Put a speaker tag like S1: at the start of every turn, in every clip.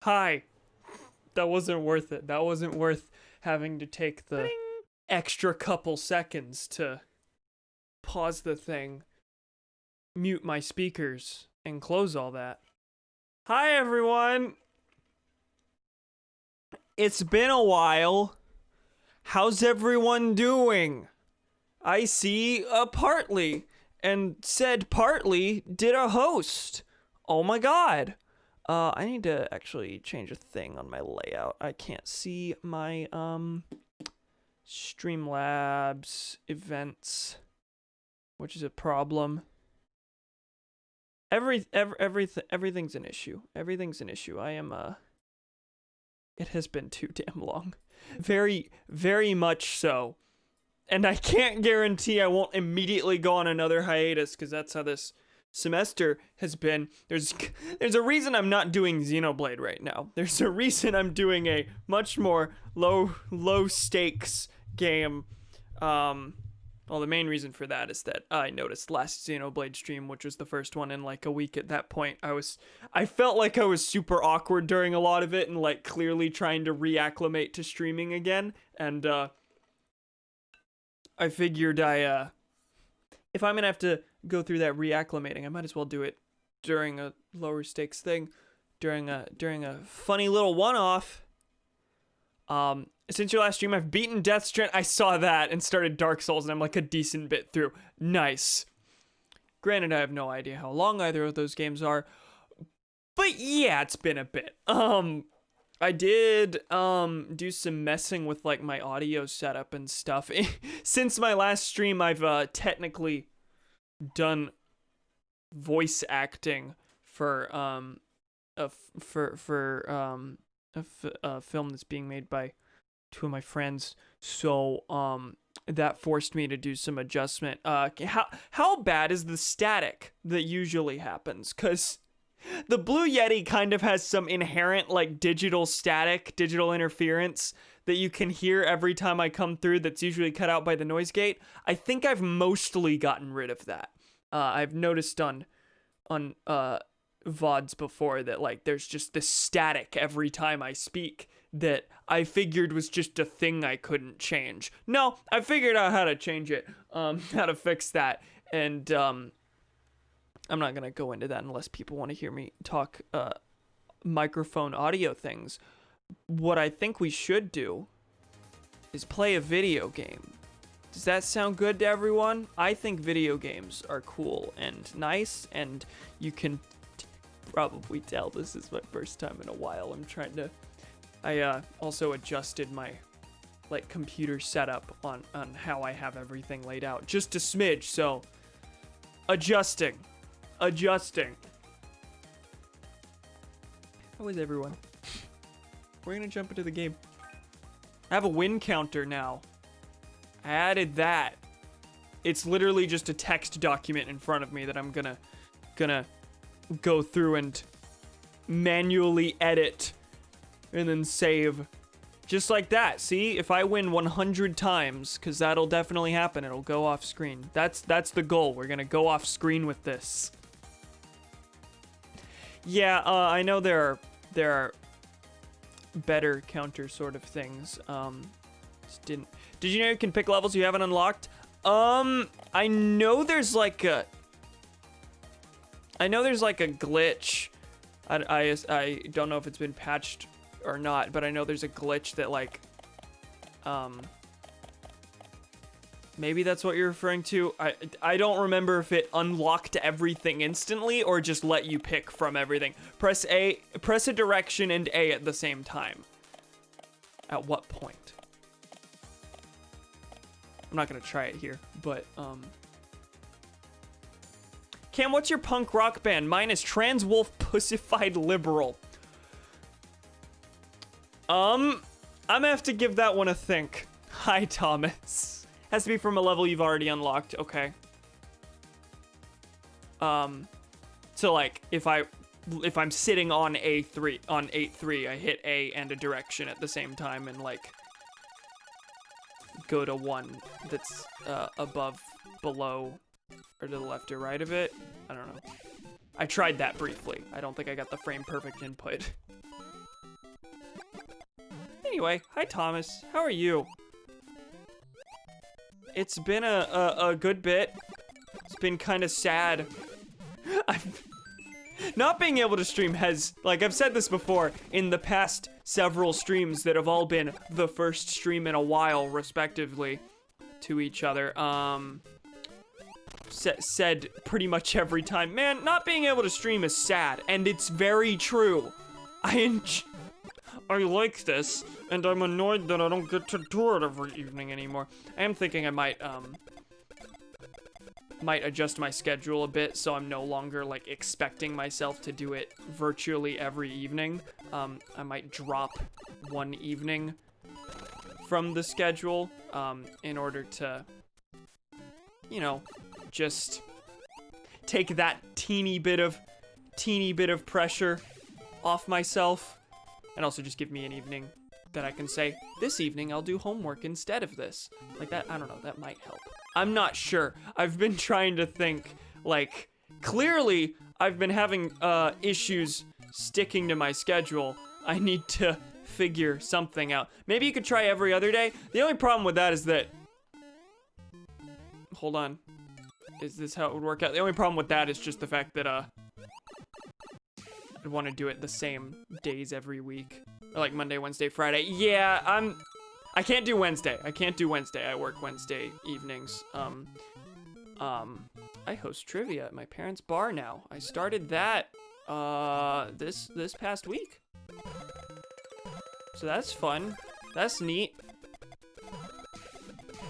S1: Hi. That wasn't worth it. That wasn't worth having to take the extra couple seconds to pause the thing, mute my speakers, and close all that. Hi, everyone. It's been a while. How's everyone doing? I see a Partly, and said Partly did a host. Oh my god. I need to actually change a thing on my layout. I can't see my Streamlabs events, which is a problem. Everything's an issue. Everything's an issue. I am it has been too damn long. Very, very much so. And I can't guarantee I won't immediately go on another hiatus, because that's how this semester has been. There's a reason I'm not doing Xenoblade right now. There's a reason I'm doing a much more low stakes game. Well, the main reason for that is that I noticed last Xenoblade stream, which was the first one in like a week at that point, I felt like I was super awkward during a lot of it and like clearly trying to reacclimate to streaming again. And I figured if I'm gonna have to go through that reacclimating, I might as well do it during a lower stakes thing, during a funny little one-off. Since your last stream, I've beaten Death Strand. I saw that and started Dark Souls, and I'm like a decent bit through. Nice. Granted, I have no idea how long either of those games are, but yeah, it's been a bit. I did do some messing with like my audio setup and stuff. Since my last stream, I've technically done voice acting for a film that's being made by two of my friends. So that forced me to do some adjustment. How bad is the static that usually happens? 'Cause the Blue Yeti kind of has some inherent like digital static, digital interference that you can hear every time I come through that's usually cut out by the noise gate. I think I've mostly gotten rid of that. I've noticed on VODs before that like there's just this static every time I speak that I figured was just a thing I couldn't change. No, I figured out how to change it, how to fix that, and I'm not gonna go into that unless people want to hear me talk microphone audio things. What I think we should do is play a video game. Does that sound good to everyone? I think video games are cool and nice, and you can probably tell this is my first time in a while. I also adjusted my like computer setup on how I have everything laid out just a smidge, so adjusting. How is everyone? We're gonna jump into the game. I have a win counter now. I added that. It's literally just a text document in front of me that I'm gonna go through and manually edit and then save. Just like that. See, if I win 100 times, because that'll definitely happen, it'll go off screen. That's the goal. We're gonna go off screen with this. Yeah, I know there are better counter sort of things. Did you know you can pick levels you haven't unlocked? I know there's like a glitch. I don't know if it's been patched or not, but I know there's a glitch that like maybe that's what you're referring to. I don't remember if it unlocked everything instantly or just let you pick from everything. Press a direction and A at the same time. At what point? I'm not gonna try it here, but Cam, what's your punk rock band? Mine is Trans Wolf Pussified Liberal. I'm gonna have to give that one a think. Hi, Thomas. Has to be from a level you've already unlocked. Okay. So like if I'm sitting on A3 on 8-3, I hit A and a direction at the same time and like go to one that's above, below, or to the left or right of it. I don't know. I tried that briefly. I don't think I got the frame perfect input. Anyway, hi Thomas, how are you? It's been a good bit. It's been kind of sad. Not being able to stream has, like I've said this before, in the past several streams that have all been the first stream in a while, respectively, to each other, said pretty much every time, man, not being able to stream is sad, and it's very true. I like this, and I'm annoyed that I don't get to do it every evening anymore. I am thinking I might adjust my schedule a bit so I'm no longer like expecting myself to do it virtually every evening. I might drop one evening from the schedule in order to, you know, just take that teeny bit of pressure off myself, and also just give me an evening that I can say, this evening I'll do homework instead of this. Like that, I don't know, that might help. I'm not sure. I've been trying to think, like, clearly I've been having issues sticking to my schedule. I need to figure something out. Maybe you could try every other day. The only problem with that is that, hold on. Is this how it would work out? The only problem with that is just the fact that, I'd want to do it the same days every week. Or like Monday, Wednesday, Friday. Yeah, I can't do Wednesday. I work Wednesday evenings. I host trivia at my parents' bar now. I started that, this past week. So that's fun. That's neat.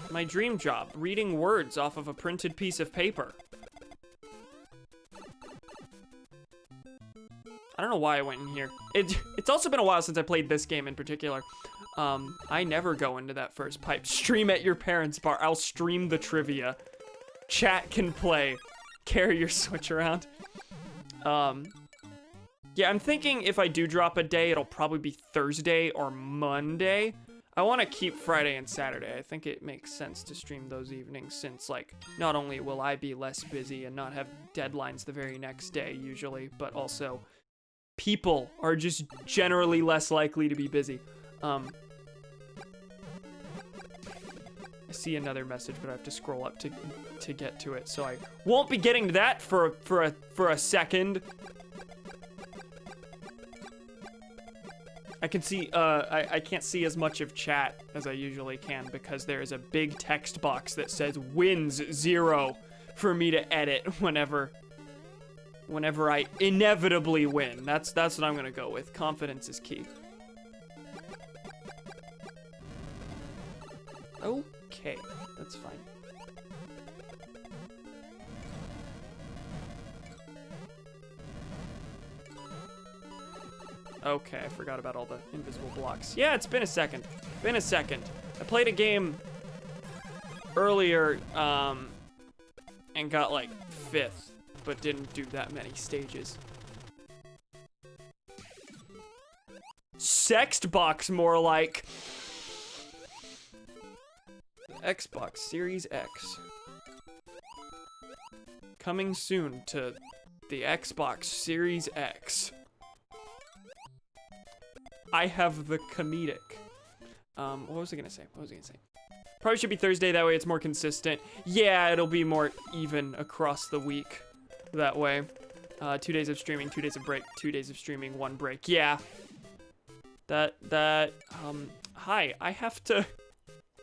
S1: My dream job, reading words off of a printed piece of paper. I don't know why I went in here. It's also been a while since I played this game in particular. I never go into that first pipe. Stream at your parents' bar. I'll stream the trivia. Chat can play. Carry your Switch around. Yeah, I'm thinking if I do drop a day, it'll probably be Thursday or Monday. I want to keep Friday and Saturday. I think it makes sense to stream those evenings since, like, not only will I be less busy and not have deadlines the very next day usually, but also people are just generally less likely to be busy. I see another message, but I have to scroll up to get to it, so I won't be getting to that for a second. I can see, I can't see as much of chat as I usually can because there is a big text box that says wins 0 for me to edit whenever I inevitably win. That's what I'm gonna go with. Confidence is key. Okay, that's fine. Okay, I forgot about all the invisible blocks. Yeah, it's been a second. I played a game earlier, and got like 5th, but didn't do that many stages. Sext box, more like. Xbox Series X. Coming soon to the Xbox Series X. I have the comedic. What was I gonna say? Probably should be Thursday, that way it's more consistent. Yeah, it'll be more even across the week that way. 2 days of streaming, 2 days of break, 2 days of streaming, 1 break. Yeah. Hi,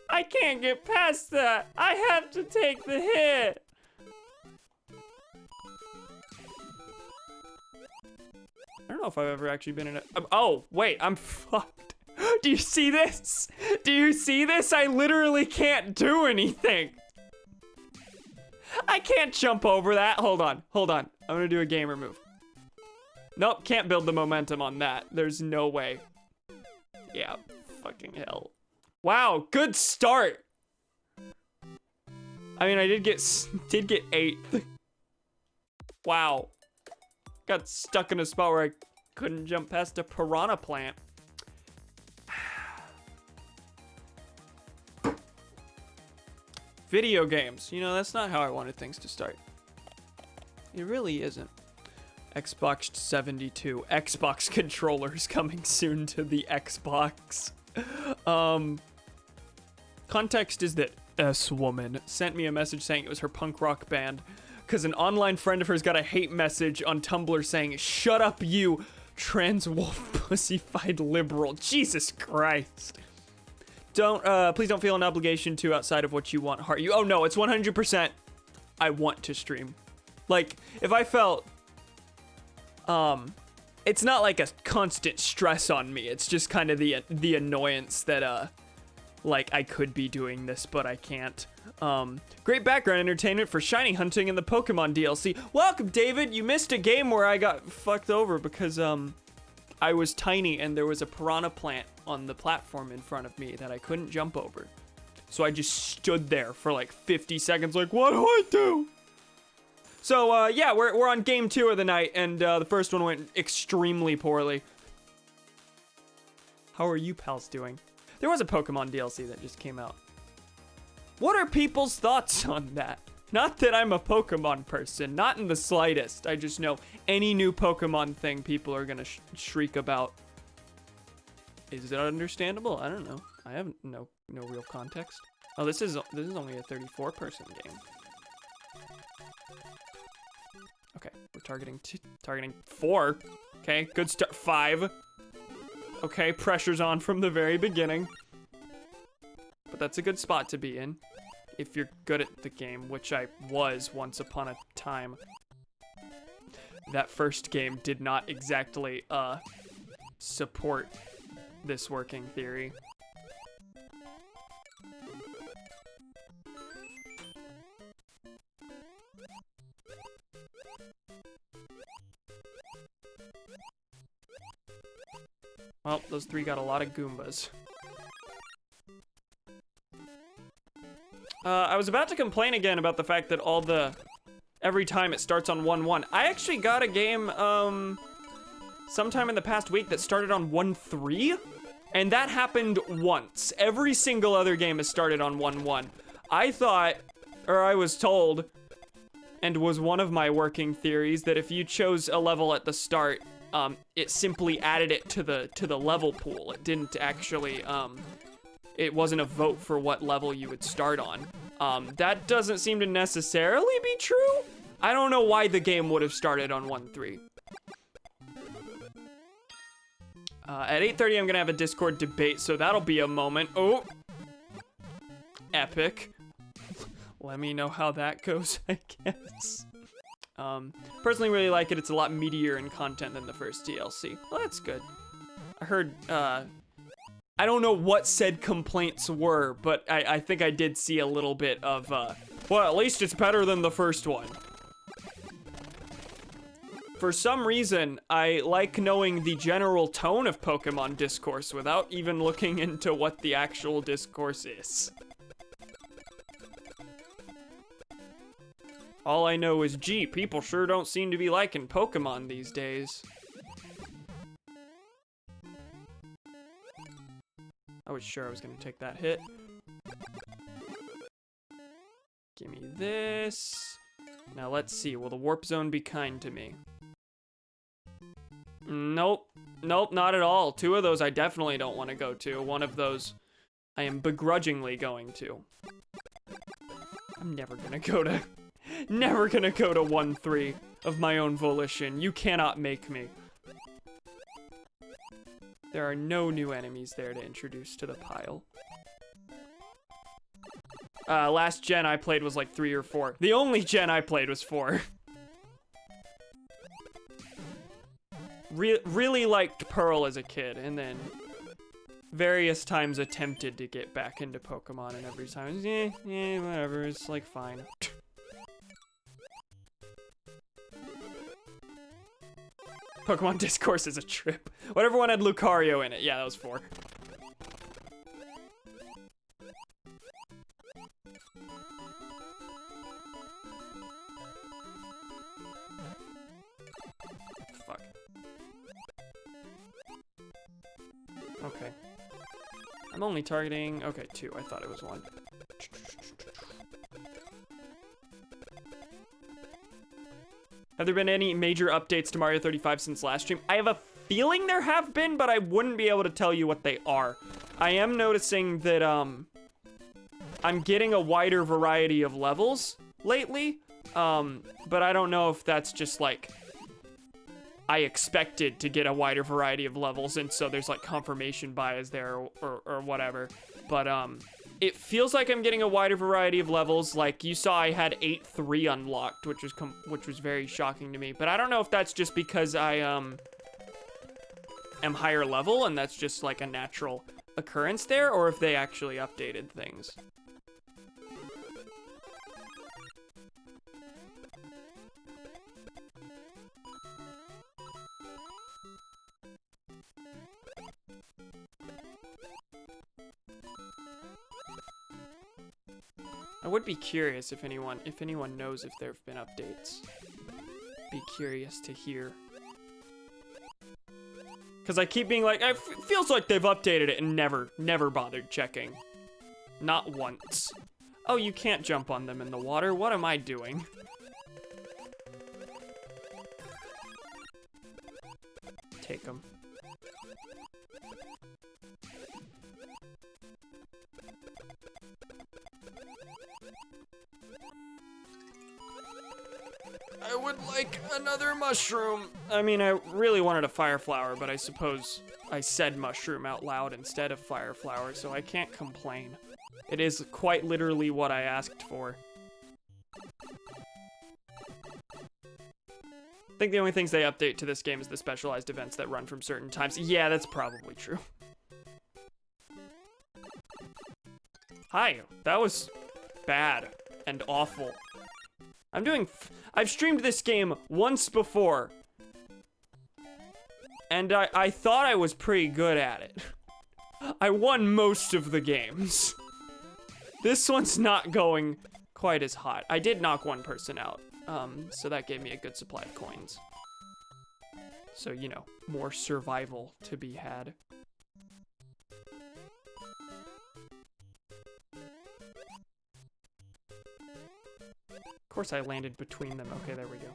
S1: I can't get past that. I have to take the hit. I don't know if I've ever actually been in a... Oh, wait, I'm fucked. Do you see this? I literally can't do anything. I can't jump over that. Hold on. I'm gonna do a gamer move. Nope, can't build the momentum on that. There's no way. Yeah, fucking hell. Wow, good start. I mean, I did get 8th. Wow. Got stuck in a spot where I couldn't jump past a piranha plant. Video games. You know, that's not how I wanted things to start. It really isn't. Xbox 72. Xbox controllers coming soon to the Xbox. Context is that S-Woman sent me a message saying it was her punk rock band because an online friend of hers got a hate message on Tumblr saying, "Shut up, you trans wolf pussyfied liberal." Jesus Christ. Please don't feel an obligation to outside of what you want heart you. Oh no, it's 100% I want to stream. Like, if I felt, it's not like a constant stress on me. It's just kind of the annoyance that, like, I could be doing this, but I can't. Great background entertainment for shiny hunting in the Pokemon DLC. Welcome, David. You missed a game where I got fucked over because, I was tiny and there was a piranha plant on the platform in front of me that I couldn't jump over. So I just stood there for like 50 seconds like, what do I do? So, yeah, we're on game 2 of the night, and the first one went extremely poorly. How are you pals doing? There was a Pokemon DLC that just came out. What are people's thoughts on that? Not that I'm a Pokemon person, not in the slightest. I just know any new Pokemon thing people are gonna shriek about. Is it understandable? I don't know. I have no real context. Oh, this is only a 34-person game. Okay, we're targeting 4. Okay, good start. 5. Okay, pressure's on from the very beginning. But that's a good spot to be in if you're good at the game, which I was once upon a time. That first game did not exactly support this working theory. Well, those 3 got a lot of Goombas. I was about to complain again about the fact that every time it starts on 1-1. I actually got a game, sometime in the past week that started on 1-3, and that happened once. Every single other game has started on 1-1. I thought, or I was told, and was one of my working theories, that if you chose a level at the start, it simply added it to the level pool. It didn't actually, it wasn't a vote for what level you would start on. That doesn't seem to necessarily be true. I don't know why the game would have started on 1-3. At 8:30, I'm gonna have a Discord debate, so that'll be a moment. Oh, epic. Let me know how that goes, I guess. Personally really like it. It's a lot meatier in content than the first DLC. Well, that's good. I heard, I don't know what said complaints were, but I think I did see a little bit of, well, at least it's better than the first one. For some reason, I like knowing the general tone of Pokemon discourse without even looking into what the actual discourse is. All I know is, gee, people sure don't seem to be liking Pokemon these days. I was sure I was gonna take that hit. Give me this. Now let's see, will the Warp Zone be kind to me? Nope, nope, not at all. 2 of those I definitely don't want to go to. 1 of those I am begrudgingly going to. I'm never gonna go to 1-3 of my own volition. You cannot make me. There are no new enemies there to introduce to the pile. Last gen I played was like 3 or 4. The only gen I played was 4. Really liked Pearl as a kid, and then various times attempted to get back into Pokemon, and every time, whatever, it's like fine. Pokemon Discourse is a trip. Whatever one had Lucario in it. Yeah, that was 4. Fuck. Okay. I'm only targeting, okay, 2. I thought it was 1. Have there been any major updates to Mario 35 since last stream? I have a feeling there have been, but I wouldn't be able to tell you what they are. I am noticing that, I'm getting a wider variety of levels lately, but I don't know if that's just, like, I expected to get a wider variety of levels, and so there's, like, confirmation bias there or whatever, but, it feels like I'm getting a wider variety of levels. Like, you saw I had 8-3 unlocked, which was very shocking to me, but I don't know if that's just because I, am higher level, and that's just, like, a natural occurrence there, or if they actually updated things. I would be curious if anyone knows if there have been updates. Be curious to hear. Because I keep being like, it feels like they've updated it and never bothered checking. Not once. Oh, you can't jump on them in the water. What am I doing? Take them. I would like another mushroom. I mean, I really wanted a fire flower, but I suppose I said mushroom out loud instead of fire flower, so I can't complain. It is quite literally what I asked for. I think the only things they update to this game is the specialized events that run from certain times. Yeah, that's probably true. Hi, that was bad and awful. I've streamed this game once before, and I thought I was pretty good at it. I won most of the games. This one's not going quite as hot. I did knock one person out, so that gave me a good supply of coins. So, you know, more survival to be had. Of course I landed between them. Okay, there we go.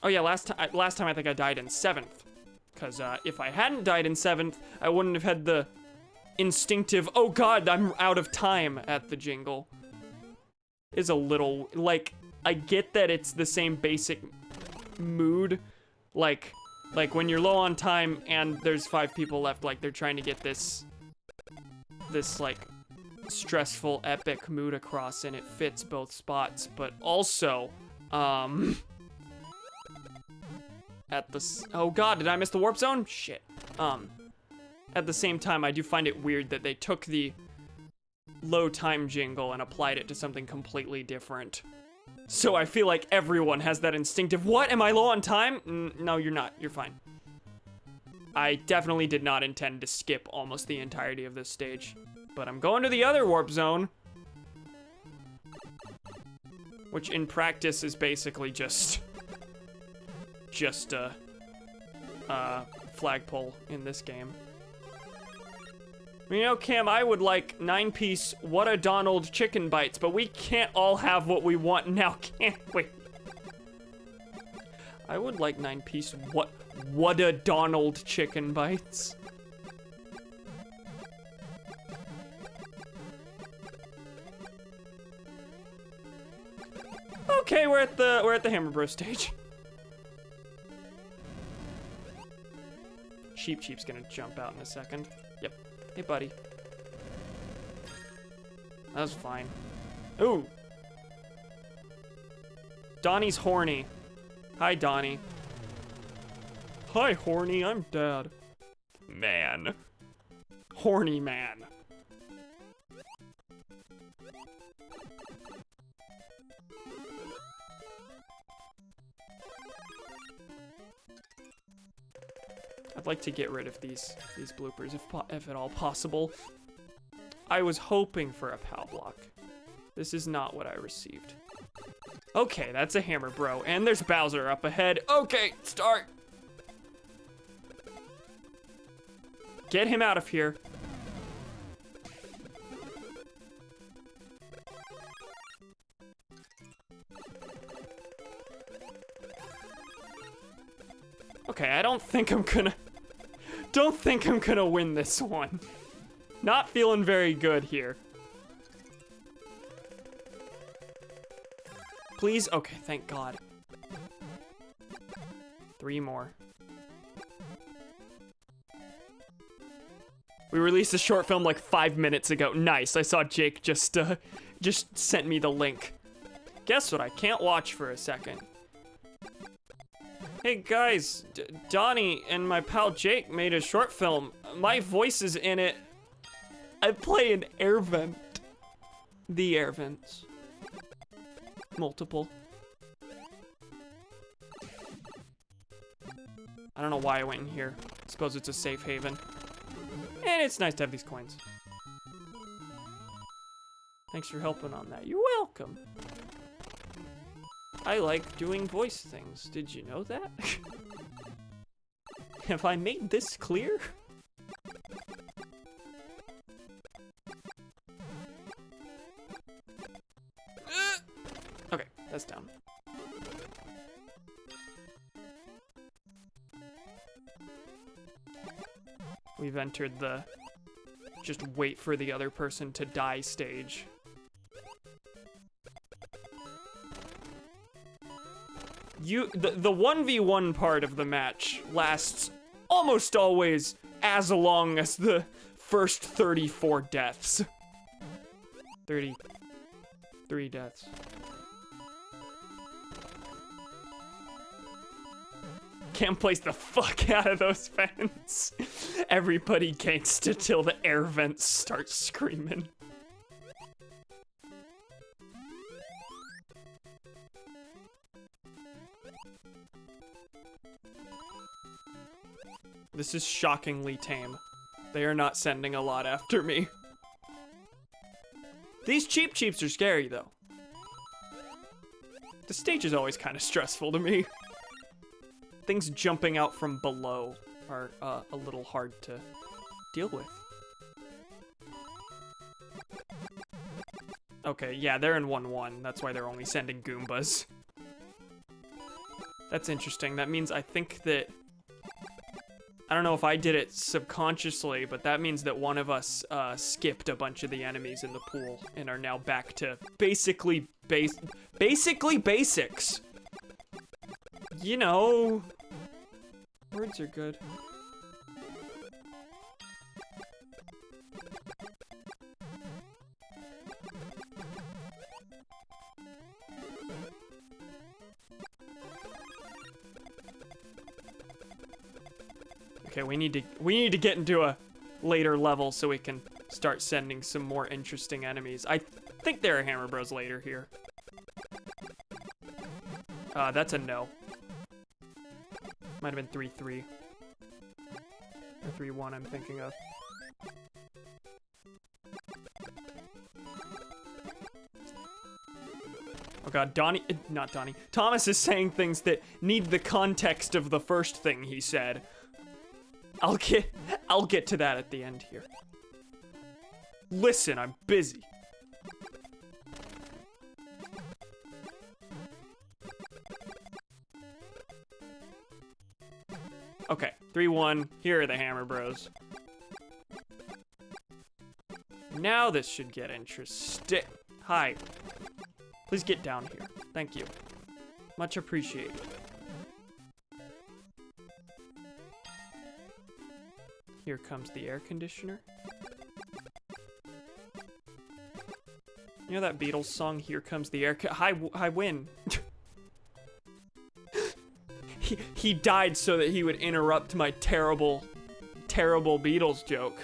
S1: Oh yeah, last time I think I died in 7th. Because if I hadn't died in 7th, I wouldn't have had the instinctive, oh god, I'm out of time at the jingle. Is a little, like, I get that it's the same basic mood. Like when you're low on time and there's 5 people left, like they're trying to get this like stressful epic mood across, and it fits both spots, but also at the oh god, did I miss the warp zone? Shit. At the same time, I do find it weird that they took the low time jingle and applied it to something completely different. So I feel like everyone has that instinctive, what, am I low on time? No, you're not, you're fine. I definitely did not intend to skip almost the entirety of this stage, but I'm going to the other warp zone, which in practice is basically just a flagpole in this game. You know, Cam, I would like 9-piece What a Donald chicken bites, but we can't all have what we want now, can't we? I would like 9-piece What a Donald chicken bites. Okay, we're at the Hammer Bros stage. Cheap's gonna jump out in a second. Yep. Hey, buddy. That was fine. Ooh. Donnie's horny. Hi, Donnie. Hi, horny. I'm Dad. Man. Horny man. I'd like to get rid of these bloopers if at all possible. I was hoping for a POW block. This is not what I received. Okay, that's a hammer, bro. And there's Bowser up ahead. Okay, start. Get him out of here. Okay, I don't think I'm gonna win this one. Not feeling very good here. Please, okay, thank God. 3 more. We released a short film like 5 minutes ago. Nice, I saw Jake just sent me the link. Guess what, I can't watch for a second. Hey guys, Donnie and my pal Jake made a short film. My voice is in it. I play an air vent. The air vents. Multiple. I don't know why I went in here. I suppose it's a safe haven. And it's nice to have these coins. Thanks for helping on that. You're welcome. I like doing voice things. Did you know that? Have I made this clear? Okay, that's down. We've entered the just wait for the other person to die stage. The 1v1 part of the match lasts almost always as long as the first 34 deaths. 33 deaths. Can't place the fuck out of those vents. Everybody gangsta till the air vents start screaming. This is shockingly tame. They are not sending a lot after me. These Cheep Cheeps are scary though. The stage is always kind of stressful to me. Things jumping out from below are a little hard to deal with. Okay, yeah, they're in 1-1. That's why they're only sending Goombas. That's interesting. That means I think that... I don't know if I did it subconsciously, but that means that one of us skipped a bunch of the enemies in the pool and are now back to basically basics. You know, words are good. Okay, we need to get into a later level so we can start sending some more interesting enemies. I think there are Hammer Bros later here. That's a no. Might have been 3-3. Or 3-1 I'm thinking of. Oh god, not Donnie. Thomas is saying things that need the context of the first thing he said. I'll get to that at the end here. Listen, I'm busy. Okay, 3-1. Here are the Hammer Bros. Now this should get interesting. Hi. Please get down here. Thank you. Much appreciated. Here comes the air conditioner. You know that Beatles song, Here Comes the Air I win. He died so that he would interrupt my terrible Beatles joke.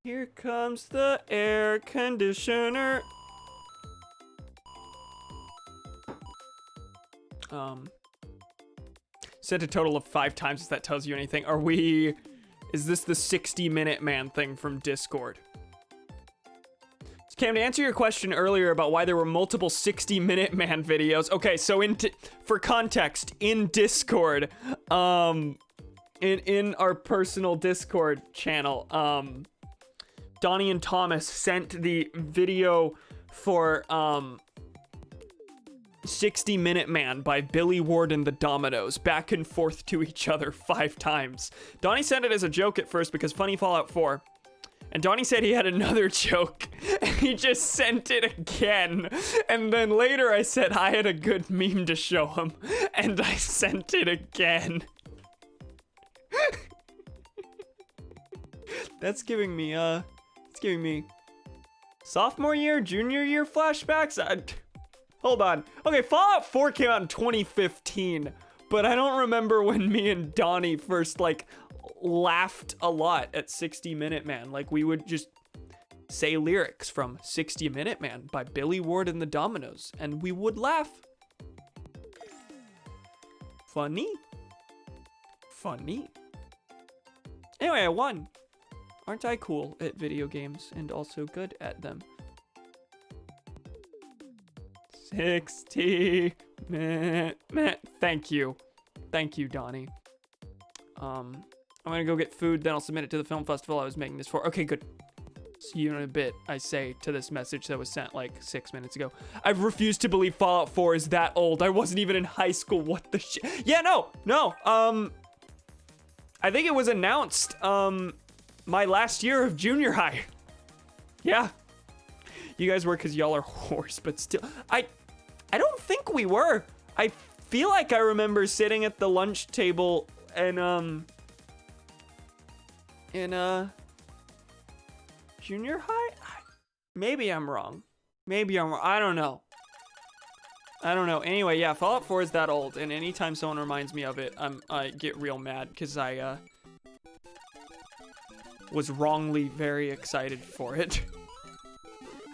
S1: Here comes the air conditioner. Said a total of 5 times if that tells you anything. Is this the 60-minute man thing from Discord? Cam, to answer your question earlier about why there were multiple 60-minute man videos. Okay, so for context, in Discord, in our personal Discord channel, Donnie and Thomas sent the video for 60 Minute Man by Billy Ward and the Dominoes, back and forth to each other 5 times. Donnie sent it as a joke at first because funny Fallout 4. And Donnie said he had another joke, and he just sent it again. And then later I said I had a good meme to show him, and I sent it again. That's giving me, sophomore year, junior year flashbacks? Hold on. Okay, Fallout 4 came out in 2015, but I don't remember when me and Donnie first, like, laughed a lot at 60 Minute Man. Like, we would just say lyrics from 60 Minute Man by Billy Ward and the Dominoes, and we would laugh. Funny. Funny. Anyway, I won. Aren't I cool at video games and also good at them? 60 minute. Thank you. Thank you, Donnie. I'm gonna go get food, then I'll submit it to the film festival I was making this for. Okay, good. See you in a bit, I say to this message that was sent like 6 minutes ago. I've refused to believe Fallout 4 is that old. I wasn't even in high school. What the shit? Yeah, no. I think it was announced, my last year of junior high. Yeah. You guys were because y'all are whores, but still. I don't think we were. I feel like I remember sitting at the lunch table and, in junior high? Maybe I'm wrong. I don't know. Anyway, yeah, Fallout 4 is that old, and anytime someone reminds me of it, I get real mad because I was wrongly very excited for it.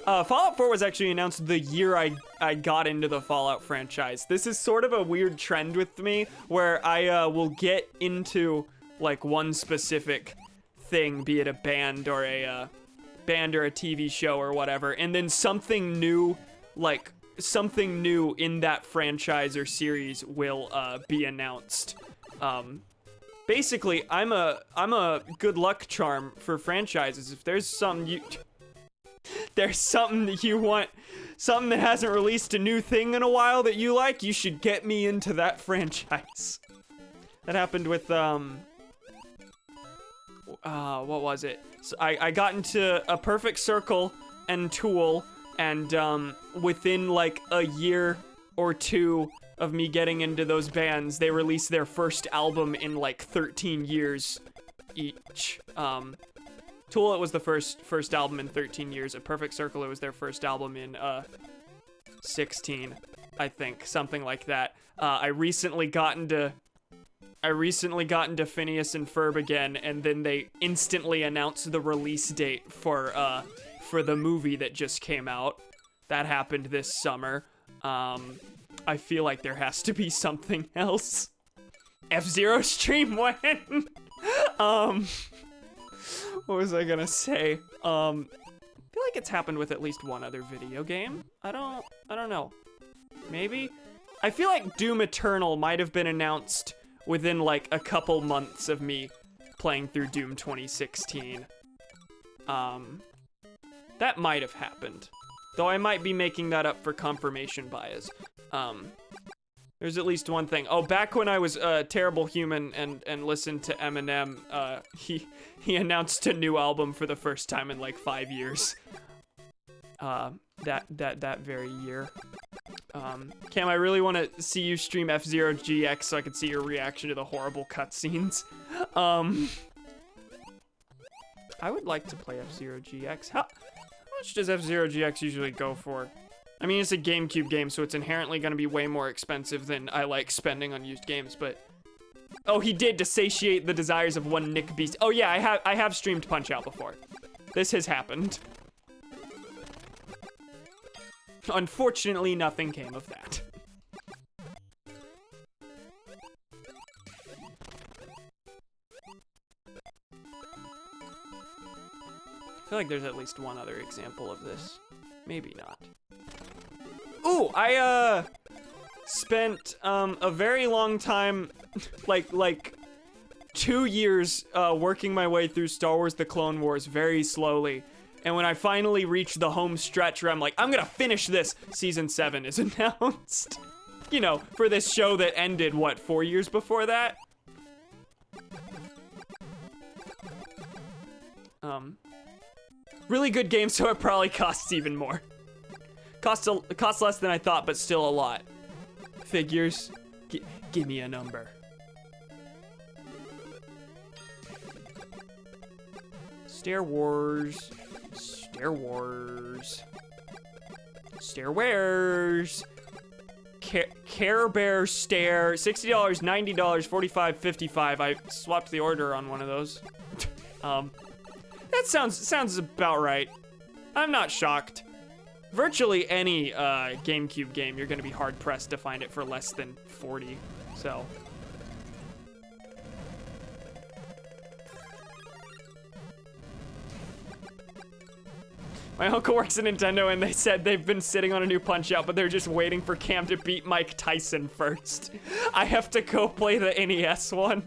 S1: Fallout 4 was actually announced the year I got into the Fallout franchise. This is sort of a weird trend with me where I will get into like one specific thing, be it a band or a TV show or whatever, and then something new in that franchise or series will be announced. Basically, I'm a good luck charm for franchises. If there's something that you want, something that hasn't released a new thing in a while that you like, you should get me into that franchise. That happened with what was it? So I got into A Perfect Circle and Tool, and within like a year or two of me getting into those bands, they released their first album in like 13 years each. Tool, it was the first album in 13 years. A Perfect Circle, it was their first album in 16, I think, something like that. I recently got into Phineas and Ferb again, and then they instantly announced the release date for the movie that just came out. That happened this summer. I feel like there has to be something else. F-Zero stream when? What was I gonna say? I feel like it's happened with at least one other video game. I don't know. Maybe? I feel like Doom Eternal might have been announced within like a couple months of me playing through Doom 2016. That might have happened. Though I might be making that up for confirmation bias. There's at least one thing. Oh, back when I was a terrible human and listened to Eminem, he announced a new album for the first time in like 5 years. That very year. Cam, I really want to see you stream F-Zero GX so I can see your reaction to the horrible cutscenes. I would like to play F-Zero GX. How much does F-Zero GX usually go for? I mean, it's a GameCube game, so it's inherently going to be way more expensive than I like spending on used games, but... Oh, he did, to satiate the desires of one Nick Beast. Oh yeah, I have streamed Punch-Out before. This has happened. Unfortunately, nothing came of that. I feel like there's at least one other example of this. Maybe not. Ooh, I spent a very long time, like 2 years working my way through Star Wars: The Clone Wars very slowly, And when I finally reach the home stretch where I'm like, I'm gonna finish this, season 7 is announced. You know, for this show that ended, what, 4 years before that? Really good game, so it probably costs even more. Costs less than I thought, but still a lot. Figures, give me a number. Stair Wars. Stairwares. Care Bear Stair. $60, $90, $45, $55. I swapped the order on one of those. That sounds about right. I'm not shocked. Virtually any GameCube game, you're gonna be hard pressed to find it for less than 40. So. My uncle works at Nintendo and they said they've been sitting on a new Punch-Out, but they're just waiting for Cam to beat Mike Tyson first. I have to go play the NES one.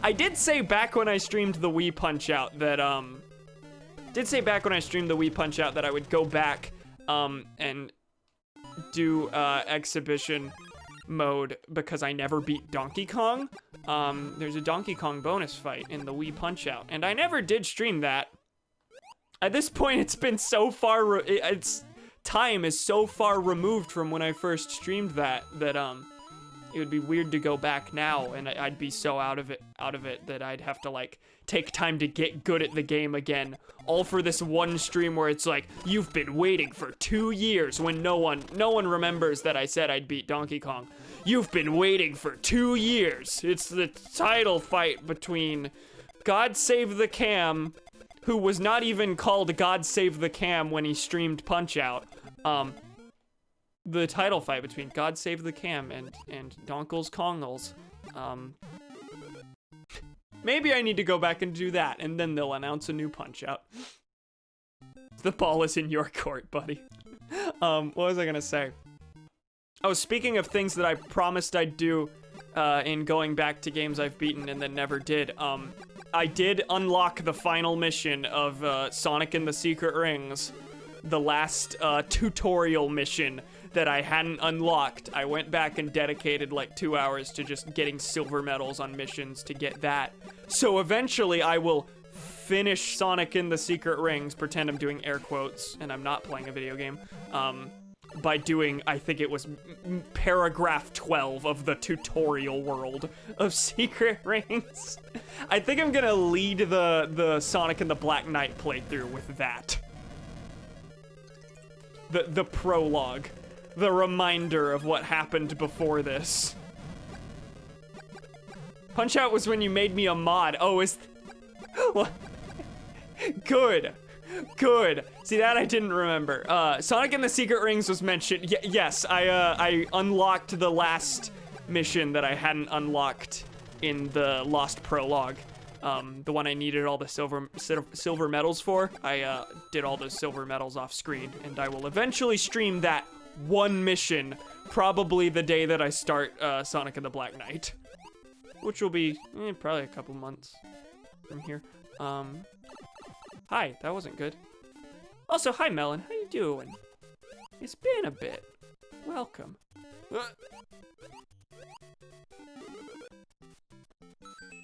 S1: I did say back when I streamed the Wii Punch-Out that, I would go back, and do, exhibition mode because I never beat Donkey Kong. There's a Donkey Kong bonus fight in the Wii Punch-Out, and I never did stream that. At this point, it's been so far, time is so far removed from when I first streamed that it would be weird to go back now, and I'd be so out of it that I'd have to, like, take time to get good at the game again, all for this one stream where it's like, you've been waiting for 2 years, when no one remembers that I said I'd beat Donkey Kong. You've been waiting for 2 years. It's the title fight between God Save the Cam, who was not even called God Save the Cam when he streamed Punch-Out. The title fight between God Save the Cam and Donkles Kongles. Maybe I need to go back and do that, and then they'll announce a new Punch-Out. The ball is in your court, buddy. What was I gonna say? Oh, speaking of things that I promised I'd do in going back to games I've beaten and then never did, I did unlock the final mission of Sonic and the Secret Rings, the last tutorial mission that I hadn't unlocked. I went back and dedicated like 2 hours to just getting silver medals on missions to get that. So eventually I will finish Sonic and the Secret Rings, pretend I'm doing air quotes and I'm not playing a video game, by doing, I think it was paragraph 12 of the tutorial world of Secret Rings. I think I'm gonna lead the Sonic and the Black Knight playthrough with that. The prologue. The reminder of what happened before this. Punch-Out was when you made me a mod. Oh, what? Good. See, that I didn't remember. Sonic and the Secret Rings was mentioned. Yes, I unlocked the last mission that I hadn't unlocked in the Lost Prologue. The one I needed all the silver medals for. I did all those silver medals off screen, and I will eventually stream that one mission, probably the day that I start Sonic and the Black Knight, which will be probably a couple months from here. Hi, that wasn't good. Also, hi Melon, how you doing? It's been a bit. Welcome.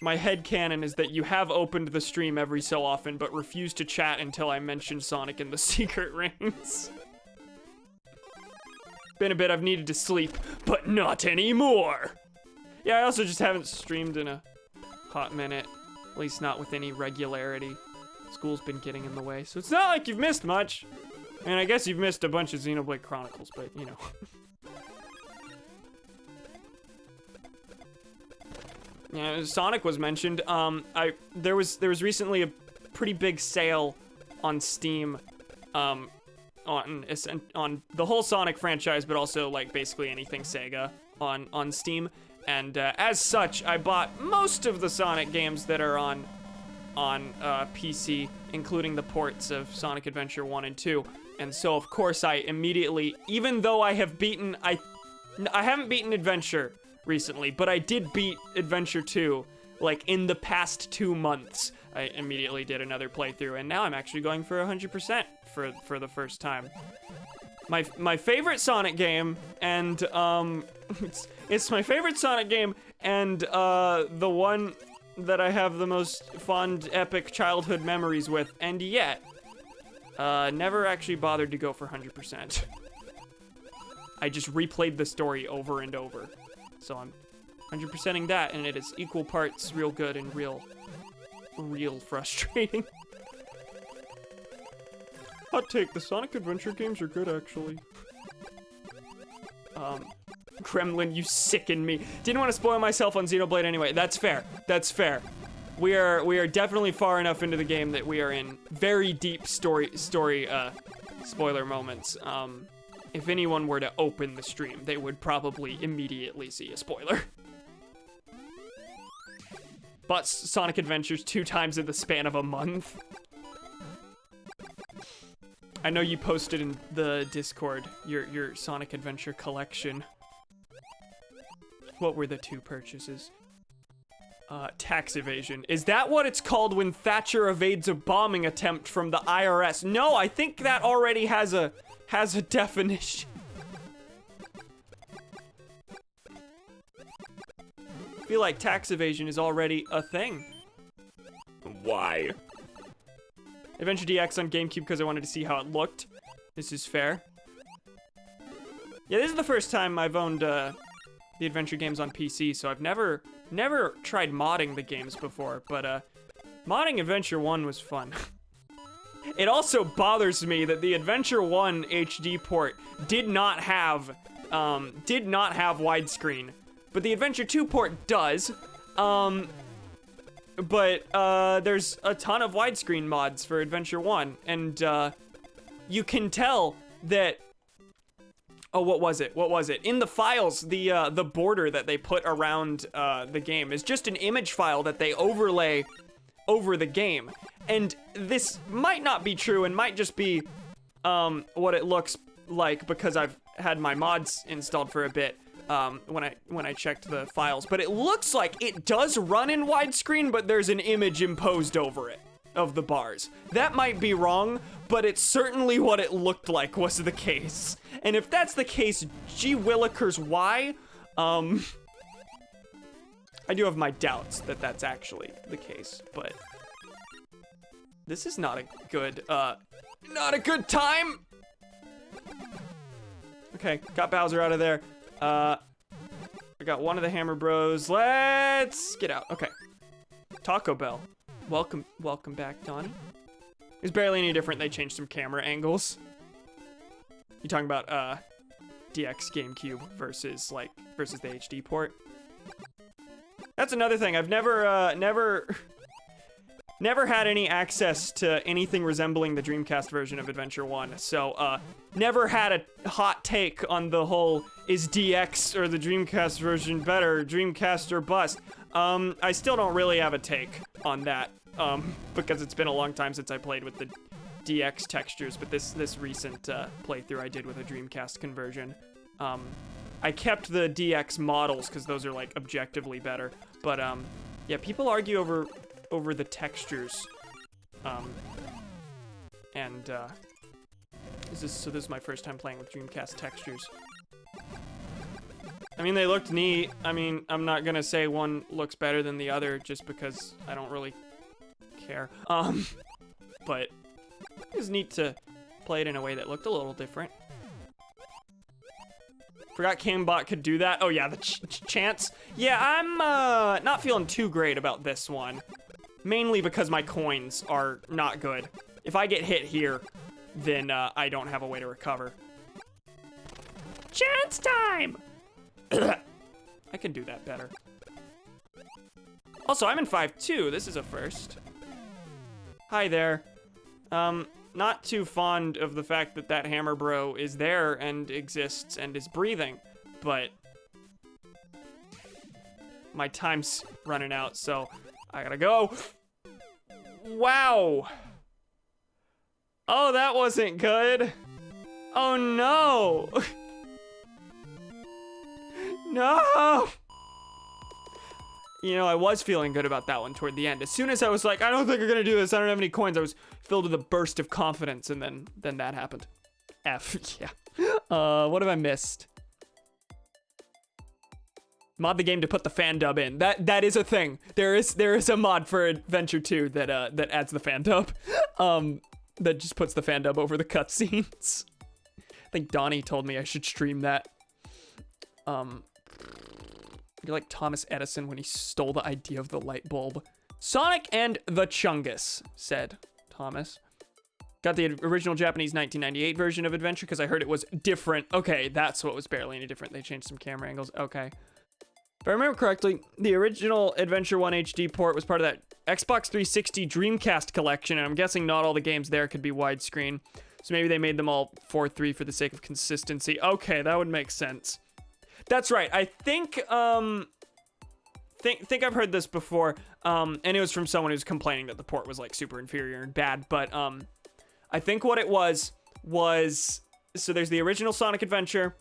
S1: My headcanon is that you have opened the stream every so often, but refuse to chat until I mention Sonic and the Secret Rings. Been a bit, I've needed to sleep, but not anymore. Yeah, I also just haven't streamed in a hot minute, at least not with any regularity. School's been getting in the way, so it's not like you've missed much. I mean, I guess you've missed a bunch of Xenoblade Chronicles, but you know. Yeah, Sonic was mentioned. There was recently a pretty big sale on Steam, on the whole Sonic franchise, but also like basically anything Sega on Steam. And as such, I bought most of the Sonic games that are on PC, including the ports of Sonic Adventure 1 and 2. And so of course I immediately, even though I have beaten, I haven't beaten Adventure recently, but I did beat Adventure 2 like in the past 2 months, I immediately did another playthrough, and now I'm actually going for 100% for the first time. My favorite Sonic game, and it's my favorite Sonic game, and the one that I have the most fond, epic childhood memories with, and yet, never actually bothered to go for 100%. I just replayed the story over and over. So I'm 100%ing that, and it is equal parts real good and real frustrating. Hot take, the Sonic Adventure games are good, actually. Gremlin, you sicken me. Didn't want to spoil myself on Xenoblade anyway. That's fair. That's fair. We are definitely far enough into the game that we are in very deep story spoiler moments. If anyone were to open the stream, they would probably immediately see a spoiler. But Sonic Adventures 2 times in the span of a month. I know you posted in the Discord your Sonic Adventure collection. What were the 2 purchases? Tax evasion. Is that what it's called when Thatcher evades a bombing attempt from the IRS? No, I think that already has a definition. I feel like tax evasion is already a thing. Why? Adventure DX on GameCube because I wanted to see how it looked. This is fair. Yeah, this is the first time I've owned the adventure games on PC, so I've never tried modding the games before, but modding Adventure 1 was fun. It also bothers me that the Adventure 1 HD port did not have widescreen, but the Adventure 2 port does. But there's a ton of widescreen mods for Adventure 1, and you can tell that. Oh, what was it? What was it? In the files, the border that they put around the game is just an image file that they overlay over the game. And this might not be true and might just be what it looks like because I've had my mods installed for a bit when I checked the files. But it looks like it does run in widescreen, but there's an image imposed over it of the bars. That might be wrong, but it's certainly what it looked like was the case. And if that's the case, gee willikers, why? I do have my doubts that that's actually the case, but this is not a good time. Okay, got Bowser out of there. I got one of the Hammer Bros. Let's get out. Okay. Taco Bell. Welcome back, Donnie. It's barely any different. They changed some camera angles. You talking about DX GameCube versus the HD port? That's another thing. I've never had any access to anything resembling the Dreamcast version of Adventure 1. So never had a hot take on the whole is DX or the Dreamcast version better, Dreamcast or bust. I still don't really have a take on that. Because it's been a long time since I played with the DX textures, but this recent playthrough I did with a Dreamcast conversion. I kept the DX models because those are like objectively better, but yeah, people argue over the textures, and this is my first time playing with Dreamcast textures. I mean, they looked neat. I mean, I'm not gonna say one looks better than the other just because I don't really care. But it was neat to play it in a way that looked a little different. Forgot Cambot could do that. Oh yeah, the chance. Yeah, I'm not feeling too great about this one. Mainly because my coins are not good. If I get hit here, then I don't have a way to recover. Chance time! I can do that better. Also, I'm in 5-2. This is a first. Hi there. Not too fond of the fact that Hammer Bro is there and exists and is breathing, but my time's running out, so I gotta go. Wow. Oh, that wasn't good. Oh no. No. you know, I was feeling good about that one toward the end. As soon as I was like, I don't think we're gonna do this, I don't have any coins, I was filled with a burst of confidence, and then that happened. F, yeah. What have I missed? Mod the game to put the fan dub in. That is a thing. There is a mod for Adventure 2 that adds the fan dub. That just puts the fan dub over the cutscenes. I think Donnie told me I should stream that. You're like Thomas Edison when he stole the idea of the light bulb. Sonic and the Chungus, said Thomas. Got the original Japanese 1998 version of Adventure because I heard it was different. Okay, that's what was barely any different. They changed some camera angles. Okay. If I remember correctly, the original Adventure 1 HD port was part of that Xbox 360 Dreamcast collection, and I'm guessing not all the games there could be widescreen. So maybe they made them all 4:3 for the sake of consistency. Okay, that would make sense. That's right. I think I've heard this before, and it was from someone who's complaining that the port was like super inferior and bad. But I think what it was so there's the original Sonic Adventure,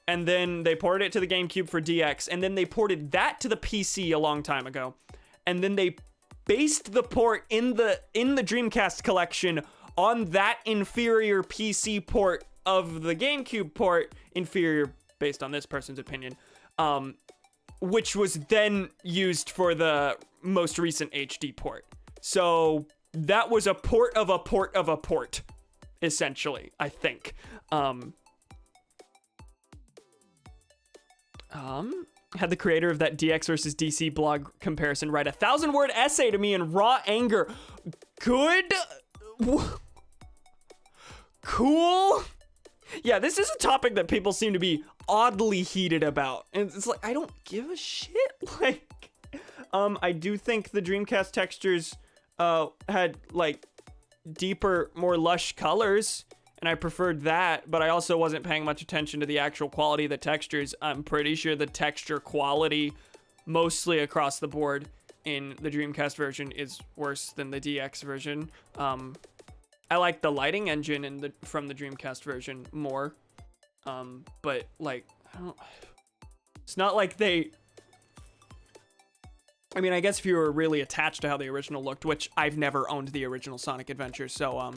S1: and then they ported it to the GameCube for DX, and then they ported that to the PC a long time ago, and then they based the port in the Dreamcast collection on that inferior PC port of the GameCube port, inferior based on this person's opinion, which was then used for the most recent HD port. So that was a port of a port of a port, essentially, I think. Had the creator of that DX versus DC blog comparison write a 1,000-word essay to me in raw anger. Good? Cool? Yeah, this is a topic that people seem to be oddly heated about. And it's like, I don't give a shit. Like, I do think the Dreamcast textures had, like, deeper, more lush colors, and I preferred that, but I also wasn't paying much attention to the actual quality of the textures. I'm pretty sure the texture quality, mostly across the board, in the Dreamcast version is worse than the DX version. I like the lighting engine from the Dreamcast version more, but like, it's not like they, I mean, I guess if you were really attached to how the original looked, which I've never owned the original Sonic Adventure, so,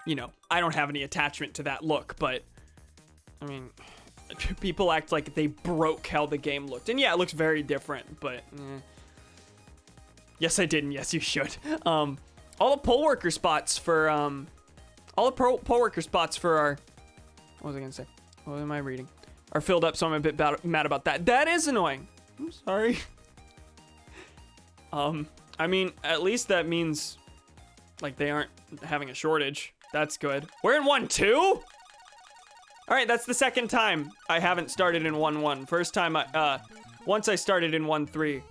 S1: you know, I don't have any attachment to that look, but, I mean, people act like they broke how the game looked, and yeah, it looks very different, but, yes, I did, and yes, you should. All the poll worker spots for, our, what was I gonna say? What am I reading? Are filled up, so I'm a bit mad about that. That is annoying. I'm sorry. I mean, at least that means, like, they aren't having a shortage. That's good. We're in 1-2? All right, that's the second time I haven't started in 1-1. First time, once I started in 1-3.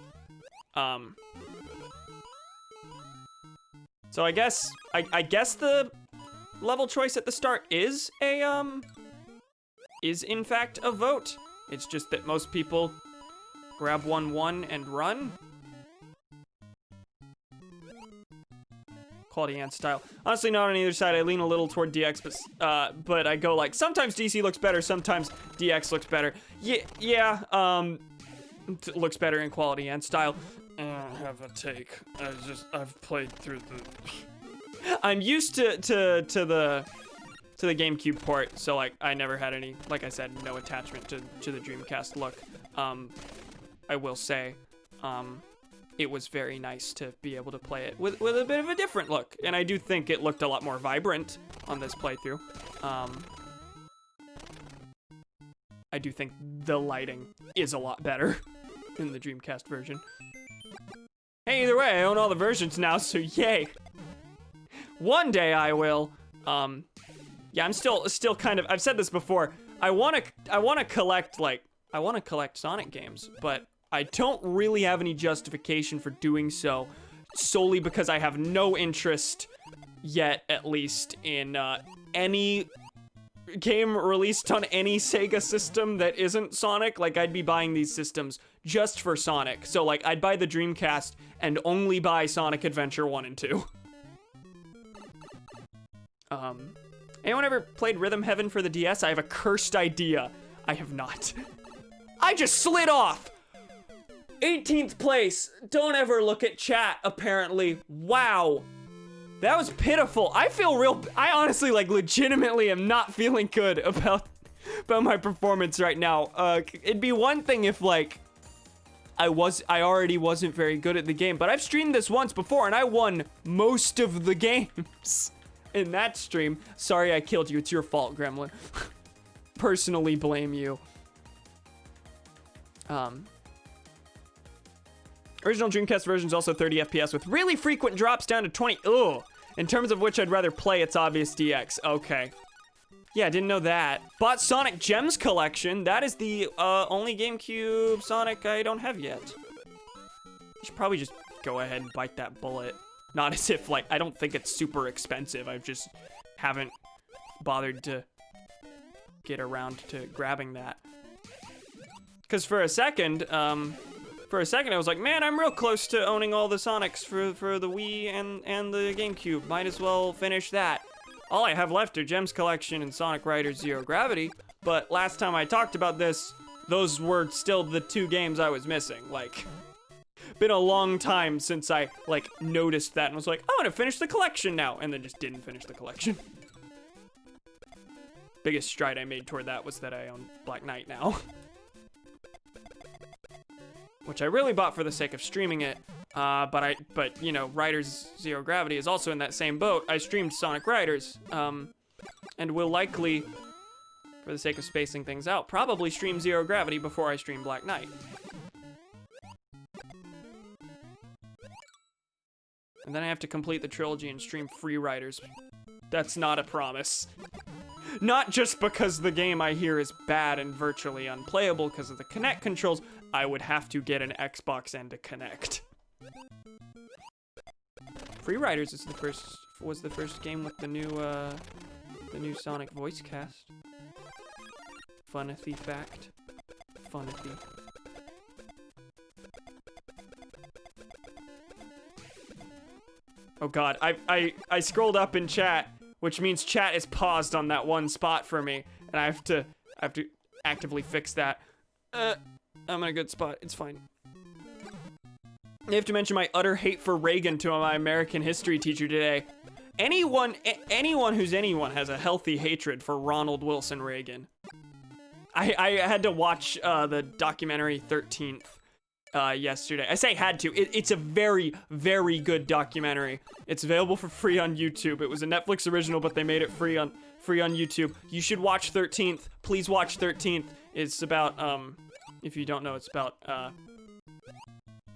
S1: So I guess the level choice at the start is in fact a vote. It's just that most people grab 1-1 and run. Quality and style. Honestly, not on either side. I lean a little toward DX, but I go like, sometimes DC looks better, sometimes DX looks better. Yeah, it looks better in quality and style. I don't have a take. I've played through the... I'm used to the GameCube port, so like I never had any, like I said, no attachment to the Dreamcast look. I will say, it was very nice to be able to play it with a bit of a different look, and I do think it looked a lot more vibrant on this playthrough. I do think the lighting is a lot better in the Dreamcast version. Hey, either way, I own all the versions now, so yay. One day I will. Yeah, I'm still kind of, I've said this before, I want to collect Sonic games, but I don't really have any justification for doing so, solely because I have no interest yet, at least, in any game released on any Sega system that isn't Sonic. Like, I'd be buying these systems just for Sonic. So, like, I'd buy the Dreamcast and only buy Sonic Adventure 1 and 2. Anyone ever played Rhythm Heaven for the DS? I have a cursed idea. I have not. I just slid off! 18th place. Don't ever look at chat, apparently. Wow. That was pitiful. I honestly, like, legitimately am not feeling good about my performance right now. It'd be one thing if, like, I already wasn't very good at the game, but I've streamed this once before and I won most of the games in that stream. Sorry I killed you. It's your fault, Gremlin. Personally blame you. Original Dreamcast version is also 30 FPS with really frequent drops down to 20. Ugh. In terms of which I'd rather play, it's obvious DX. Okay. Yeah, didn't know that. Bought Sonic Gems Collection. That is the only GameCube Sonic I don't have yet. You should probably just go ahead and bite that bullet. Not as if, like, I don't think it's super expensive. I just haven't bothered to get around to grabbing that. Because for a second, I was like, man, I'm real close to owning all the Sonics for the Wii and the GameCube. Might as well finish that. All I have left are Gems Collection and Sonic Riders Zero Gravity, but last time I talked about this, those were still the 2 games I was missing. Like, been a long time since I, like, noticed that and was like, I'm gonna finish the collection now, and then just didn't finish the collection. Biggest stride I made toward that was that I own Black Knight now. Which I really bought for the sake of streaming it, but you know, Riders Zero Gravity is also in that same boat. I streamed Sonic Riders, and will likely, for the sake of spacing things out, probably stream Zero Gravity before I stream Black Knight. And then I have to complete the trilogy and stream Free Riders. That's not a promise. Not just because the game I hear is bad and virtually unplayable because of the Kinect controls. I would have to get an Xbox and a Kinect. Free Riders is was the first game with the new Sonic voice cast. Funathy fact. Funathy. Oh god, I scrolled up in chat, which means chat is paused on that one spot for me, and I have to actively fix that. I'm in a good spot. It's fine. I have to mention my utter hate for Reagan to my American history teacher today. Anyone who's anyone has a healthy hatred for Ronald Wilson Reagan. I had to watch the documentary 13th yesterday. I say had to. It's a very, very good documentary. It's available for free on YouTube. It was a Netflix original, but they made it free on YouTube. You should watch 13th. Please watch 13th. It's about if you don't know, it's about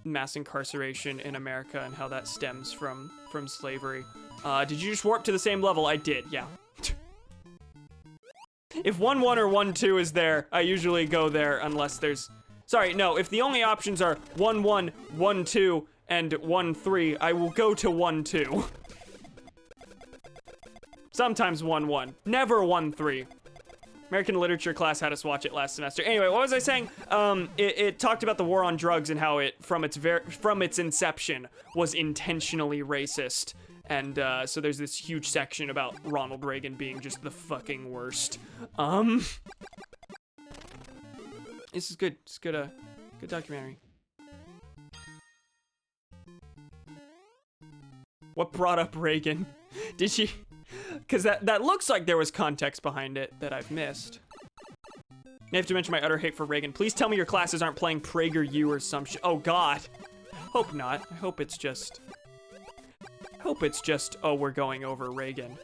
S1: mass incarceration in America and how that stems from slavery. Did you just warp to the same level? I did, yeah. If 1-1 or 1-2 is there, I usually go there unless there's... Sorry, no, if the only options are 1-1, 1-2, and 1-3, I will go to 1-2. Sometimes 1-1, never 1-3. American literature class had us watch it last semester. Anyway, what was I saying? It talked about the war on drugs and how it, from its inception, was intentionally racist. And so there's this huge section about Ronald Reagan being just the fucking worst. This is good. It's good. Good documentary. What brought up Reagan? Did she? Because that looks like there was context behind it that I've missed. I have to mention my utter hate for Reagan. Please tell me your classes aren't playing PragerU or some shit. Oh God. Hope not. I hope it's just, oh, we're going over Reagan.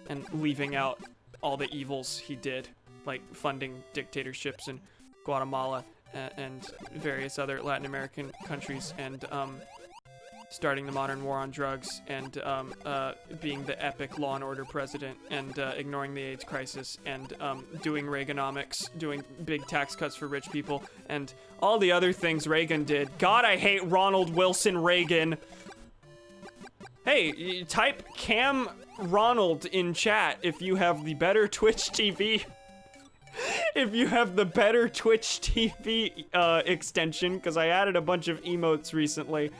S1: And leaving out all the evils he did. Like funding dictatorships in Guatemala and various other Latin American countries. And starting the modern war on drugs and being the epic Law and Order president and ignoring the AIDS crisis and doing Reaganomics, doing big tax cuts for rich people and all the other things Reagan did. God, I hate Ronald Wilson Reagan. Hey, type Cam Ronald in chat if you have the better Twitch TV. If you have the better Twitch TV extension, because I added a bunch of emotes recently.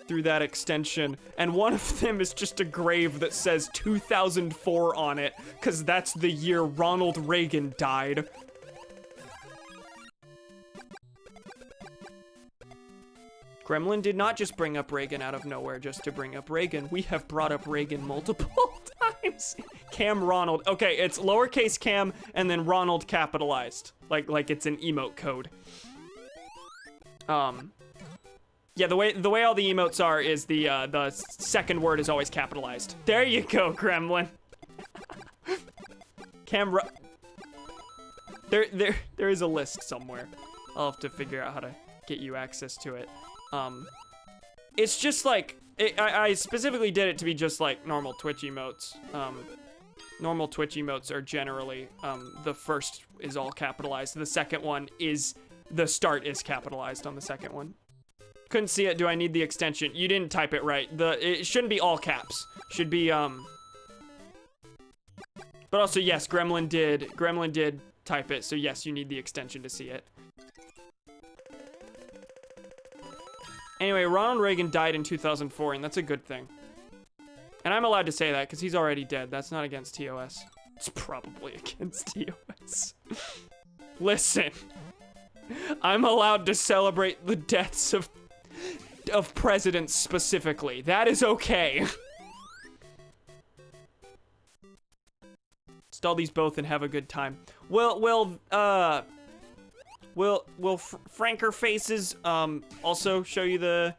S1: Through that extension, and one of them is just a grave that says 2004 on it, because that's the year Ronald Reagan died. Gremlin did not just bring up Reagan out of nowhere just to bring up Reagan. We have brought up Reagan multiple times. Cam Ronald. Okay, it's lowercase Cam and then Ronald capitalized. Like it's an emote code. Yeah, the way all the emotes are is the second word is always capitalized. There you go, Gremlin. There is a list somewhere. I'll have to figure out how to get you access to it. It's just like, I specifically did it to be just like normal Twitch emotes. Normal Twitch emotes are generally, the first is all capitalized. The second one is, the start is capitalized on the second one. Couldn't see it. Do I need the extension? You didn't type it right. It shouldn't be all caps. Should be, but also, yes, Gremlin did type it. So yes, you need the extension to see it. Anyway, Ronald Reagan died in 2004, and that's a good thing. And I'm allowed to say that because he's already dead. That's not against TOS. It's probably against TOS. Listen, I'm allowed to celebrate the deaths of presidents specifically. That is okay. Install these both and have a good time. Will Franker Faces also show you the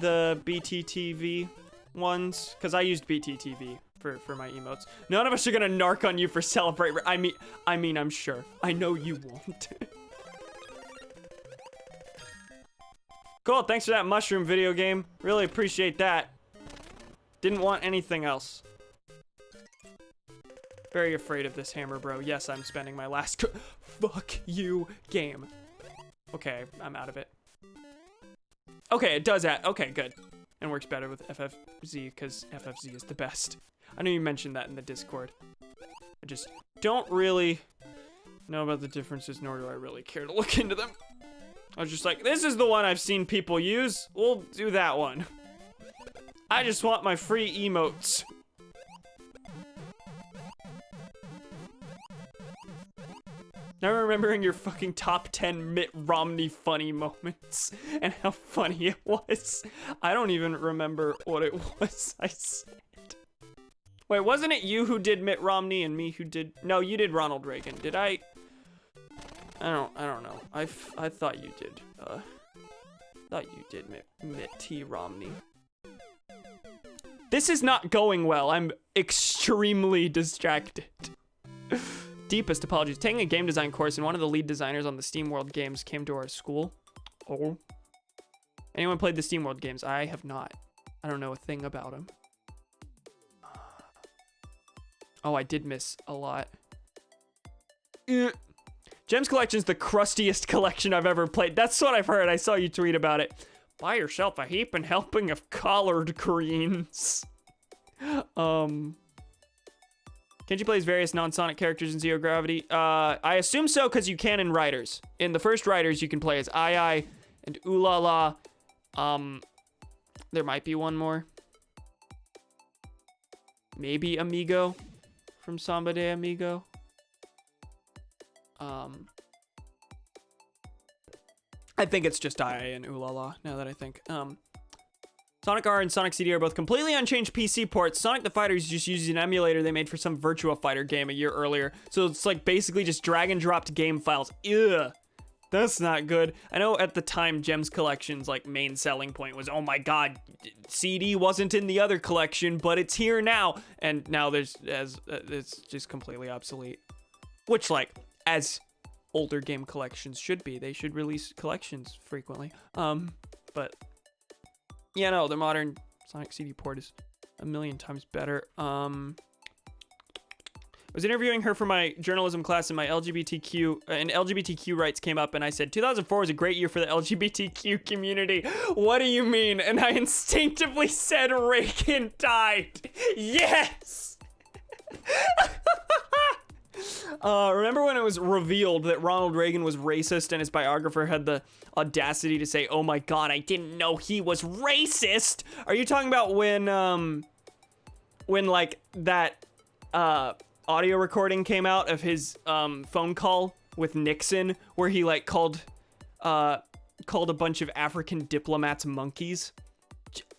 S1: BTTV ones? Because I used BTTV for my emotes. None of us are gonna narc on you for celebrate. I mean, I'm sure. I know you won't. Cool, thanks for that mushroom video game. Really appreciate that. Didn't want anything else. Very afraid of this hammer, bro. Yes, I'm spending my last fuck you game. Okay, I'm out of it. Okay, it does that. Okay, good. And works better with FFZ because FFZ is the best. I know you mentioned that in the Discord. I just don't really know about the differences, nor do I really care to look into them. I was just like, this is the one I've seen people use. We'll do that one. I just want my free emotes. Now remembering your fucking top 10 Mitt Romney funny moments and how funny it was. I don't even remember what it was I said. Wait, wasn't it you who did Mitt Romney and me who did? No, you did Ronald Reagan. Did I? I don't know. I thought you did. Thought you did Mitt T. Romney. This is not going well. I'm extremely distracted. Deepest apologies. Taking a game design course, and one of the lead designers on the SteamWorld games came to our school. Oh. Anyone played the SteamWorld games? I have not. I don't know a thing about them. Oh, I did miss a lot. Gems Collection's the crustiest collection I've ever played. That's what I've heard. I saw you tweet about it. Buy yourself a heaping helping of collard greens. Kenji plays various non-Sonic characters in Zero Gravity. I assume so because you can in Riders. In the first Riders, you can play as Ai and Ulala. There might be one more. Maybe Amigo from Samba de Amigo. I think it's just Ai and Ulala, now that I think. Sonic R and Sonic CD are both completely unchanged PC ports. Sonic the Fighter is just using an emulator they made for some Virtua Fighter game a year earlier. So it's like basically just drag and dropped game files. Ugh. That's not good. I know at the time Gems Collection's like main selling point was, oh my god, CD wasn't in the other collection, but it's here now. And now it's just completely obsolete. Which like, as older game collections should be. They should release collections frequently. But yeah, no, the modern Sonic CD port is a million times better. I was interviewing her for my journalism class, and my LGBTQ rights came up, and I said 2004 was a great year for the LGBTQ community. What do you mean? And I instinctively said Reagan died. Yes. Remember when it was revealed that Ronald Reagan was racist and his biographer had the audacity to say, oh my god, I didn't know he was racist? Are you talking about when like that audio recording came out of his phone call with Nixon where he like called called a bunch of African diplomats monkeys.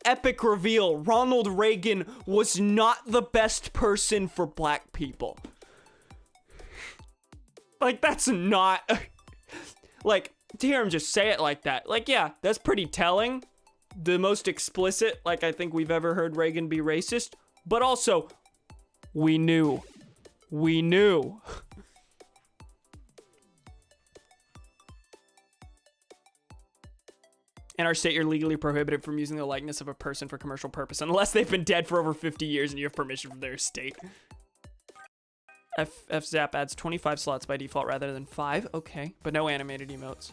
S1: Epic reveal, Ronald Reagan was not the best person for black people. Like, that's not, like, to hear him just say it like that, like, yeah, that's pretty telling. The most explicit, like, I think we've ever heard Reagan be racist, but also, we knew. We knew. In our state, you're legally prohibited from using the likeness of a person for commercial purpose unless they've been dead for over 50 years and you have permission from their estate. FZap adds 25 slots by default rather than 5. Okay, but no animated emotes.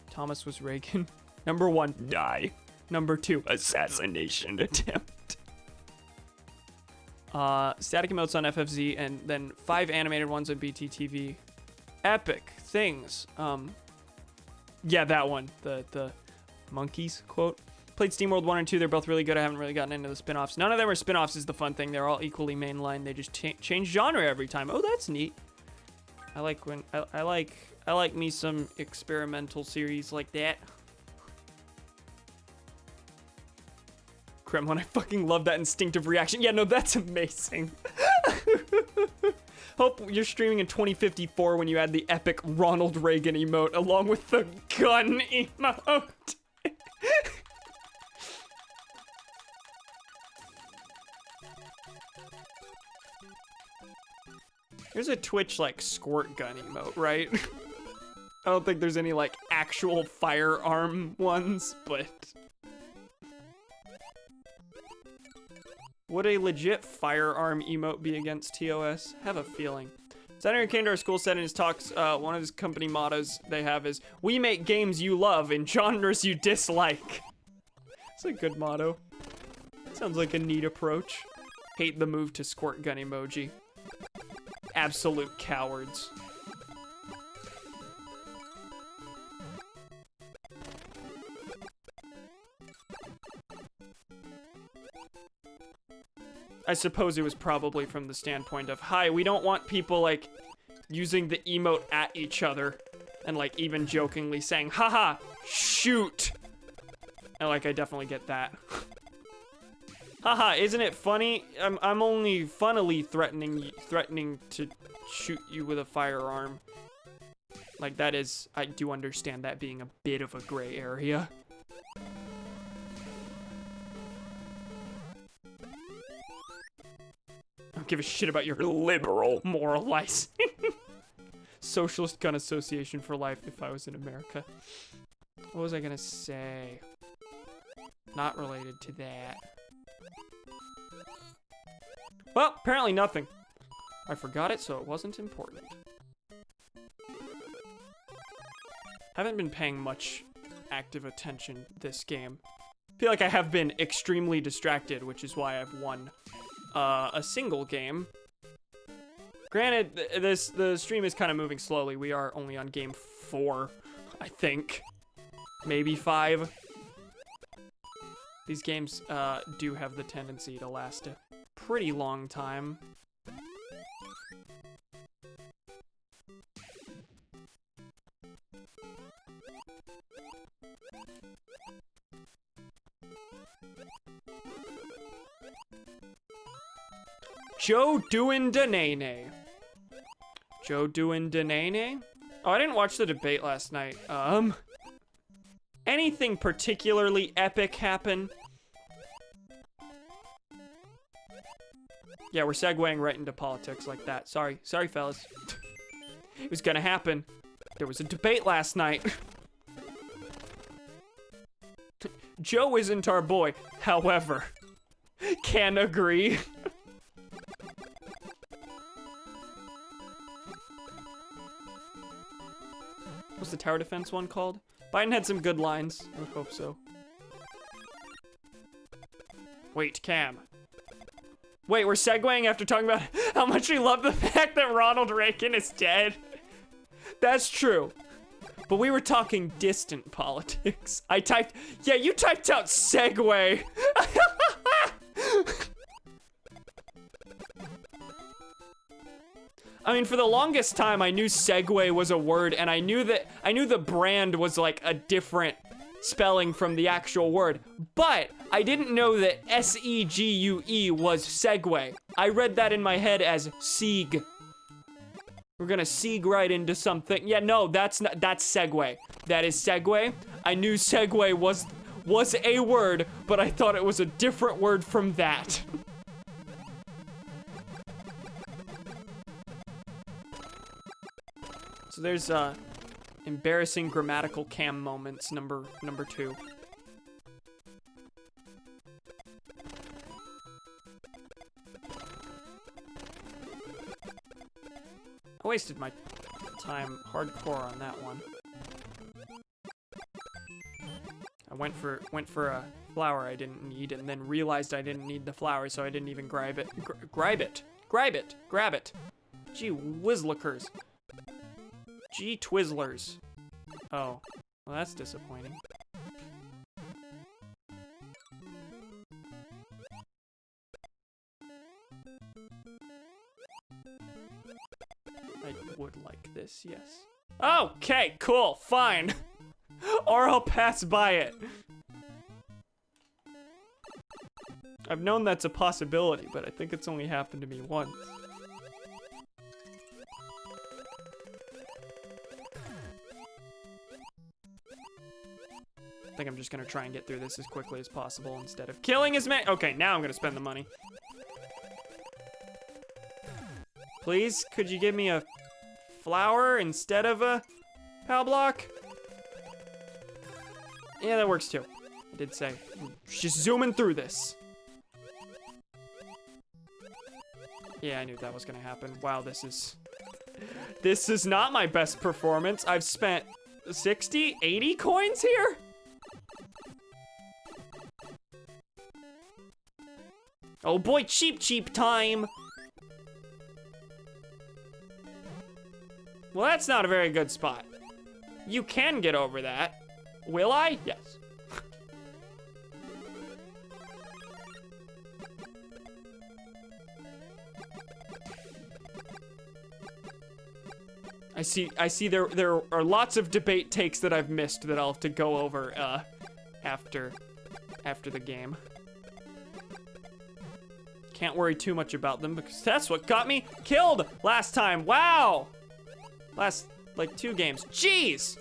S1: Thomas was Reagan. Number 1, die. Number 2, assassination attempt. Static emotes on FFZ and then 5 animated ones on BTTV. Epic things. Yeah, that one. The monkeys quote. Played SteamWorld 1 and 2. They're both really good. I haven't really gotten into the spin-offs. None of them are spin-offs is the fun thing. They're all equally mainline. They just change genre every time. Oh, that's neat. I like when I like me some experimental series like that. Kremlin, I fucking love that instinctive reaction. Yeah, no, that's amazing. Hope you're streaming in 2054 when you add the epic Ronald Reagan emote along with the gun emote. There's a Twitch like squirt gun emote, right? I don't think there's any like actual firearm ones, but would a legit firearm emote be against TOS? Have a feeling. Senator came to our school, said in his talks, one of his company mottos they have is, "We make games you love in genres you dislike." It's a good motto. Sounds like a neat approach. Hate the move to squirt gun emoji. Absolute cowards. I suppose it was probably from the standpoint of, hi, we don't want people, like, using the emote at each other and, like, even jokingly saying, haha, shoot. And, like, I definitely get that. Haha, isn't it funny? I'm only funnily threatening to shoot you with a firearm. Like, that is, I do understand that being a bit of a gray area. I don't give a shit about your liberal moralizing. Socialist Gun Association for life if I was in America. What was I gonna say? Not related to that. Well, apparently nothing. I forgot it, so it wasn't important. Haven't been paying much active attention this game. Feel like I have been extremely distracted, which is why I've won a single game. Granted, the stream is kind of moving slowly. We are only on game 4, I think. Maybe 5. These games do have the tendency to last a pretty long time. Joe doing Danene. Joe doing Danene? Oh, I didn't watch the debate last night. Anything particularly epic happen? Yeah, we're segueing right into politics like that. Sorry, fellas. It was gonna happen. There was a debate last night. Joe isn't our boy, however. Can agree. What's the tower defense one called? Biden had some good lines. I would hope so. Wait, Cam. Wait, we're segueing after talking about how much we love the fact that Ronald Reagan is dead. That's true. But we were talking distant politics. I typed, yeah, you typed out segue. I mean, for the longest time, I knew segue was a word, and I knew the brand was like a different spelling from the actual word. But I didn't know that S-E-G-U-E was segue. I read that in my head as seeg. We're gonna seeg right into something. Yeah, no, that's segue. That is segue. I knew segue was a word, but I thought it was a different word from that. So there's embarrassing grammatical cam moments number 2. I wasted my time hardcore on that one. I went for a flower I didn't need, and then realized I didn't need the flower, so I didn't even grab it. Grab it. Gee whizlickers. Gee Twizzlers. Oh, well that's disappointing. I would like this, yes. Okay, cool, fine. Or I'll pass by it. I've known that's a possibility, but I think it's only happened to me once. I think I'm just gonna try and get through this as quickly as possible instead of killing as many. Okay, now I'm gonna spend the money. Please, could you give me a flower instead of a PAL block? Yeah, that works too. I did say. Just zooming through this. Yeah, I knew that was gonna happen. Wow, this is not my best performance. I've spent 60, 80 coins here? Oh boy, cheap time. Well, that's not a very good spot. You can get over that. Will I? Yes. I see there are lots of debate takes that I've missed that I'll have to go over after the game. Can't worry too much about them because that's what got me killed last time. Wow. Last, like, 2 games. Jeez.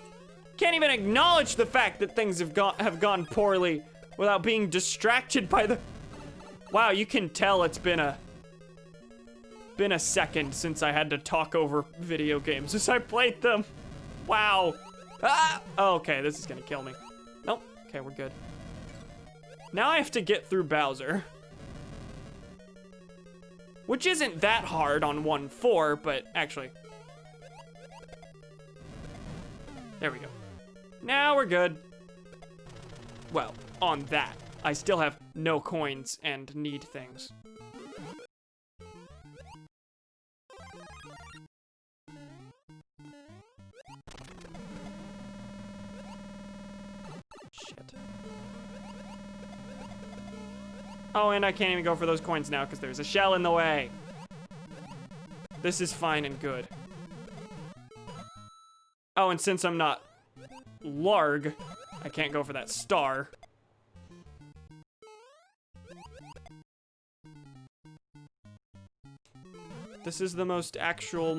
S1: Can't even acknowledge the fact that things have gone poorly without being distracted by the... Wow, you can tell it's been a second since I had to talk over video games as I played them. Wow. Ah! Oh, okay, this is gonna kill me. Nope. Okay, we're good. Now I have to get through Bowser. Which isn't that hard on 1-4, but actually... There we go. Now we're good. Well, on that. I still have no coins and need things. Shit. Oh, and I can't even go for those coins now because there's a shell in the way. This is fine and good. Oh, and since I'm not Larg, I can't go for that star. This is the most actually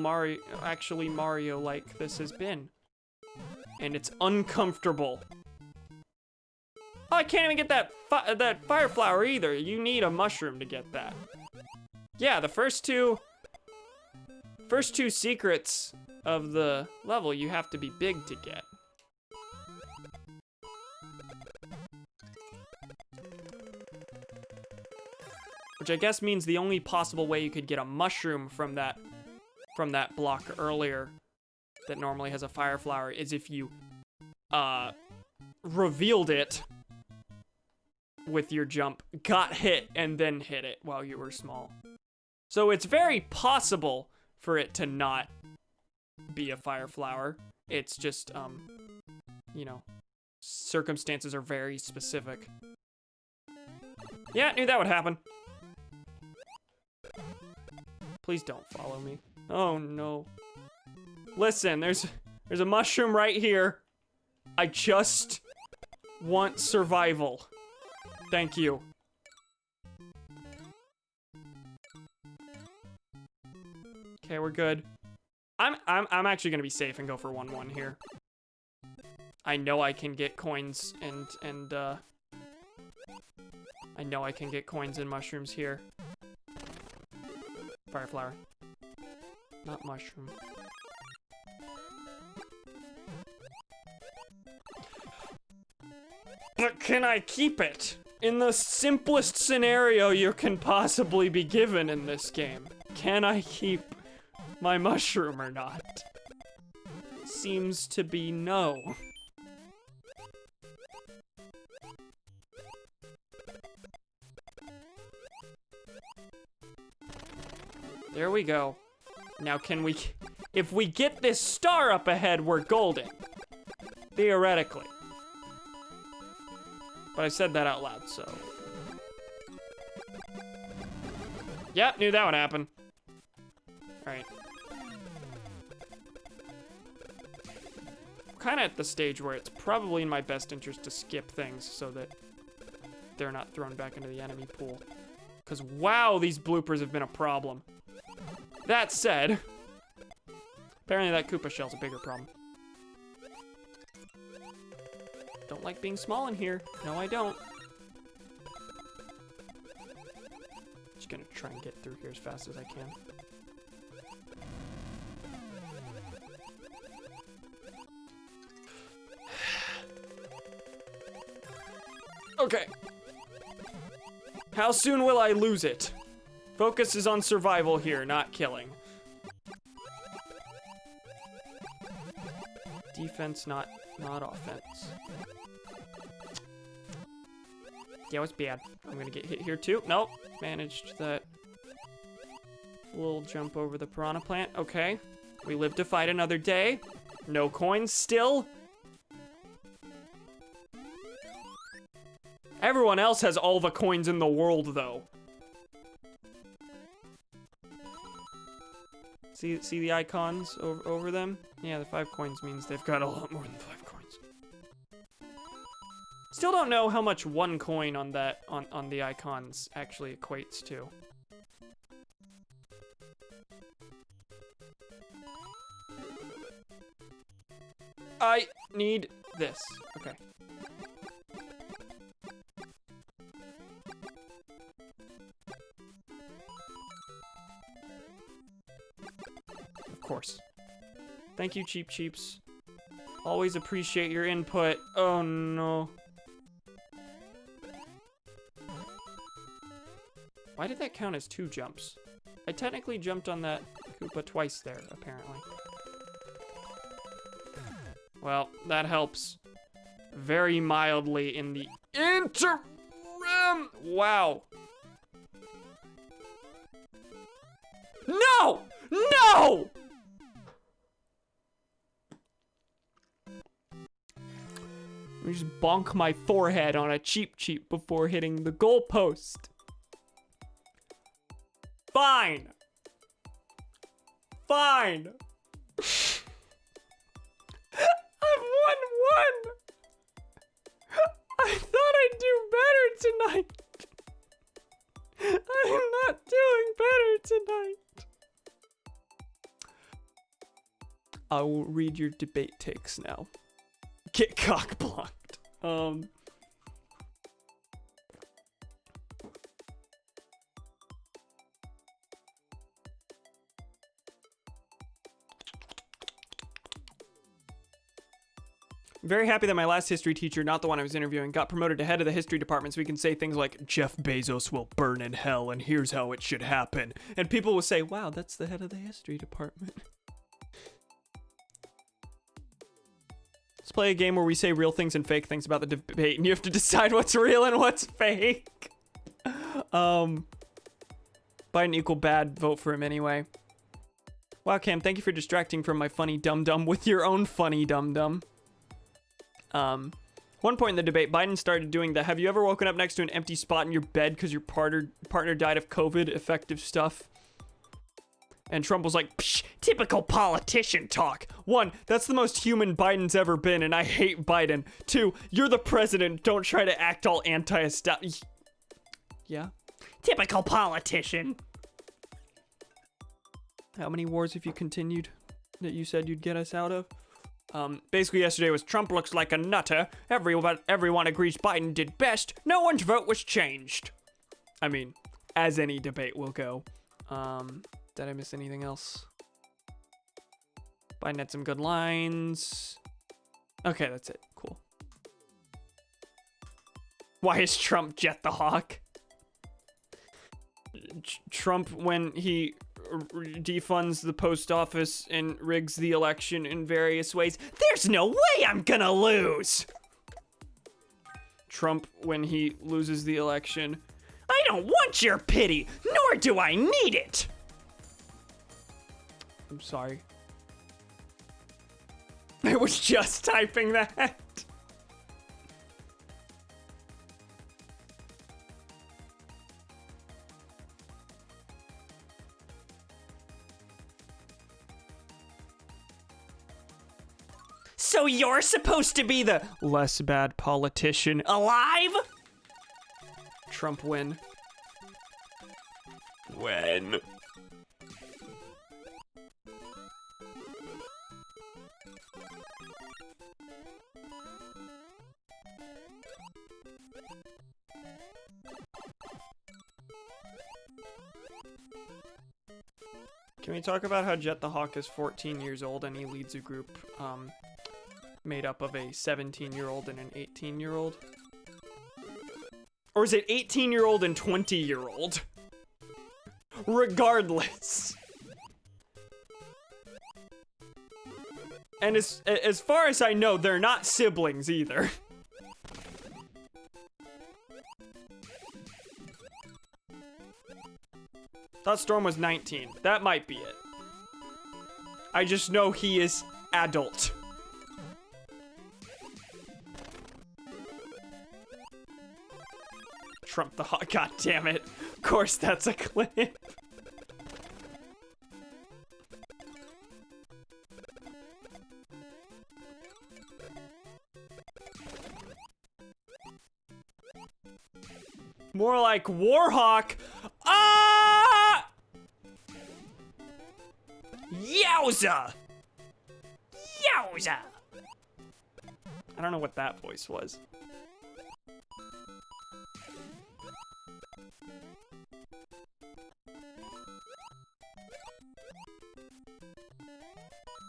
S1: Mario-like this has been. And it's uncomfortable. Oh, I can't even get that fire flower either. You need a mushroom to get that. Yeah, the first two secrets of the level you have to be big to get. Which I guess means the only possible way you could get a mushroom from that block earlier that normally has a fire flower is if you revealed it with your jump, got hit, and then hit it while you were small. So it's very possible for it to not be a fire flower. It's just, you know, circumstances are very specific. Yeah, knew that would happen. Please don't follow me. Oh no. Listen, there's a mushroom right here. I just want survival. Thank you. Okay, we're good. I'm actually gonna be safe and go for 1-1 here. I know I can get coins and I know I can get coins and mushrooms here. Fire flower. Not mushroom. But can I keep it? In the simplest scenario you can possibly be given in this game, can I keep my mushroom or not? Seems to be no. There we go. Now can we, if we get this star up ahead, we're golden. Theoretically. But I said that out loud, so. Yep, knew that would happen. Alright. I'm kinda at the stage where it's probably in my best interest to skip things so that they're not thrown back into the enemy pool. Because wow, these bloopers have been a problem. That said, apparently that Koopa shell's a bigger problem. Don't like being small in here. No, I don't. Just gonna try and get through here as fast as I can. Okay. How soon will I lose it? Focus is on survival here, not killing. Defense, not offense. Yeah, it's bad. I'm gonna get hit here too. Nope, managed that little jump over the piranha plant. Okay, we live to fight another day. No coins still. Everyone else has all the coins in the world though. See the icons over them? Yeah, the 5 coins means they've got a lot more than 5 coins. Still don't know how much 1 coin on that on the icons actually equates to. I need this. Okay. Of course. Thank you, Cheap Cheeps. Always appreciate your input. Oh no. Why did that count as 2 jumps? I technically jumped on that Koopa twice there, apparently. Well, that helps very mildly in the interim. Wow. No! No! Let me just bonk my forehead on a Cheap Cheep before hitting the goalpost. Fine. Fine. I've won 1. I thought I'd do better tonight. I'm not doing better tonight. I will read your debate takes now. Get cock blocked. I'm very happy that my last history teacher, not the one I was interviewing, got promoted to head of the history department so we can say things like, Jeff Bezos will burn in hell and here's how it should happen. And people will say, wow, that's the head of the history department. Let's play a game where we say real things and fake things about the debate and you have to decide what's real and what's fake. Biden equal bad, vote for him anyway. Wow, Cam, thank you for distracting from my funny dum-dum with your own funny dum-dum. One point in the debate, Biden started doing the have you ever woken up next to an empty spot in your bed because your partner died of COVID effective stuff. And Trump was like, psh, typical politician talk. 1, that's the most human Biden's ever been, and I hate Biden. 2, you're the president. Don't try to act all anti-establishment. Yeah? Typical politician. How many wars have you continued that you said you'd get us out of? Basically yesterday was Trump looks like a nutter. Everyone agrees Biden did best. No one's vote was changed. I mean, as any debate will go. Did I miss anything else? Biden had some good lines. Okay, that's it. Cool. Why is Trump Jet the Hawk? Trump, when he defunds the post office and rigs the election in various ways. There's no way I'm gonna lose! Trump, when he loses the election. I don't want your pity, nor do I need it! I'm sorry. I was just typing that. So you're supposed to be the less bad politician alive? Trump win. When? Can we talk about how Jet the Hawk is 14 years old and he leads a group made up of a 17-year-old and an 18-year-old? Or is it 18-year-old and 20-year-old? Regardless. And as far as I know, they're not siblings either. Thought Storm was 19. That might be it. I just know he is adult. Trump the Hawk. God damn it. Of course that's a clip. More like Warhawk. Ah! Yowza! Yowza! I don't know what that voice was.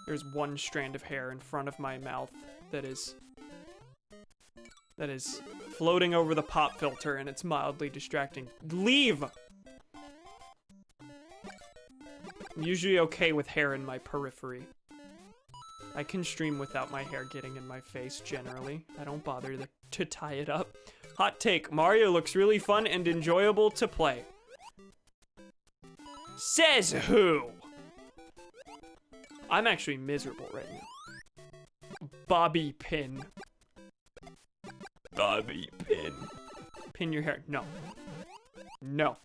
S1: There's one strand of hair in front of my mouth that is floating over the pop filter, and it's mildly distracting. Leave! I'm usually okay with hair in my periphery. I can stream without my hair getting in my face, generally. I don't bother to tie it up. Hot take, Mario looks really fun and enjoyable to play. Says who? I'm actually miserable right now. Bobby pin. Bobby pin. Pin your hair. No. No.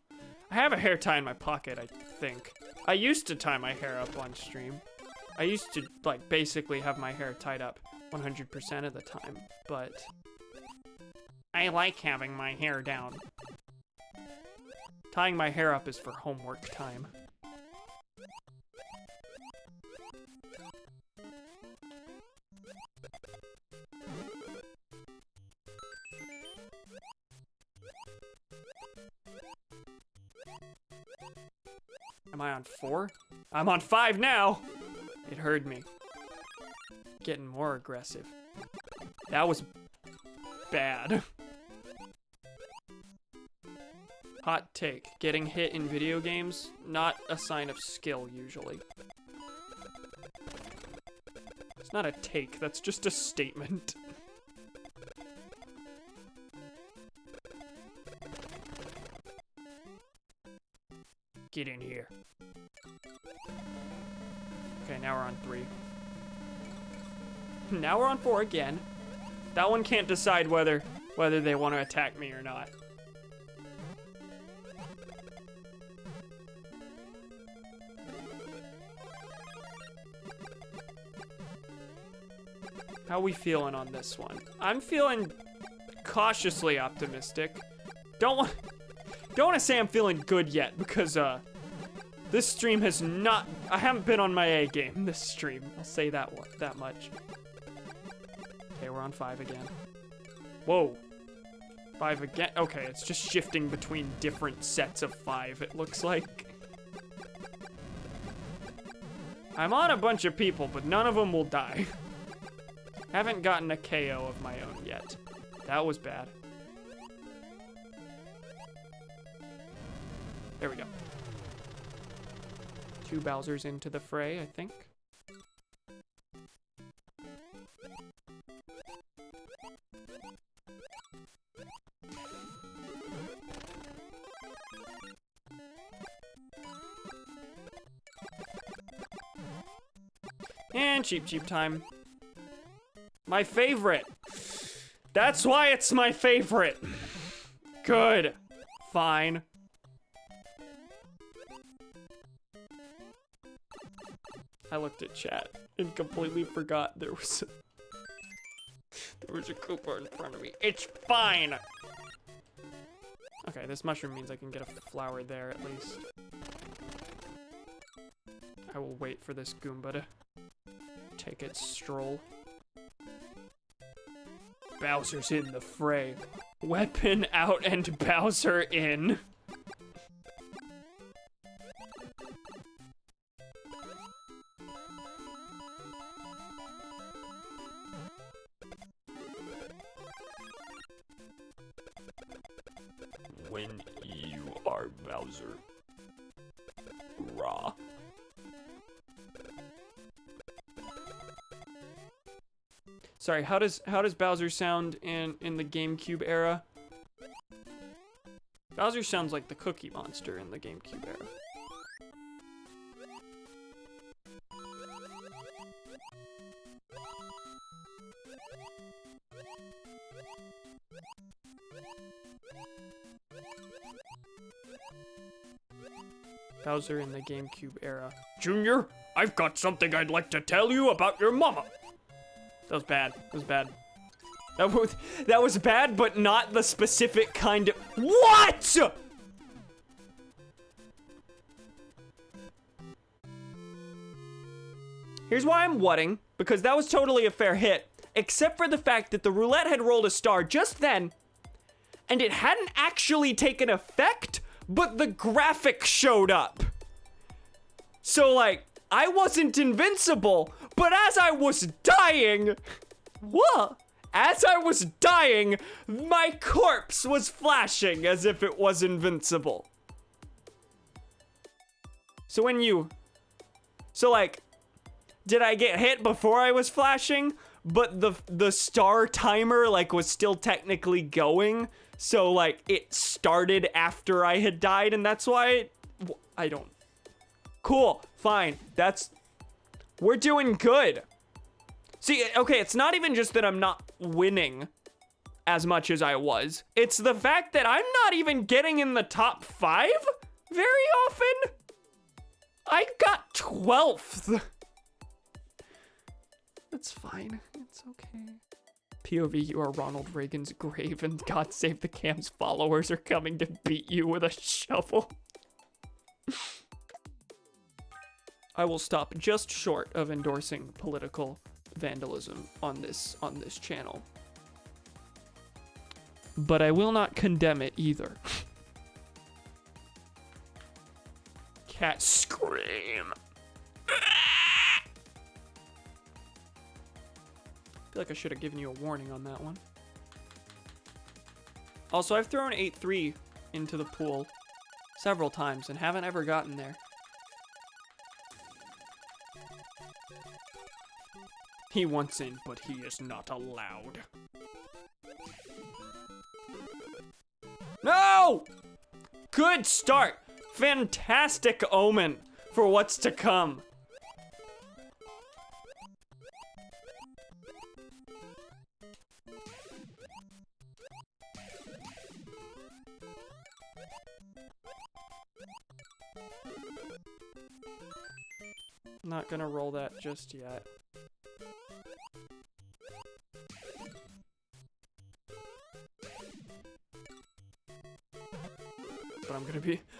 S1: I have a hair tie in my pocket, I think. I used to tie my hair up on stream. I used to, like, basically have my hair tied up 100% of the time, but I like having my hair down. Tying my hair up is for homework time. Am I on 4? I'm on 5 now! It heard me. Getting more aggressive. That was bad. Hot take. Getting hit in video games, not a sign of skill, usually. It's not a take, that's just a statement. Get in here. Okay, now we're on 3. Now we're on 4 again. That one can't decide whether they want to attack me or not. How we feeling on this one? I'm feeling cautiously optimistic. Don't want to say I'm feeling good yet because this stream has not. I haven't been on my A game this stream. I'll say that much. Okay, we're on 5 again. Whoa. 5 again. Okay, it's just shifting between different sets of 5. It looks like. I'm on a bunch of people, but none of them will die. Haven't gotten a KO of my own yet. That was bad. There we go. 2 Bowsers into the fray, I think. And cheap time. My favorite. That's why it's my favorite. Good. Fine. I looked at chat and completely forgot there was a Koopa in front of me. It's fine. Okay, this mushroom means I can get a flower there at least. I will wait for this Goomba to take its stroll. Bowser's in the fray. Weapon out and Bowser in. When you are Bowser. Raw. Sorry, how does Bowser sound in the GameCube era? Bowser sounds like the Cookie Monster in the GameCube era. Bowser in the GameCube era. Junior, I've got something I'd like to tell you about your mama. That was bad. That was bad. That was bad, but not the specific kind of— What?! Here's why I'm whatting, because that was totally a fair hit, except for the fact that the roulette had rolled a star just then, and it hadn't actually taken effect, but the graphic showed up. So, like, I wasn't invincible, but as I was dying, as I was dying, my corpse was flashing as if it was invincible. So like, did I get hit before I was flashing? But the star timer, like, was still technically going. So, like, it started after I had died, and that's why I don't. Cool, fine, we're doing good. See, okay, it's not even just that I'm not winning as much as I was. It's the fact that I'm not even getting in the top 5 very often. I got 12th. That's fine, it's okay. POV, you are Ronald Reagan's grave and God Save the Cam's followers are coming to beat you with a shovel. I will stop just short of endorsing political vandalism on this channel. But I will not condemn it either. Cat scream. I feel like I should have given you a warning on that one. Also, I've thrown 8-3 into the pool several times and haven't ever gotten there. He wants in, but he is not allowed. No! Good start. Fantastic omen for what's to come. Not gonna roll that just yet.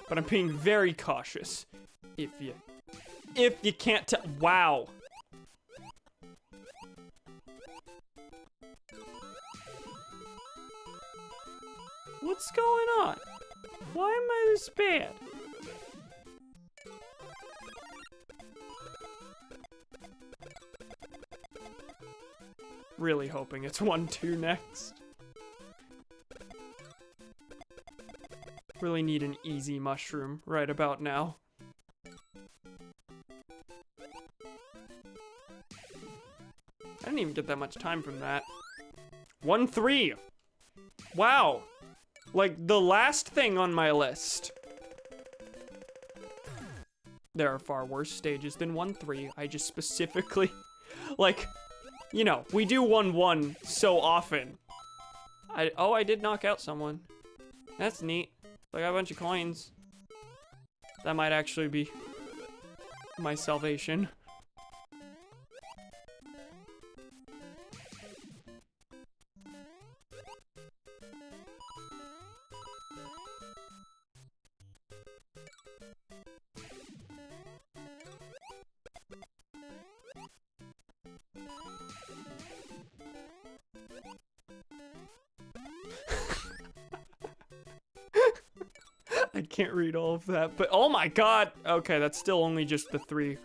S1: but I'm being very cautious. If you can't tell, wow. What's going on? Why am I this bad? Really hoping it's 1-2 next. Really need an easy mushroom right about now. I didn't even get that much time from that. 1-3. Wow. Like the last thing on my list. There are far worse stages than 1-3. I just specifically, like, you know, we do 1-1 so often. I did knock out someone. That's neat. I got a bunch of coins. That might actually be my salvation. I can't read all of that, but oh my god. Okay, that's still only just the 3.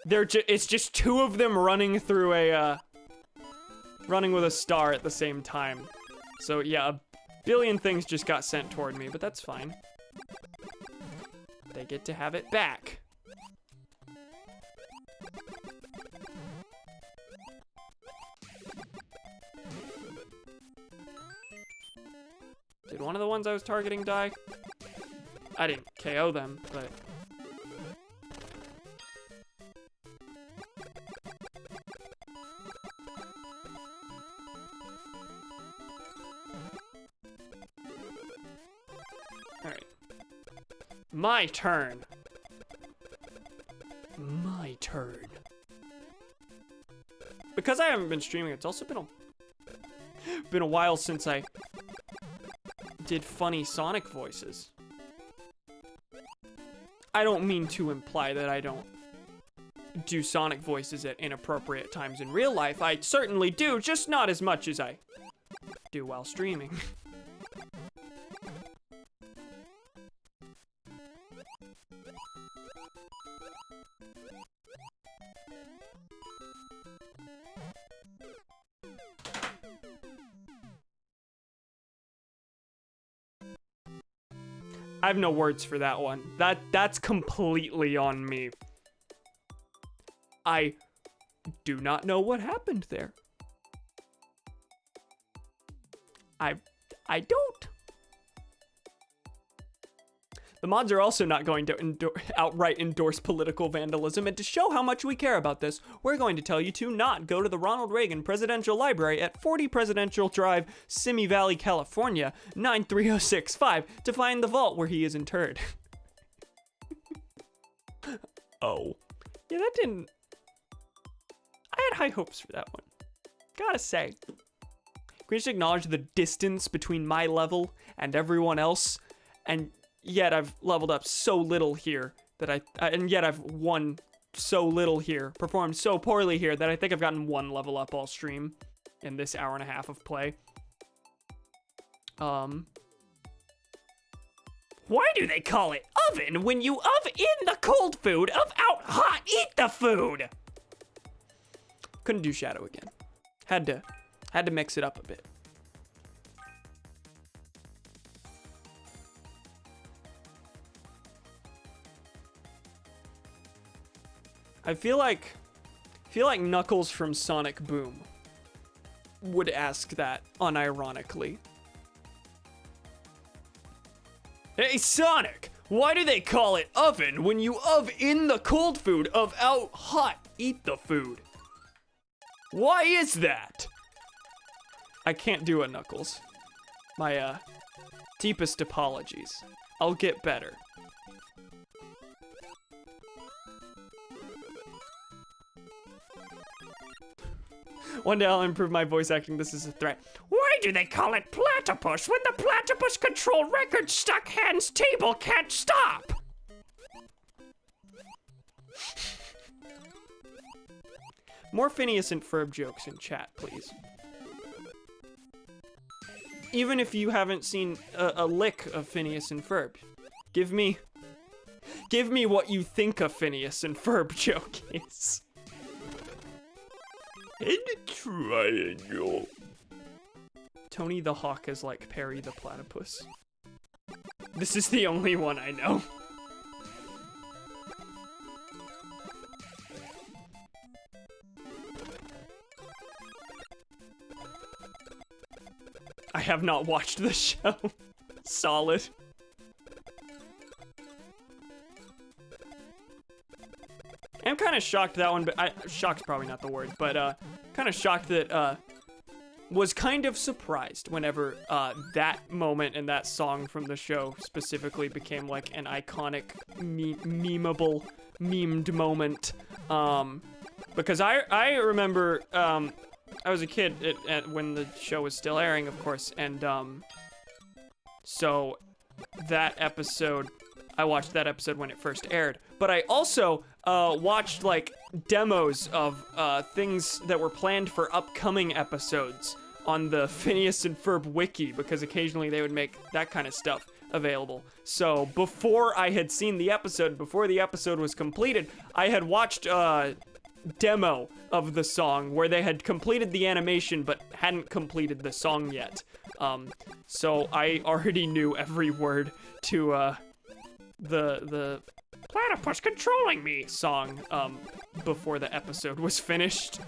S1: It's just 2 of them running through a, running with a star at the same time. So yeah, a billion things just got sent toward me, but that's fine. They get to have it back. Did one of the ones I was targeting die? I didn't KO them, but... Alright. My turn. My turn. Because I haven't been streaming, it's also been a while since I did funny Sonic voices. I don't mean to imply that I don't do Sonic voices at inappropriate times in real life. I certainly do, just not as much as I do while streaming. I have no words for that one. That's completely on me. I do not know what happened there. I don't. The mods are also not going to outright endorse political vandalism, and to show how much we care about this, we're going to tell you to not go to the Ronald Reagan Presidential Library at 40 Presidential Drive, Simi Valley, California, 93065 to find the vault where he is interred. Oh. Yeah, that didn't... I had high hopes for that one. Gotta say. Can we just acknowledge the distance between my level and everyone else, and yet I've leveled up so little here that and yet I've won so little here, performed so poorly here that I think I've gotten 1 level up all stream in this hour and a half of play. Why do they call it oven when you in the cold food of out hot eat the food? Couldn't do Shadow again. Had to mix it up a bit. I feel like Knuckles from Sonic Boom would ask that unironically. Hey Sonic, why do they call it oven when you in the cold food of out hot eat the food? Why is that? I can't do it, Knuckles. My deepest apologies. I'll get better. One day I'll improve my voice acting. This is a threat. Why do they call it platinum platypus when the platypus control record stuck hands table can't stop. More Phineas and Ferb jokes in chat, please. Even if you haven't seen a lick of Phineas and Ferb, give me what you think a Phineas and Ferb joke is.
S2: Head triangle.
S1: Tony the Hawk is like Perry the Platypus. This is the only one I know. I have not watched the show. Solid. I'm kind of shocked that one, but shocked's probably not the word, but kind of shocked that was kind of surprised whenever that moment and that song from the show specifically became like an iconic memeable memed moment, because I remember I was a kid when the show was still airing, of course, and so that episode, I watched that episode when it first aired, but I also watched like demos of things that were planned for upcoming episodes on the Phineas and Ferb wiki, because occasionally they would make that kind of stuff available. So before I had seen the episode, before the episode was completed, I had watched demo of the song where they had completed the animation but hadn't completed the song yet. So I already knew every word to the platypus controlling me song before the episode was finished.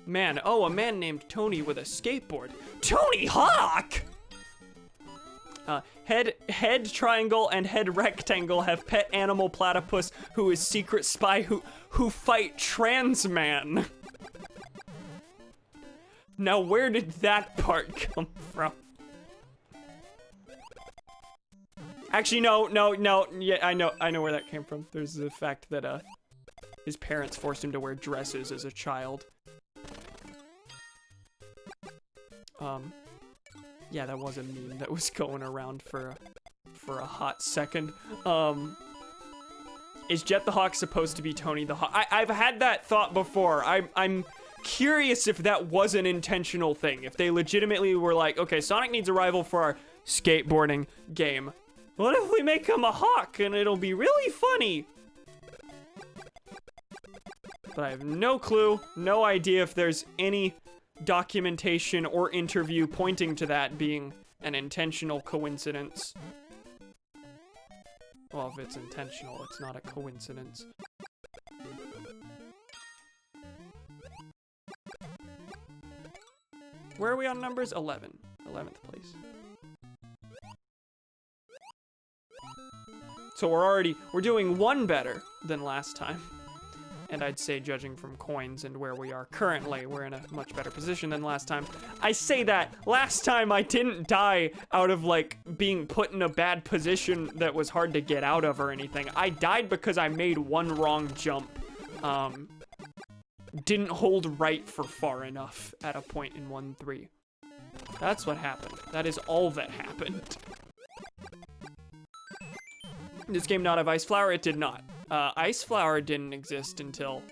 S1: Man, oh, a man named Tony with a skateboard. Tony Hawk! Head triangle and head rectangle have pet animal platypus who is secret spy who fight trans man. Now where did that part come from? Actually, no. Yeah, I know where that came from. There's the fact that his parents forced him to wear dresses as a child. Yeah, that was a meme that was going around for a hot second. Is Jet the Hawk supposed to be Tony the Hawk? I've had that thought before. I'm curious if that was an intentional thing. If they legitimately were like, okay, Sonic needs a rival for our skateboarding game. What if we make him a hawk and it'll be really funny? But I have no clue, no idea if there's any documentation or interview pointing to that being an intentional coincidence. Well, if it's intentional, it's not a coincidence. Where are we on numbers? 11. 11th place. So we're doing one better than last time. And I'd say, judging from coins and where we are currently, we're in a much better position than last time. I say that, last time I didn't die out of, like, being put in a bad position that was hard to get out of or anything. I died because I made one wrong jump. Didn't hold right for far enough at a point in 1-3. That's what happened. That is all that happened. This game not have Ice Flower? It did not. Ice Flower didn't exist until...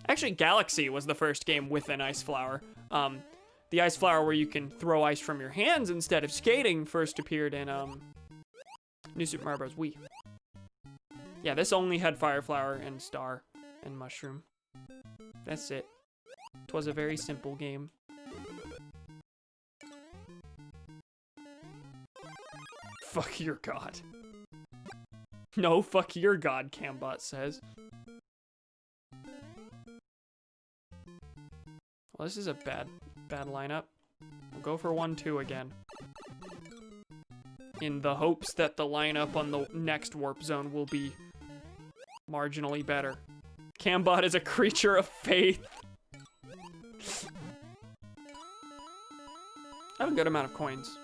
S1: Actually, Galaxy was the first game with an Ice Flower. The Ice Flower where you can throw ice from your hands instead of skating first appeared in New Super Mario Bros. Wii. Yeah, this only had Fire Flower and Star and Mushroom. That's it. 'Twas a very simple game. Fuck your god. No, fuck your god, Cambot says. Well, this is a bad lineup. We'll go for 1-2 again. In the hopes that the lineup on the next warp zone will be marginally better. Cambot is a creature of faith. I have a good amount of coins.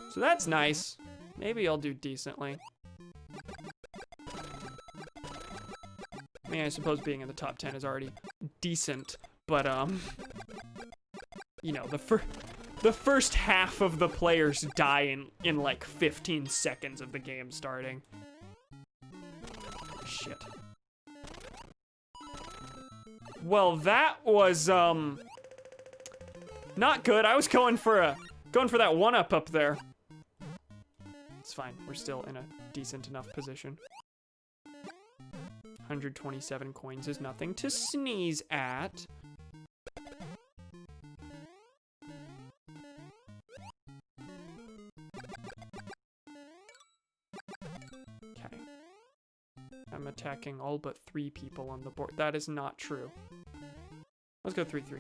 S1: So that's nice. Maybe I'll do decently. mean, I suppose being in the top 10 is already decent, but, you know, the first half of the players die in like 15 seconds of the game starting. Shit. Well, that was, not good. I was going for that one-up there. It's fine. We're still in a decent enough position. 127 coins is nothing to sneeze at. Okay. I'm attacking all but 3 people on the board. That is not true. Let's go 3-3.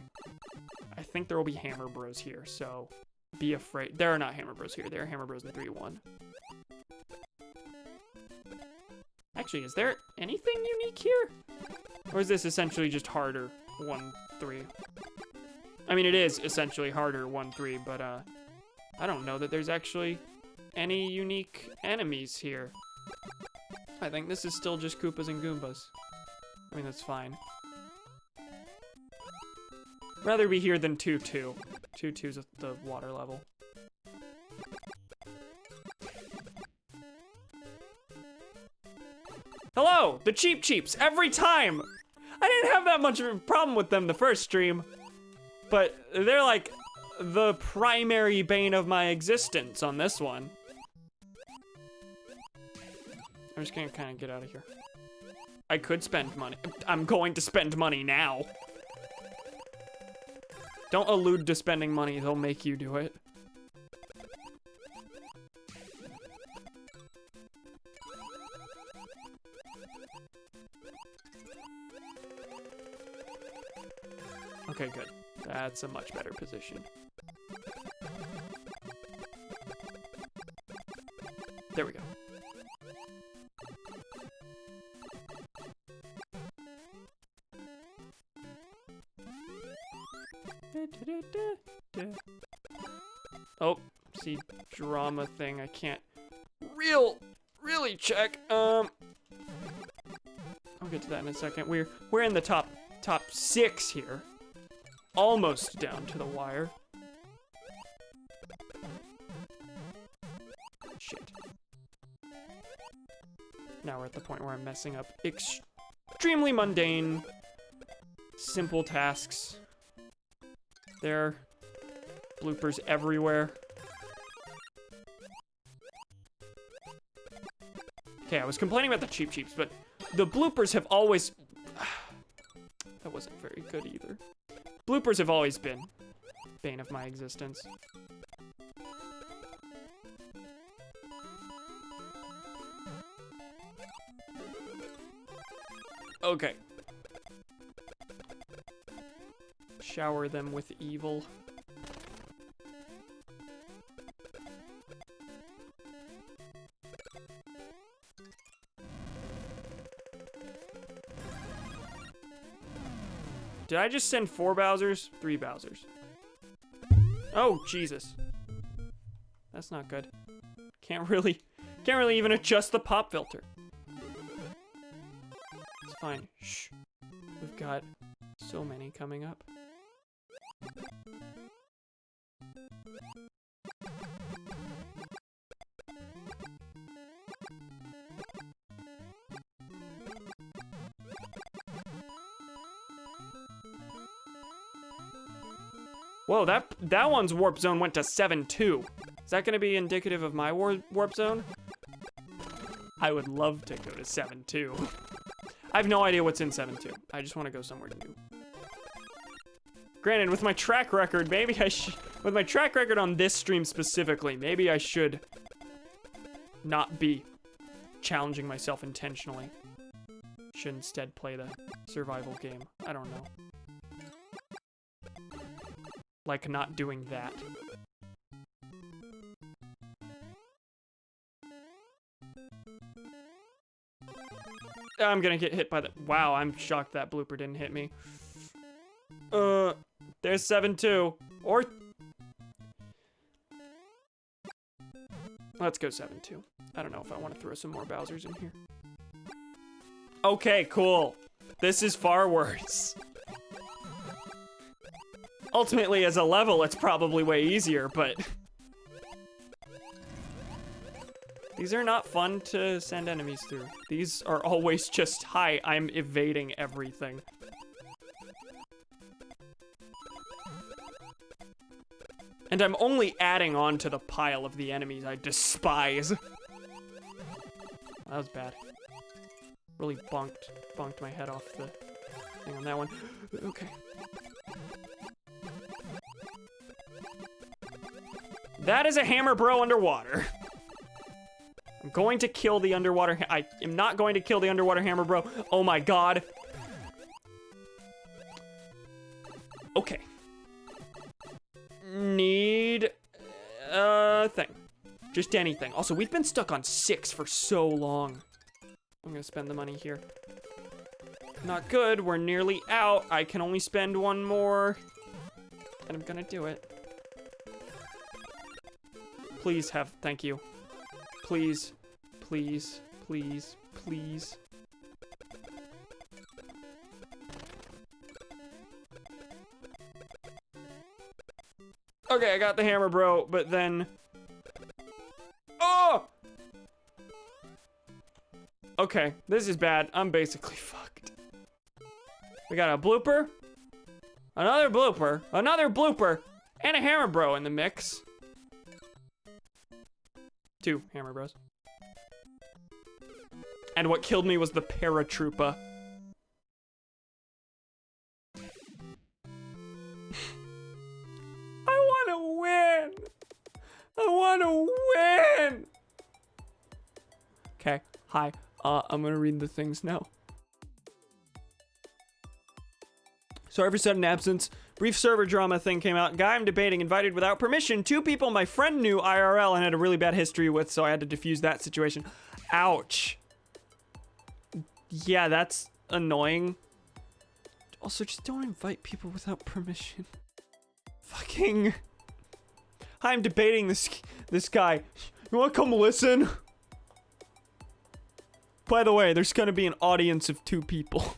S1: I think there will be Hammer Bros here, so be afraid. There are not Hammer Bros here. There are Hammer Bros in 3-1. Actually, is there anything unique here? Or is this essentially just harder 1-3? I mean, it is essentially harder 1-3, but I don't know that there's actually any unique enemies here. I think this is still just Koopas and Goombas. I mean, that's fine. Rather be here than 2-2. 2-2's at the water level. Hello, the Cheep Cheeps, every time! I didn't have that much of a problem with them the first stream, but they're like the primary bane of my existence on this one. I'm just gonna kind of get out of here. I could spend money. I'm going to spend money now. Don't allude to spending money, they'll make you do it. Okay, good. That's a much better position. There we go. Oh, see, drama thing. I can't really check. I'll get to that in a second. We're in the top 6 here. Almost down to the wire. Shit. Now we're at the point where I'm messing up extremely mundane, simple tasks. There are bloopers everywhere. Okay, I was complaining about the Cheep Cheeps, but the bloopers have always... That wasn't very good either. Bloopers have always been bane of my existence. Okay. Shower them with evil. Did I just send 4 Bowsers? 3 Bowsers. Oh, Jesus. That's not good. Can't really even adjust the pop filter. It's fine. Shh. We've got so many coming up. Whoa, that one's warp zone went to 7-2. Is that gonna be indicative of my warp zone? I would love to go to 7-2. I have no idea what's in 7-2. I just want to go somewhere new. Granted, with my track record, maybe I should... With my track record on this stream specifically, maybe I should not be challenging myself intentionally. Should instead play the survival game. I don't know. Like not doing that. I'm gonna get hit by the... Wow, I'm shocked that blooper didn't hit me. There's 7-2. Or... Let's go 7-2. I don't know if I want to throw some more Bowsers in here. Okay, cool. This is far worse. Ultimately, as a level, it's probably way easier, but... These are not fun to send enemies through. These are always just, hi, I'm evading everything. And I'm only adding on to the pile of the enemies I despise. That was bad. Really bonked my head off the thing on that one. Okay. That is a hammer bro underwater. I'm going to kill the underwater. I am not going to kill the underwater hammer bro. Oh my god. Okay. Need a thing. Just anything. Also, we've been stuck on 6 for so long. I'm gonna spend the money here. Not good. We're nearly out. I can only spend 1 more. And I'm gonna do it. Please have, thank you. Please, please, please, please. Okay, I got the hammer, bro, but then... Oh! Okay, this is bad. I'm basically fucked. We got a blooper, another blooper, and a hammer bro in the mix. 2 hammer bros. And what killed me was the paratroopa. I wanna win! I wanna win! Okay, hi. I'm gonna read the things now. Sorry for sudden absence. Brief server drama thing came out. Guy I'm debating invited without permission 2 people my friend knew IRL and had a really bad history with, so I had to defuse that situation. Ouch. Yeah, that's annoying. Also, just don't invite people without permission. Fucking. Hi, I'm debating this guy. You wanna come listen? By the way, there's gonna be an audience of 2 people.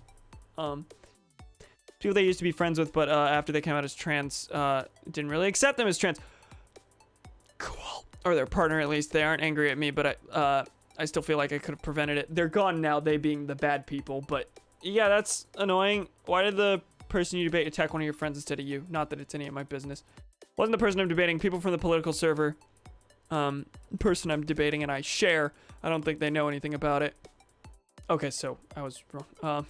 S1: People they used to be friends with, but after they came out as trans, didn't really accept them as trans. Cool. Or their partner, at least. They aren't angry at me, but I still feel like I could have prevented it. They're gone now, they being the bad people, but yeah, that's annoying. Why did the person you debate attack one of your friends instead of you? Not that it's any of my business. Wasn't the person I'm debating. People from the political server, person I'm debating and I share. I don't think they know anything about it. Okay, so I was wrong.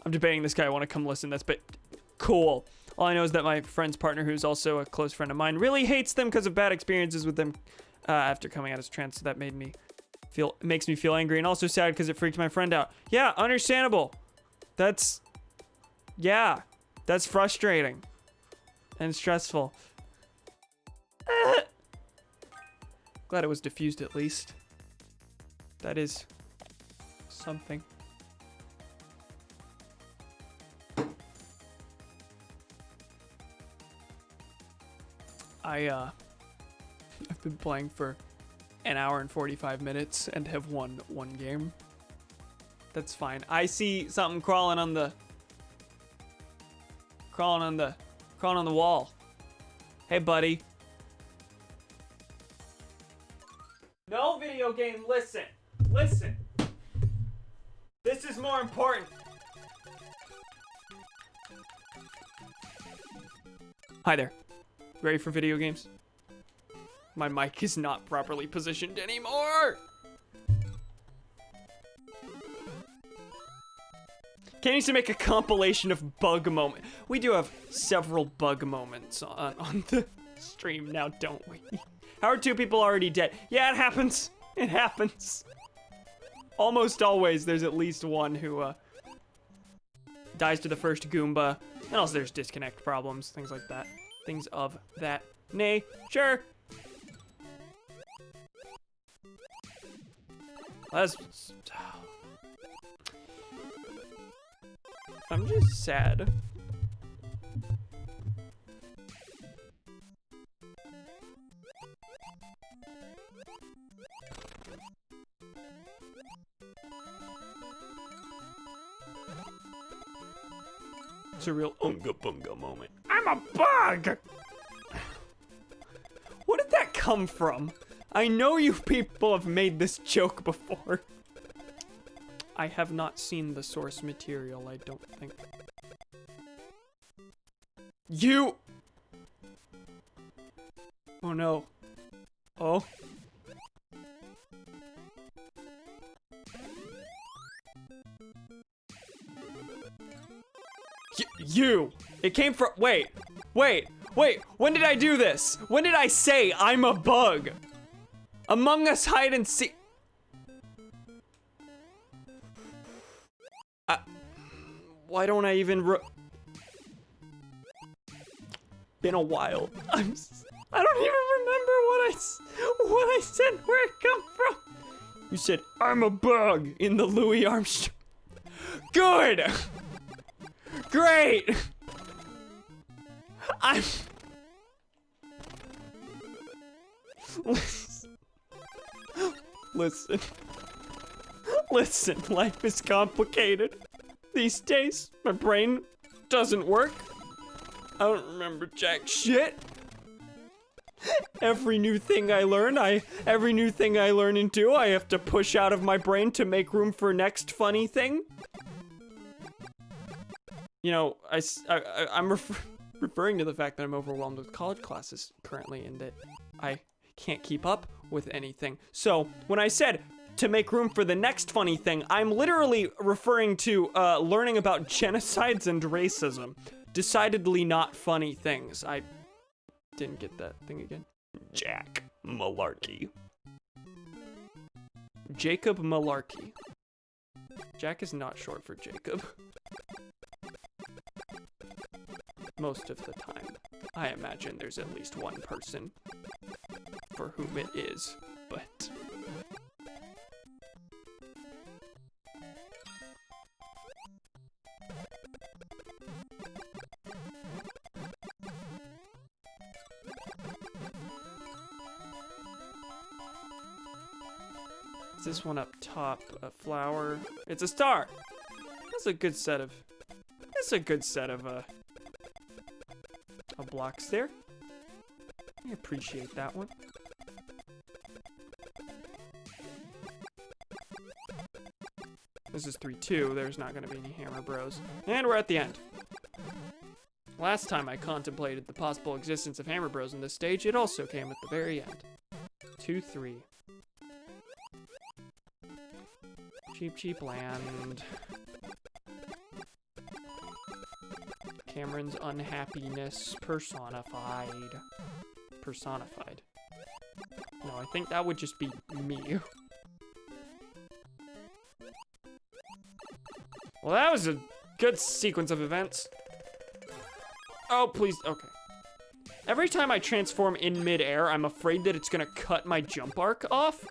S1: I'm debating this guy. I want to come listen. That's cool. All I know is that my friend's partner, who's also a close friend of mine, really hates them because of bad experiences with them after coming out as trans. So that makes me feel angry and also sad because it freaked my friend out. Yeah, understandable. That's frustrating and stressful. Glad it was diffused at least. That is something. I've been playing for an hour and 45 minutes and have won 1 game. That's fine. I see something crawling on the wall. Hey, buddy. No video game, listen. Listen. This is more important. Hi there. Ready for video games? My mic is not properly positioned anymore. Kenny needs to make a compilation of bug moments. We do have several bug moments on the stream now, don't we? How are 2 people already dead? Yeah, it happens. It happens. Almost always there's at least one who dies to the first Goomba. And also there's disconnect problems, things like that. Things of that nature. I'm just sad. It's a real
S2: Unga bunga moment.
S1: I'm a bug! Where did that come from? I know you people have made this joke before. I have not seen the source material, I don't think. You! Oh no. Oh. You! It came from- wait. When did I do this? When did I say I'm a bug? Among Us hide and seek. Why don't I even been a while. I don't even remember what I said, where it come from. You said, I'm a bug in the Louis Armstrong. Good! Great! I'm... Listen, life is complicated. These days, my brain doesn't work. I don't remember jack shit. Every new thing I learn and do, I have to push out of my brain to make room for next funny thing. You know, I'm referring to the fact that I'm overwhelmed with college classes currently and that I can't keep up with anything. So when I said to make room for the next funny thing, I'm literally referring to learning about genocides and racism. Decidedly not funny things. I didn't get that thing again.
S2: Jack Malarkey.
S1: Jacob Malarkey. Jack is not short for Jacob. Most of the time. I imagine there's at least one person for whom it is, but... Is this one up top a flower? It's a star! That's a good set of... blocks there. I appreciate that one. This is 3-2. There's not going to be any Hammer Bros. And we're at the end. Last time I contemplated the possible existence of Hammer Bros in this stage, it also came at the very end. 2-3. Cheap, cheap land. Cameron's unhappiness personified. Personified. No, I think that would just be me. Well, that was a good sequence of events. Oh, please, okay. Every time I transform in midair, I'm afraid that it's gonna cut my jump arc off.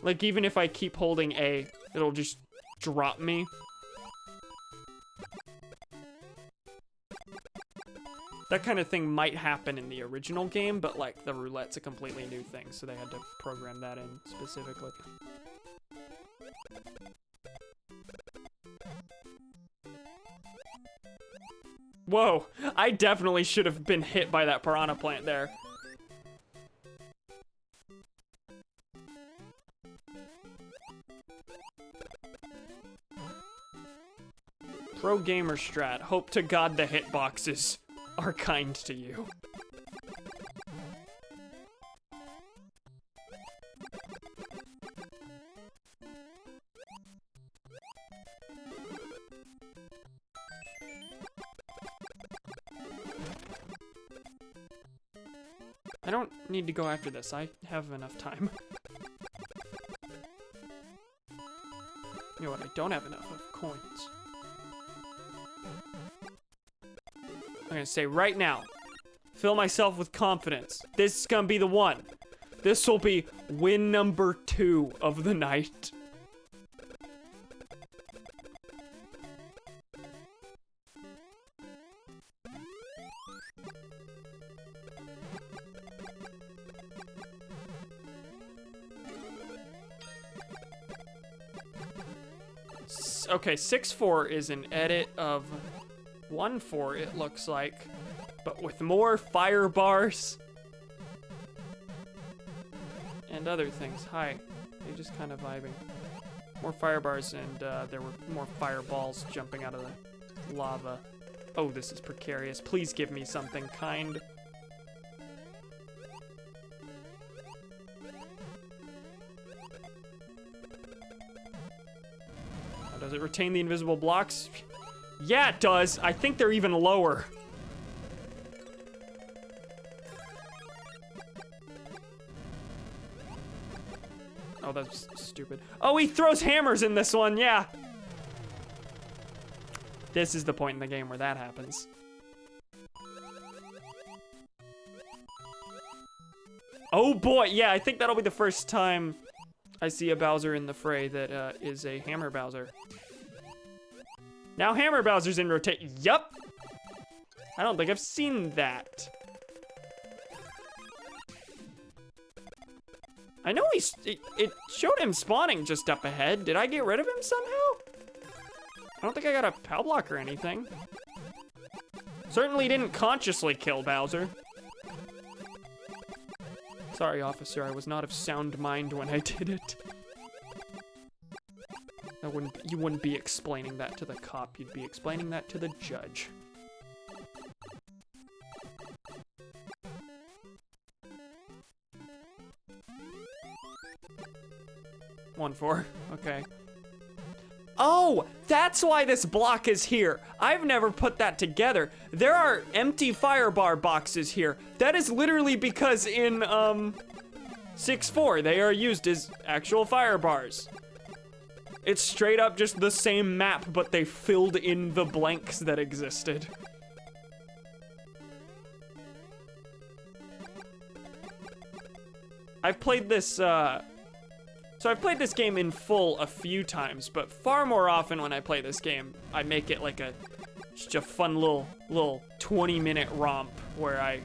S1: Like, even if I keep holding A, it'll just drop me. That kind of thing might happen in the original game, but like the roulette's a completely new thing, so they had to program that in specifically. Whoa, I definitely should have been hit by that piranha plant there. Pro gamer strat, hope to God the hitboxes are kind to you. I don't need to go after this. I have enough time. You know what? I don't have enough of coins. I'm gonna say right now, fill myself with confidence. This is gonna be the one. This will be win number 2 of the night. Okay, 6-4 is an edit of 1-4, it looks like. But with more fire bars. And other things. Hi. They're just kind of vibing. More fire bars, and there were more fireballs jumping out of the lava. Oh, this is precarious. Please give me something kind. Does it retain the invisible blocks? Yeah, it does. I think they're even lower. Oh, that's stupid. Oh, he throws hammers in this one, yeah. This is the point in the game where that happens. Oh boy, yeah, I think that'll be the first time I see a Bowser in the fray that is a Hammer Bowser. Now Hammer Bowser's in rotate. Yup. I don't think I've seen that. I know it showed him spawning just up ahead. Did I get rid of him somehow? I don't think I got a POW block or anything. Certainly didn't consciously kill Bowser. Sorry, officer, I was not of sound mind when I did it. You wouldn't be explaining that to the cop, you'd be explaining that to the judge. One, 4, okay. Oh, that's why this block is here. I've never put that together. There are empty fire bar boxes here. That is literally because in 6-4, they are used as actual fire bars. It's straight up just the same map, but they filled in the blanks that existed. I've played this, so I've played this game in full a few times, but far more often when I play this game, I make it like just a fun little 20-minute romp where I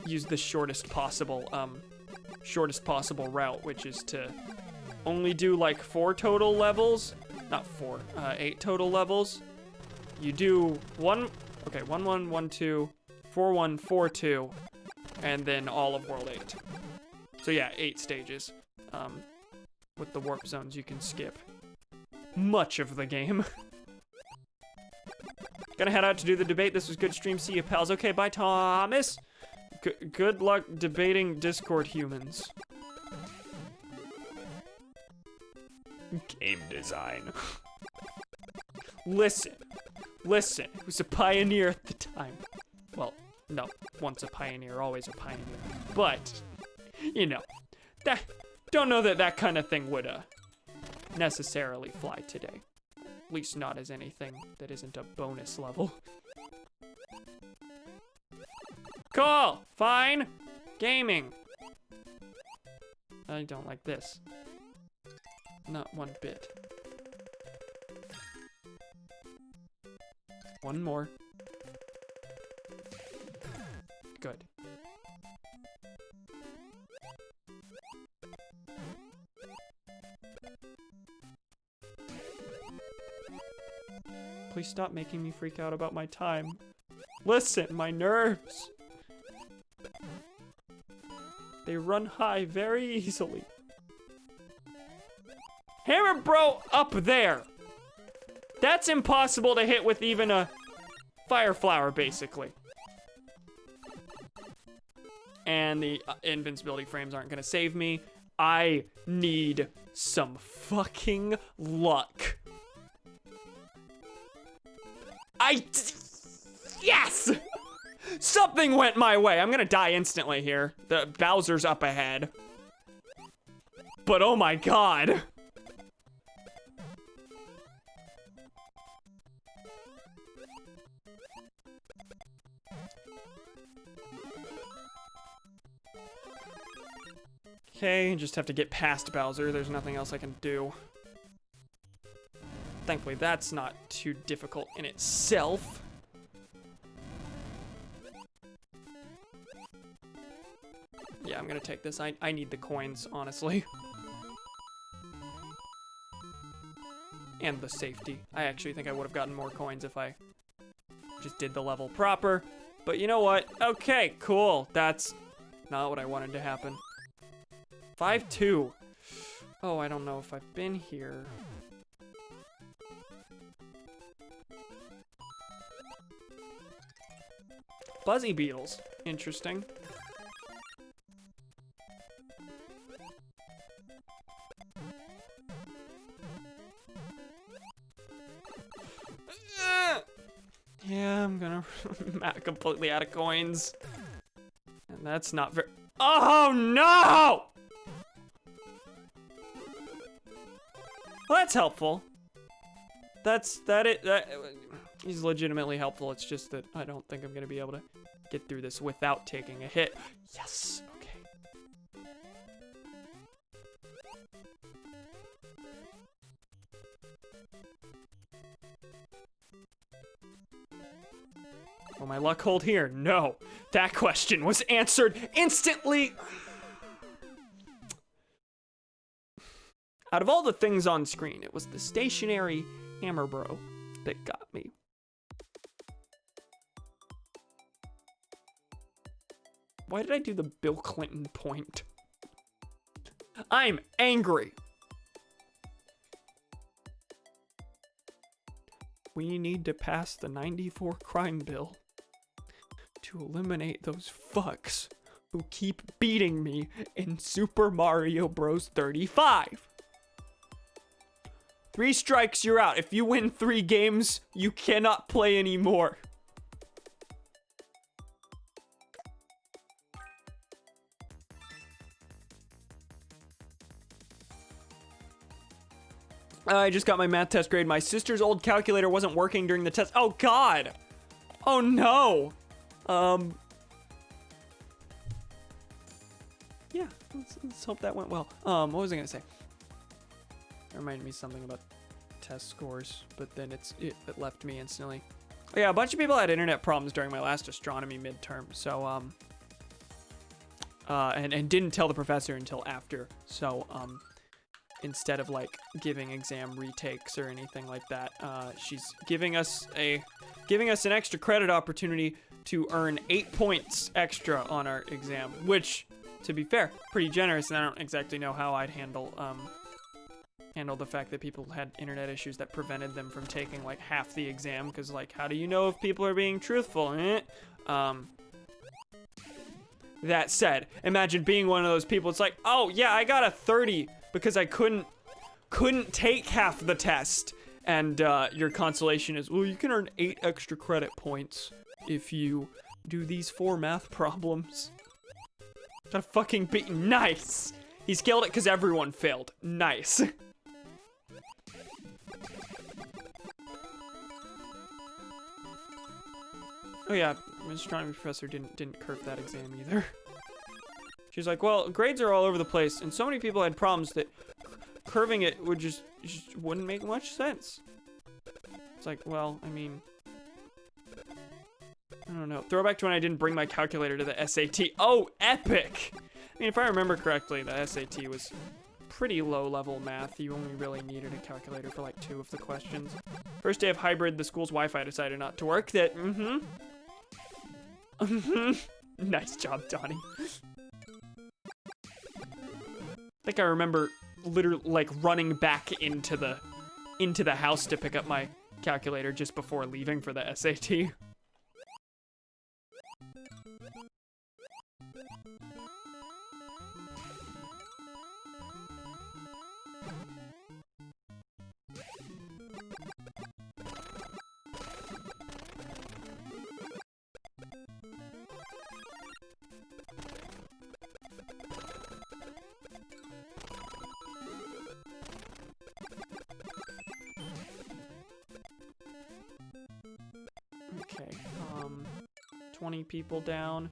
S1: use the shortest possible route, which is to only do like 4 total levels, not 4, 8 total levels. You do 1, 1, 1, 2, 4, 1, 4, 2, and then all of World 8. So yeah, 8 stages. With the warp zones you can skip much of the game. Gonna head out to do the debate. This was good stream. See you, pals. Okay, bye, Thomas. Good luck debating Discord humans.
S2: Game design.
S1: Listen, he was a pioneer at the time. Well, no, once a pioneer, always a pioneer. But, you know, don't know that kind of thing would necessarily fly today. At least not as anything that isn't a bonus level. Cool, fine, gaming. I don't like this. Not one bit. One more. Good. Please stop making me freak out about my time. Listen, my nerves. They run high very easily. Hammer Bro up there. That's impossible to hit with even a fire flower, basically. And the invincibility frames aren't gonna save me. I need some fucking luck. Yes! Something went my way. I'm gonna die instantly here. The Bowser's up ahead. But oh my god. Okay, just have to get past Bowser. There's nothing else I can do. Thankfully, that's not too difficult in itself. Yeah, I'm gonna take this. I need the coins, honestly. And the safety. I actually think I would have gotten more coins if I Just did the level proper. But you know what? Okay, cool. That's not what I wanted to happen. 5-2. Oh, I don't know if I've been here. Buzzy beetles. Interesting. Yeah, I'm gonna completely out of coins. And that's not very. Oh no! Well, that's helpful. That is legitimately helpful. It's just that I don't think I'm gonna be able to get through this without taking a hit. Yes. Okay. Will my luck hold here? No. That question was answered instantly. Out of all the things on screen, it was the stationary hammer bro that got me. Why did I do the Bill Clinton point? I'm angry. We need to pass the 94 crime bill to eliminate those fucks who keep beating me in Super Mario Bros. 35. 3 strikes, you're out. If you win 3 games, you cannot play anymore. I just got my math test grade. My sister's old calculator wasn't working during the test. Oh, God. Oh, no. Yeah, let's hope that went well. What was I going to say? It reminded me something about test scores, but then it left me instantly. Oh, yeah, a bunch of people had internet problems during my last astronomy midterm. So, and didn't tell the professor until after. So, instead of like giving exam retakes or anything like that, she's giving us an extra credit opportunity to earn 8 points extra on our exam, which, to be fair, pretty generous. And I don't exactly know how I'd handle the fact that people had internet issues that prevented them from taking like half the exam, because like, how do you know if people are being truthful? That said, imagine being one of those people. It's like, oh yeah, I got a 30 because I couldn't take half the test, and your consolation is, well, you can earn 8 extra credit points if you do these 4 math problems. Got a fucking beat. Nice. He scaled it because everyone failed. Nice. Oh yeah, my astronomy professor didn't curve that exam either. She's like, well, grades are all over the place, and so many people had problems that curving it would just wouldn't make much sense. It's like, well, I mean, I don't know. Throwback to when I didn't bring my calculator to the SAT. Oh, epic! I mean, if I remember correctly, the SAT was pretty low-level math. You only really needed a calculator for like 2 of the questions. First day of hybrid, the school's Wi-Fi decided not to work. That, Nice job, Donnie. I think I remember literally like running back into the house to pick up my calculator just before leaving for the SAT. Okay, 20 people down.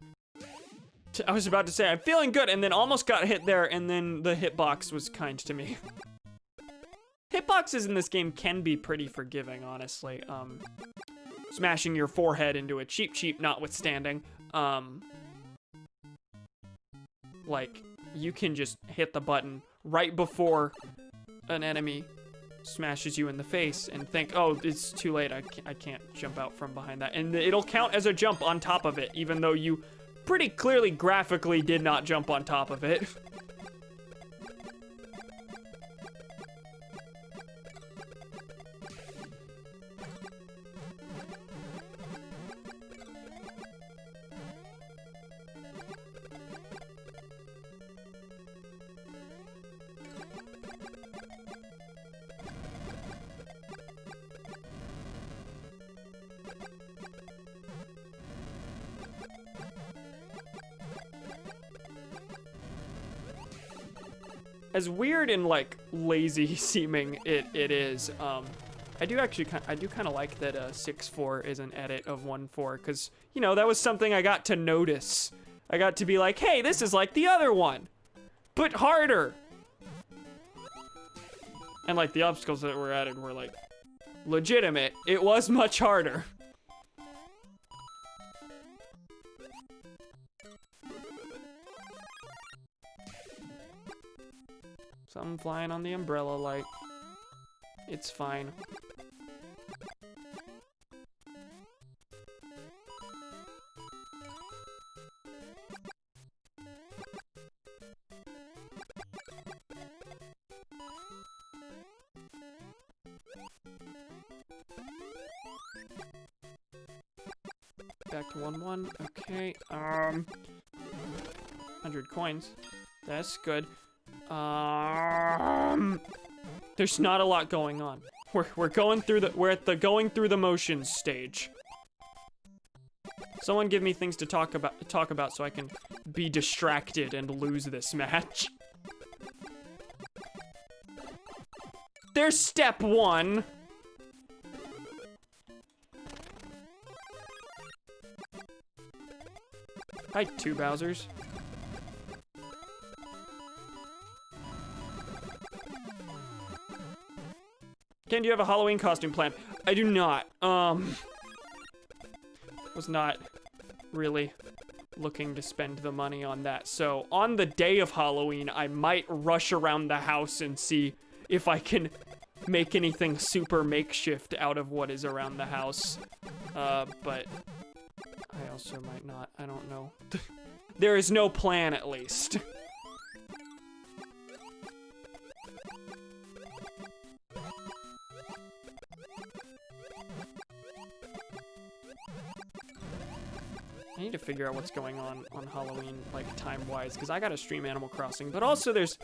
S1: I was about to say, I'm feeling good, and then almost got hit there, and then the hitbox was kind to me. Hitboxes in this game can be pretty forgiving, honestly. Smashing your forehead into a cheap notwithstanding. Like, you can just hit the button right before an enemy smashes you in the face and think, oh, it's too late, I can't jump out from behind that. And it'll count as a jump on top of it, even though you pretty clearly graphically did not jump on top of it. As weird and like lazy seeming it is, I do kind of like that 6-4 is an edit of 1-4, because you know that was something I got to notice. I got to be like, hey, this is like the other one, but harder. And like the obstacles that were added were like legitimate. It was much harder. Something flying on the umbrella light. It's fine. Back to 1-1. Okay. 100 coins. That's good. There's not a lot going on. We're at the going through the motions stage. Someone give me things to talk about so I can be distracted and lose this match. There's step 1. Hi, 2 Bowsers. Ken, do you have a Halloween costume planned? I do not. Was not really looking to spend the money on that. So on the day of Halloween, I might rush around the house and see if I can make anything super makeshift out of what is around the house. But I also might not. I don't know. There is no plan, at least. I need to figure out what's going on Halloween, like, time-wise, because I gotta stream Animal Crossing, but also there's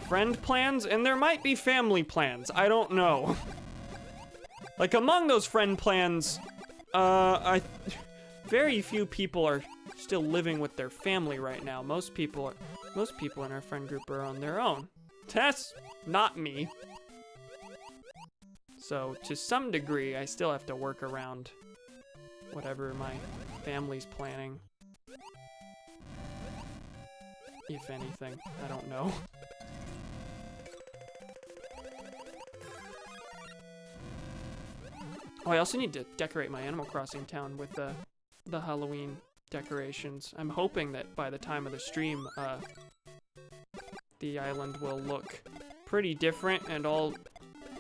S1: friend plans, and there might be family plans. I don't know. Like, among those friend plans, very few people are still living with their family right now. Most people in our friend group are on their own. That's not me. So, to some degree, I still have to work around whatever my family's planning. If anything, I don't know. Oh, I also need to decorate my Animal Crossing town with the Halloween decorations. I'm hoping that by the time of the stream, the island will look pretty different and all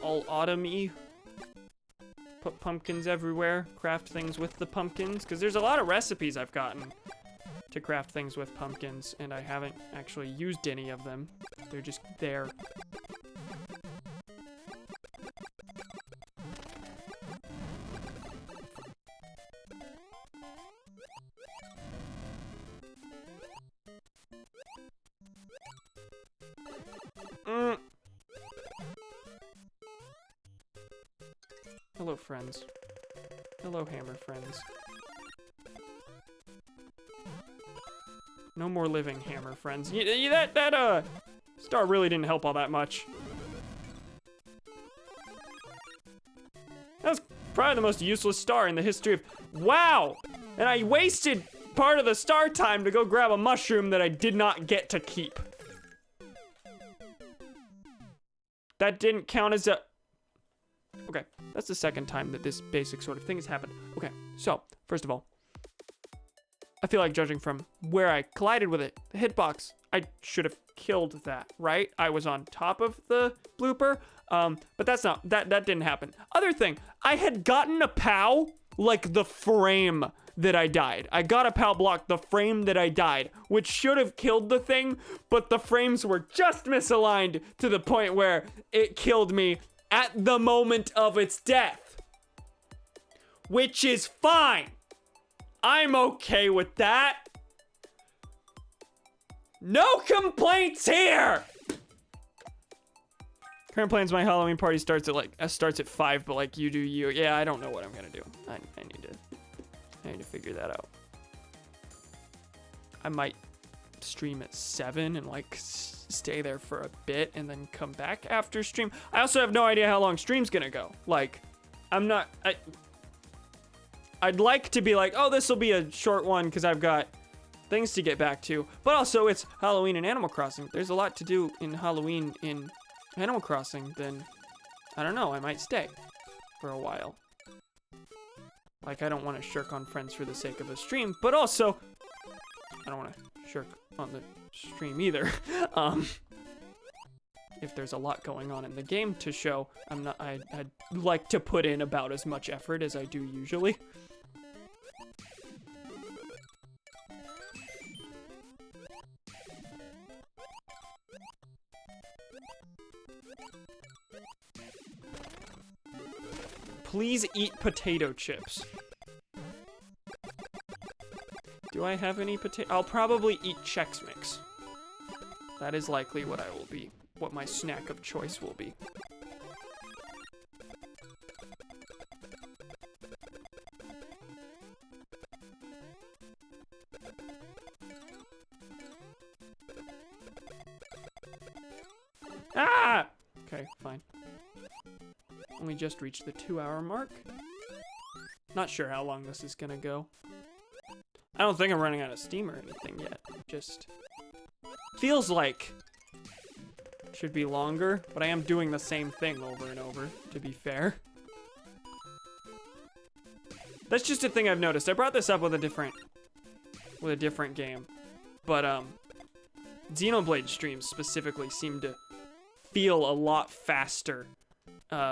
S1: autumn-y. Put pumpkins everywhere, craft things with the pumpkins, because there's a lot of recipes I've gotten to craft things with pumpkins, and I haven't actually used any of them. They're just there. Hello, friends. Hello, hammer friends. No more living hammer friends. That star really didn't help all that much. That was probably the most useless star in the history of... Wow! And I wasted part of the star time to go grab a mushroom that I did not get to keep. That didn't count as a... Okay, that's the second time that this basic sort of thing has happened. Okay, so, first of all, I feel like judging from where I collided with it, the hitbox, I should have killed that, right? I was on top of the blooper, but that didn't happen. Other thing, I had gotten a POW like the frame that I died. I got a POW block the frame that I died, which should have killed the thing, but the frames were just misaligned to the point where it killed me at the moment of its death. Which is fine. I'm okay with that. No complaints here! Current plans, my Halloween party starts at 5, but like you do you. Yeah, I don't know what I'm gonna do. I need to figure that out. I might stream at 7 and like stay there for a bit and then come back after stream. I also have no idea how long stream's gonna go. Like, I'd like to be like, oh, this will be a short one because I've got things to get back to, but also it's Halloween and Animal Crossing. There's a lot to do in Halloween in Animal Crossing, then I don't know, I might stay for a while. Like, I don't want to shirk on friends for the sake of a stream, but also I don't want to shirk on the stream either. If there's a lot going on in the game to show, I'd like to put in about as much effort as I do usually. Please eat potato chips. Do I have any potato? I'll probably eat Chex Mix. That is likely what what my snack of choice will be. Ah! Okay, fine. Only just reached the 2-hour mark. Not sure how long this is gonna go. I don't think I'm running out of steam or anything yet. Just feels like should be longer, but I am doing the same thing over and over, to be fair. That's just a thing I've noticed. I brought this up with a different game, but Xenoblade streams specifically seem to feel a lot faster.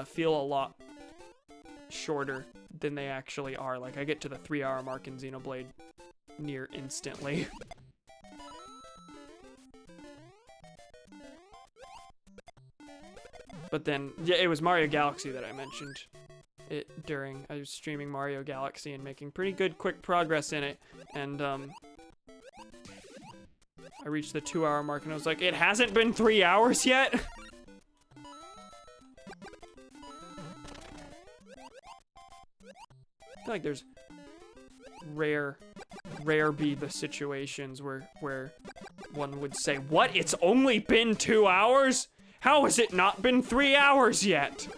S1: Feel a lot shorter than they actually are. Like, I get to the 3-hour mark in Xenoblade near instantly. But then, yeah, it was Mario Galaxy that I mentioned it during. I was streaming Mario Galaxy and making pretty good quick progress in it, and I reached the 2-hour mark and I was like, it hasn't been 3 hours yet? I feel like there's rare be the situations where one would say, what? It's only been 2 hours? How has it not been 3 hours yet?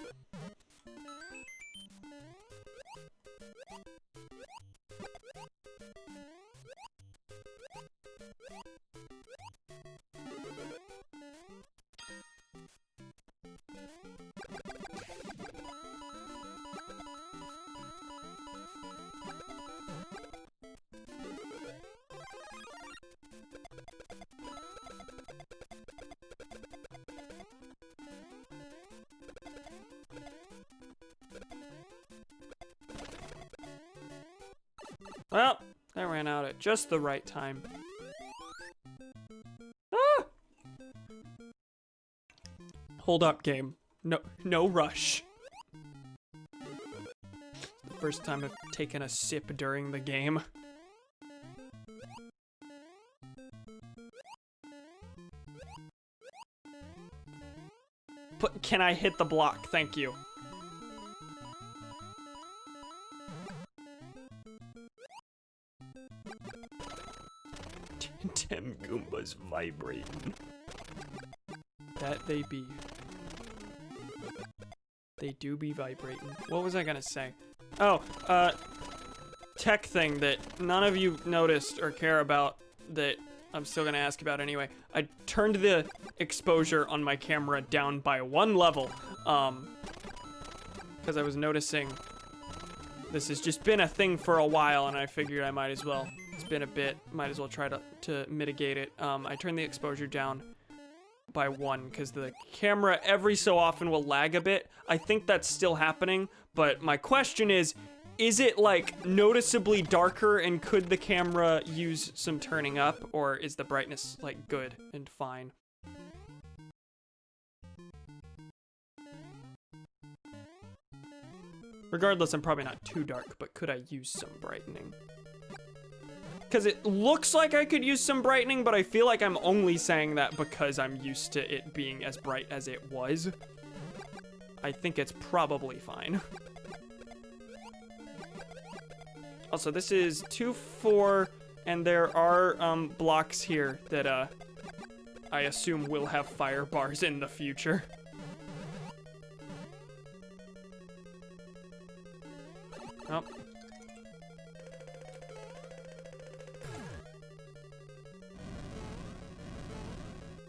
S1: Well, that ran out at just the right time. Ah! Hold up, game. No rush. The first time I've taken a sip during the game. But can I hit the block? Thank you.
S2: Them Goombas vibrating.
S1: That they be. They do be vibrating. What was I gonna say? Oh, tech thing that none of you noticed or care about that I'm still gonna ask about anyway. I turned the exposure on my camera down by 1 level, because I was noticing this has just been a thing for a while and I figured I might as well It's been a bit. Might as well try to mitigate it. I turned the exposure down by 1 because the camera every so often will lag a bit. I think that's still happening, but my question is it like noticeably darker, and could the camera use some turning up, or is the brightness like good and fine? Regardless, I'm probably not too dark, but could I use some brightening? Because it looks like I could use some brightening, but I feel like I'm only saying that because I'm used to it being as bright as it was. I think it's probably fine. Also, this is 2-4, and there are blocks here that I assume will have fire bars in the future. Oh.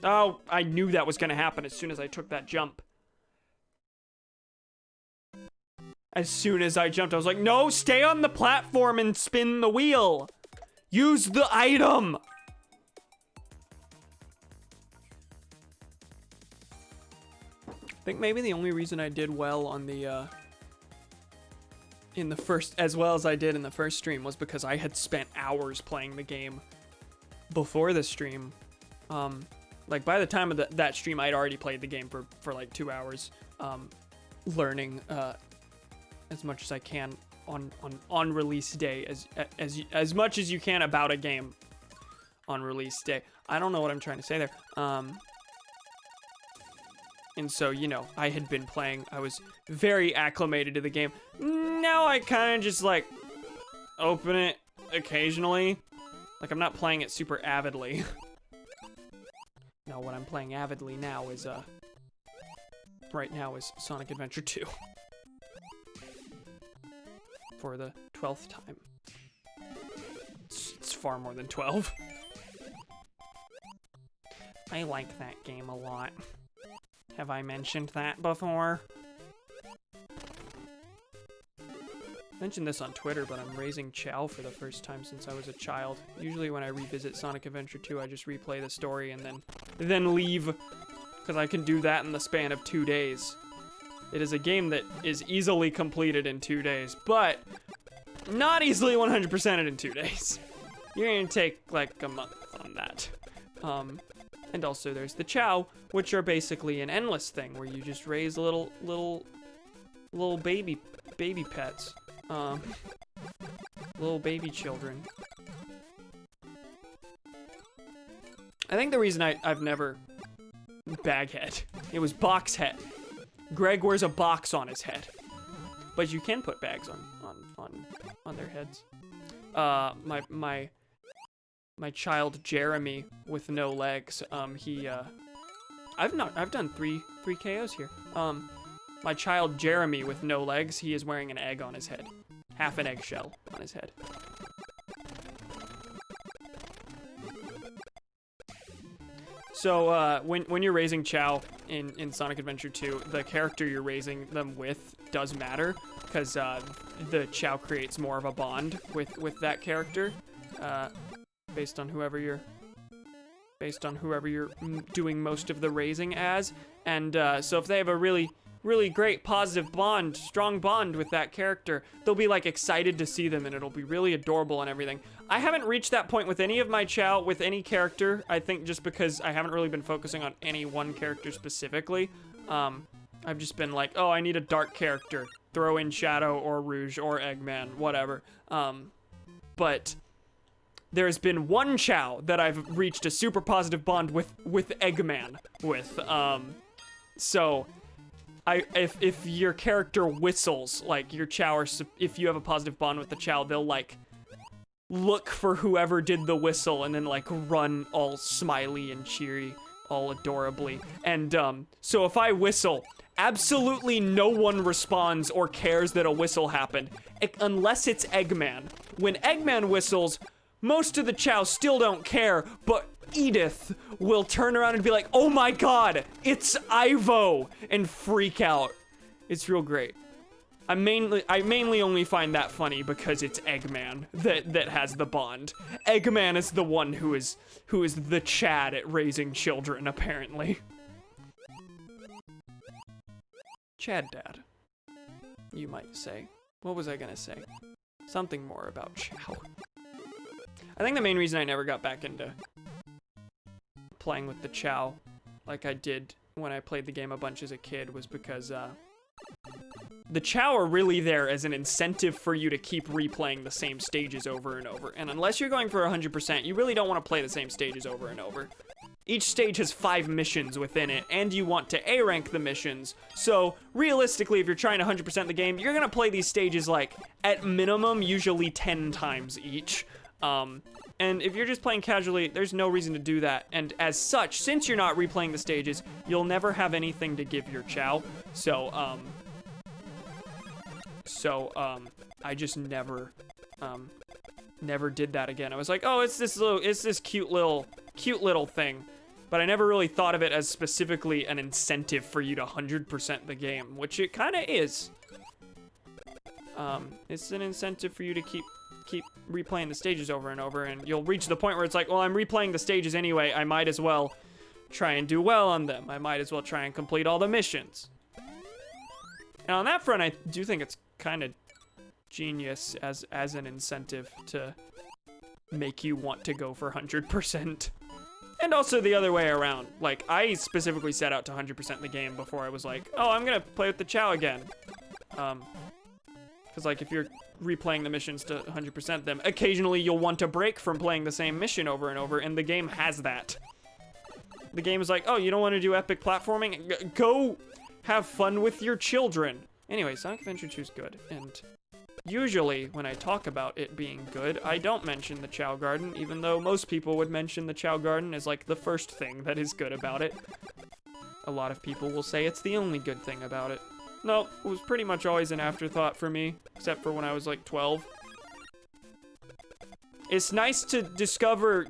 S1: Oh, I knew that was gonna happen as soon as I took that jump. As soon as I jumped, I was like, no, stay on the platform and spin the wheel. Use the item. I think maybe the only reason I did well on the, in the first, as well as I did in the first stream, was because I had spent hours playing the game before the stream. Like by the time of that stream, I'd already played the game for like 2 hours, learning, as much as I can on release day, as much as you can about a game on release day. I don't know what I'm trying to say there. And so, you know, I had been playing, I was very acclimated to the game. Now I kind of just like open it occasionally. Like I'm not playing it super avidly. No, what I'm playing avidly now is right now is Sonic Adventure 2. For the 12th time. It's far more than 12. I like that game a lot. Have I mentioned that before? I mentioned this on Twitter, but I'm raising Chow for the first time since I was a child. Usually when I revisit Sonic Adventure 2, I just replay the story and then leave, because I can do that in the span of 2 days. It is a game that is easily completed in 2 days, but not easily 100%ed in 2 days. You're gonna take like a month on that. And also there's the Chow, which are basically an endless thing where you just raise little baby pets, little baby children. I think the reason I've never Baghead, it was box head. Greg wears a box on his head, but you can put bags on their heads. My child Jeremy with no legs. I've done three KOs here. My child Jeremy with no legs. He is wearing an egg on his head, half an eggshell on his head. So when you're raising Chow in Sonic Adventure 2, the character you're raising them with does matter, because the Chow creates more of a bond with that character, based on whoever you're doing most of the raising as. And so if they have a really great positive bond, strong bond with that character, they'll be like excited to see them, and it'll be really adorable and everything. I haven't reached that point with any of my Chow, with any character, I think just because I haven't really been focusing on any one character specifically. I've just been like, oh, I need a dark character. Throw in Shadow or Rouge or Eggman, whatever. But there's been one Chow that I've reached a super positive bond with Eggman with. So if your character whistles, like your Chow, or if you have a positive bond with the Chow, they'll like look for whoever did the whistle and then like run all smiley and cheery, all adorably. And so if I whistle, absolutely no one responds or cares that a whistle happened, unless it's Eggman. When Eggman whistles, most of the Chow still don't care, but Edith will turn around and be like, oh my god, it's Ivo, and freak out. It's real great. I mainly only find that funny because it's Eggman that has the bond. Eggman is the one who is the Chad at raising children, apparently. Chad Dad, you might say. What was I gonna say? Something more about Chow. I think the main reason I never got back into playing with the Chow like I did when I played the game a bunch as a kid was because the Chow are really there as an incentive for you to keep replaying the same stages over and over. And unless you're going for 100%, you really don't want to play the same stages over and over. Each stage has 5 missions within it, and you want to A-rank the missions. So realistically, if you're trying to 100% the game, you're gonna play these stages like, at minimum, usually 10 times each. And if you're just playing casually, there's no reason to do that. And as such, since you're not replaying the stages, you'll never have anything to give your Chow. So, I just never did that again. I was like, oh, it's this cute little thing. But I never really thought of it as specifically an incentive for you to 100% the game, which it kind of is. It's an incentive for you to keep replaying the stages over and over, and you'll reach the point where it's like, well, I'm replaying the stages anyway, I might as well try and do well on them. I might as well try and complete all the missions. And on that front, I do think it's kind of genius as an incentive to make you want to go for 100%. And also the other way around. Like, I specifically set out to 100% the game before I was like, oh, I'm gonna play with the Chow again. Because, like, if you're replaying the missions to 100% them, occasionally you'll want to break from playing the same mission over and over, and the game has that. The game is like, oh, you don't want to do epic platforming? Go have fun with your children. Anyway, Sonic Adventure 2 is good, and usually when I talk about it being good, I don't mention the Chow Garden, even though most people would mention the Chow Garden as, like, the first thing that is good about it. A lot of people will say it's the only good thing about it. No, it was pretty much always an afterthought for me, except for when I was like 12. It's nice to discover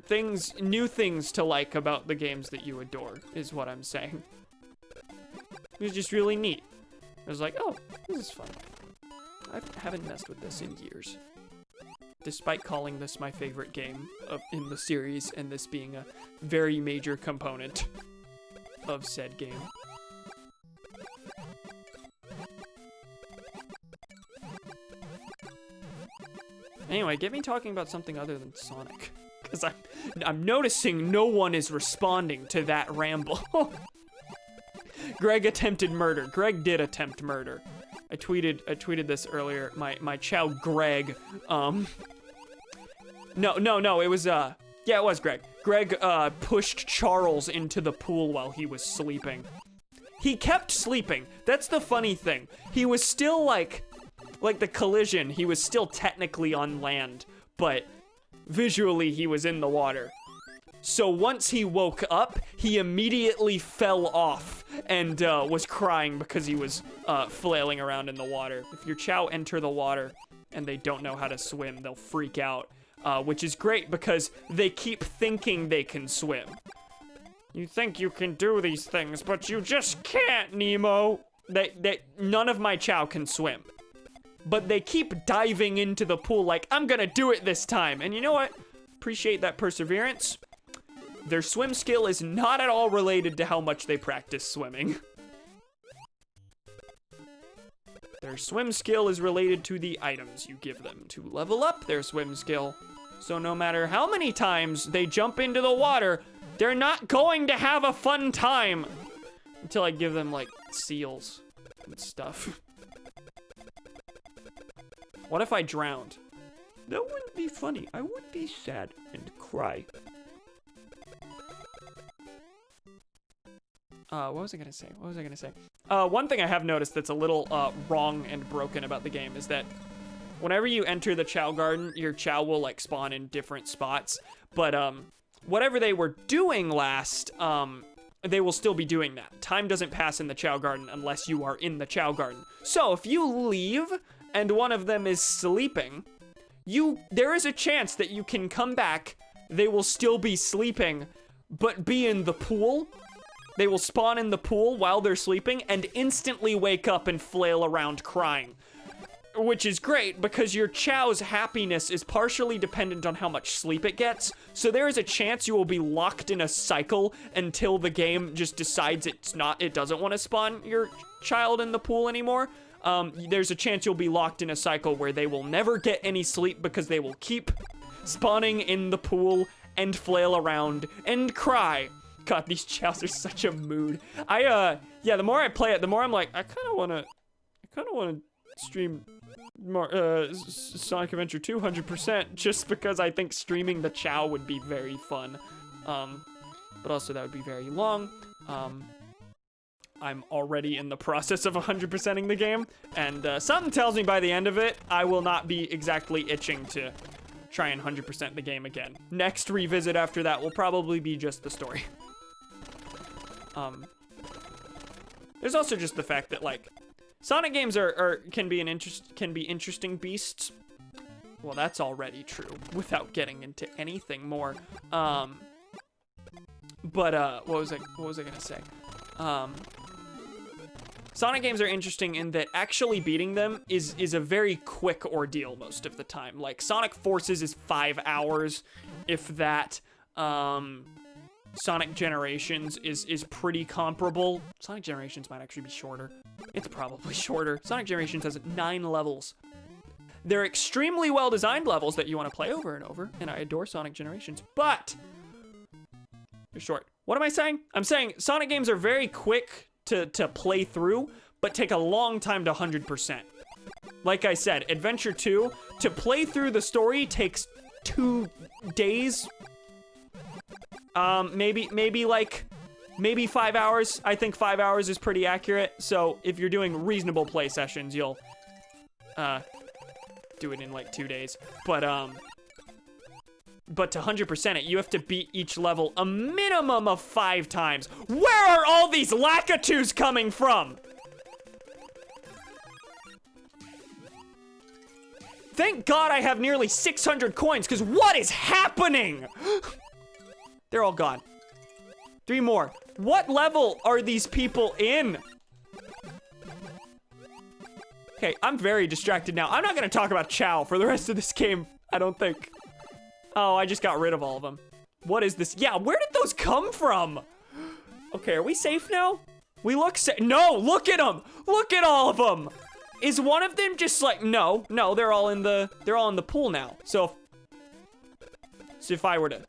S1: new things to like about the games that you adore, is what I'm saying. It was just really neat. I was like, oh, this is fun. I haven't messed with this in years. Despite calling this my favorite game in the series, and this being a very major component of said game. Anyway, get me talking about something other than Sonic. Because I'm noticing no one is responding to that ramble. Greg attempted murder. Greg did attempt murder. I tweeted this earlier. My Chow Greg. No, it was, yeah, it was Greg. Greg, pushed Charles into the pool while he was sleeping. He kept sleeping. That's the funny thing. He was still, like the collision, he was still technically on land, but visually he was in the water. So once he woke up, he immediately fell off and was crying because he was flailing around in the water. If your Chow enter the water and they don't know how to swim, they'll freak out, which is great because they keep thinking they can swim. You think you can do these things, but you just can't, Nemo. None of my Chow can swim. But they keep diving into the pool like, I'm gonna do it this time. And you know what? Appreciate that perseverance. Their swim skill is not at all related to how much they practice swimming. Their swim skill is related to the items you give them to level up their swim skill. So no matter how many times they jump into the water, they're not going to have a fun time until I give them, like, seals and stuff. What if I drowned?
S2: That wouldn't be funny. I would be sad and cry.
S1: What was I gonna say? One thing I have noticed that's a little wrong and broken about the game is that whenever you enter the Chow Garden, your Chow will, like, spawn in different spots. But whatever they were doing last, they will still be doing that. Time doesn't pass in the Chow Garden unless you are in the Chow Garden. So if you leave and one of them is sleeping, there is a chance that you can come back, they will still be sleeping, but be in the pool. They will spawn in the pool while they're sleeping and instantly wake up and flail around crying. which is great because your Chow's happiness is partially dependent on how much sleep it gets. So there is a chance you will be locked in a cycle until the game just decides it doesn't want to spawn your child in the pool anymore. There's a chance you'll be locked in a cycle where they will never get any sleep because they will keep spawning in the pool and flail around and cry. God, these Chows are such a mood. Yeah, the more I play it, the more I'm like, I kind of want to stream more, Sonic Adventure 2 100% just because I think streaming the Chow would be very fun. But also that would be very long. I'm already in the process of 100%ing the game, and something tells me by the end of it, I will not be exactly itching to try and 100% the game again. Next revisit after that will probably be just the story. There's also just the fact that, like, Sonic games can be interesting beasts. Well, that's already true without getting into anything more. But what was I gonna say? Sonic games are interesting in that actually beating them is a very quick ordeal most of the time. Like, Sonic Forces is 5 hours, if that. Sonic Generations is pretty comparable. Sonic Generations might actually be shorter. It's probably shorter. Sonic Generations has 9 levels. They're extremely well-designed levels that you want to play over and over, and I adore Sonic Generations, but they're short. What am I saying? I'm saying Sonic games are very quick to play through, but take a long time to 100%. Like I said, Adventure 2, to play through the story takes 2 days. Maybe 5 hours. I think 5 hours is pretty accurate. So if you're doing reasonable play sessions, you'll do it in like 2 days. But to 100% it, you have to beat each level a minimum of 5 times. Where are all these Lakitus coming from? Thank God I have nearly 600 coins, because what is happening? They're all gone. 3 more. What level are these people in? Okay, I'm very distracted now. I'm not gonna talk about Chow for the rest of this game, I don't think. Oh, I just got rid of all of them. What is this? Yeah, where did those come from? Okay, are we safe now? We look safe. No, look at them. Look at all of them. Is one of them just like, no, they're all in the pool now. So if I were to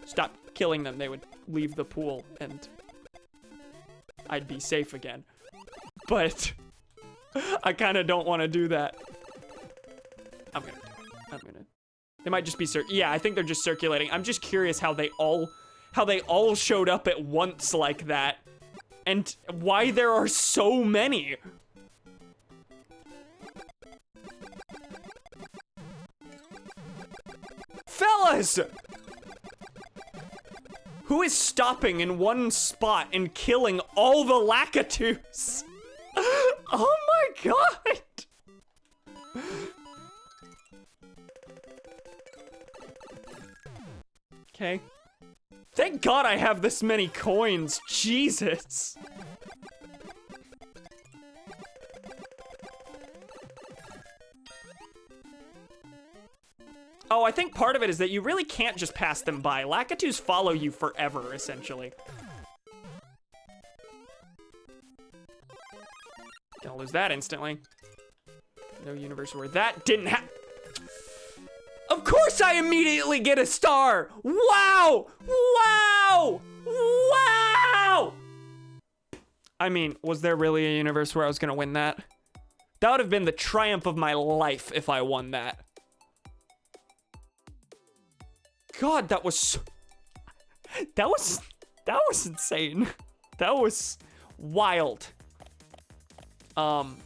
S1: stop killing them, they would leave the pool and I'd be safe again. But I kind of don't want to do that. I'm gonna. They might just be yeah, I think they're just circulating. I'm just curious how they all showed up at once like that, and why there are so many. Fellas! Who is stopping in one spot and killing all the Lakitus? Oh my God! Okay. Thank God I have this many coins. Jesus. Oh, I think part of it is that you really can't just pass them by. Lakitus follow you forever, essentially. Gonna lose that instantly. No universe where that didn't happen. Of course I immediately get a star! Wow! Wow! Wow! I mean, was there really a universe where I was gonna win that? That would have been the triumph of my life if I won that. God, that was insane. That was wild. Back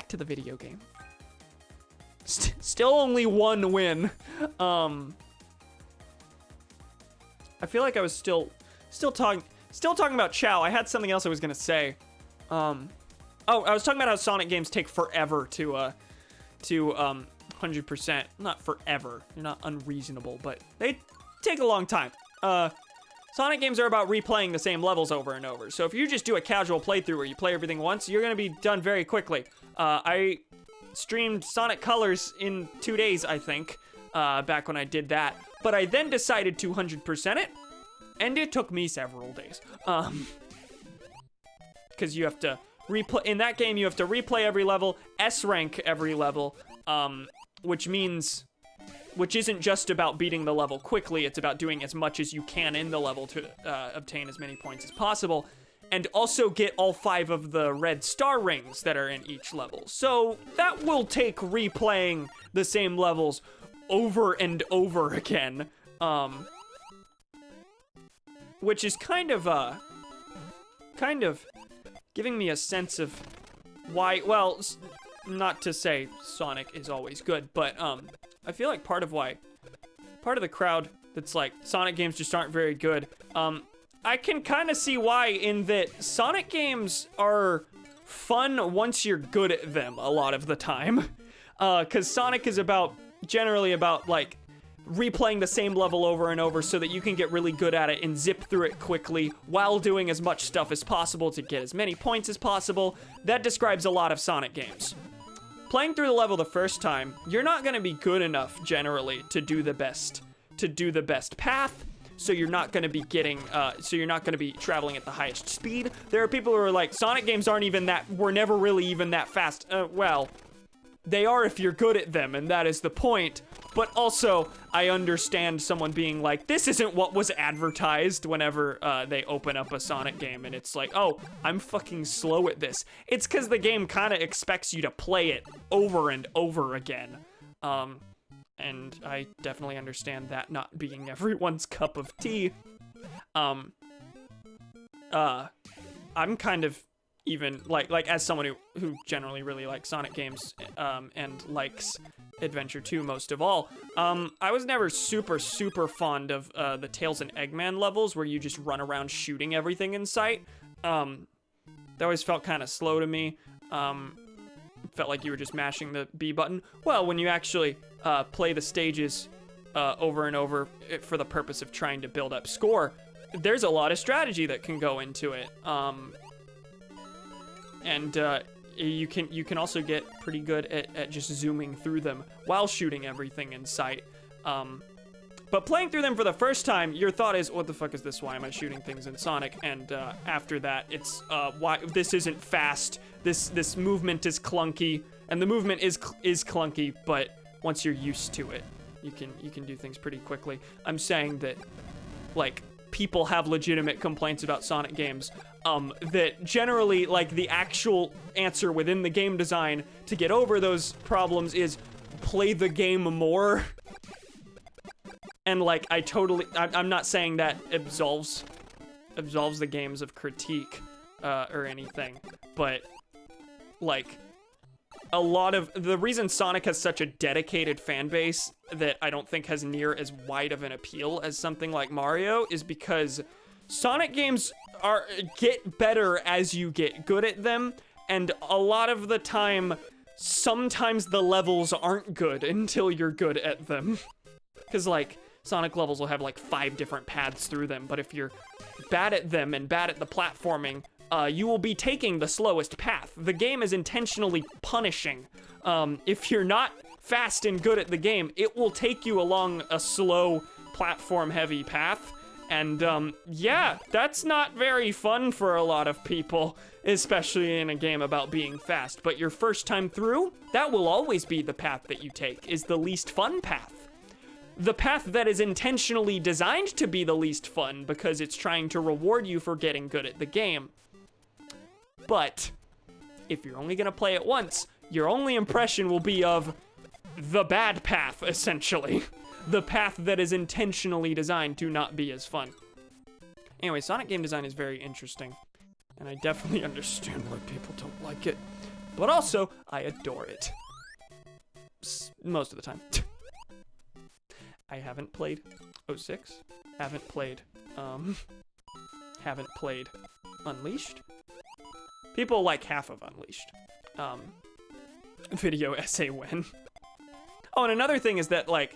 S1: to the video game. Still only 1 win. I feel like I was still talking about Chow. I had something else I was gonna say. Oh, I was talking about how Sonic games take forever to 100%. Not forever. They're not unreasonable, but they take a long time. Sonic games are about replaying the same levels over and over. So if you just do a casual playthrough where you play everything once, you're gonna be done very quickly. I streamed Sonic Colors in 2 days, I think, back when I did that. But I then decided to 100% it, and it took me several days. Because you have to replay, in that game, you have to replay every level, S-rank every level, which isn't just about beating the level quickly, it's about doing as much as you can in the level to obtain as many points as possible, and also get all 5 of the red star rings that are in each level. So that will take replaying the same levels over and over again, which is kind of giving me a sense of why, well, not to say Sonic is always good, but I feel like part of the crowd that's like, Sonic games just aren't very good, I can kind of see why, in that Sonic games are fun once you're good at them a lot of the time. Because Sonic is generally about, like, replaying the same level over and over so that you can get really good at it and zip through it quickly while doing as much stuff as possible to get as many points as possible. That describes a lot of Sonic games. Playing through the level the first time, you're not going to be good enough generally to do the best path. So you're not going to be traveling at the highest speed. There are people who are like, Sonic games were never really even that fast. Well, they are if you're good at them, and that is the point. But also, I understand someone being like, this isn't what was advertised whenever they open up a Sonic game, and it's like, oh, I'm fucking slow at this. It's because the game kind of expects you to play it over and over again. And I definitely understand that not being everyone's cup of tea. I'm kind of even, like as someone who generally really likes Sonic games, and likes Adventure 2 most of all, I was never super fond of the Tails and Eggman levels where you just run around shooting everything in sight. That always felt kind of slow to me. Felt like you were just mashing the B button. Well, when you actually play the stages over and over for the purpose of trying to build up score, there's a lot of strategy that can go into it. And you can also get pretty good at just zooming through them while shooting everything in sight. But playing through them for the first time, your thought is, what the fuck is this? Why am I shooting things in Sonic? And after that, it's, why this isn't fast. This movement is clunky, and the movement is clunky, but once you're used to it, you can do things pretty quickly. I'm saying that, like, people have legitimate complaints about Sonic games, that generally, like, the actual answer within the game design to get over those problems is play the game more. And, like, I'm not saying that absolves the games of critique, or anything, but, like, a lot of the reason Sonic has such a dedicated fan base that I don't think has near as wide of an appeal as something like Mario is because Sonic games get better as you get good at them, and a lot of the time, sometimes the levels aren't good until you're good at them. Because, like, Sonic levels will have, like, 5 different paths through them, but if you're bad at them and bad at the platforming, you will be taking the slowest path. The game is intentionally punishing. If you're not fast and good at the game, it will take you along a slow, platform-heavy path. And, yeah, that's not very fun for a lot of people, especially in a game about being fast. But your first time through, that will always be the path that you take, is the least fun path. The path that is intentionally designed to be the least fun because it's trying to reward you for getting good at the game. But if you're only gonna play it once, your only impression will be of the bad path, essentially. The path that is intentionally designed to not be as fun. Anyway, Sonic game design is very interesting, and I definitely understand why people don't like it. But also, I adore it. Most of the time. I haven't played 06, haven't played Unleashed. People like half of Unleashed. Video essay when. Oh, and another thing is that, like,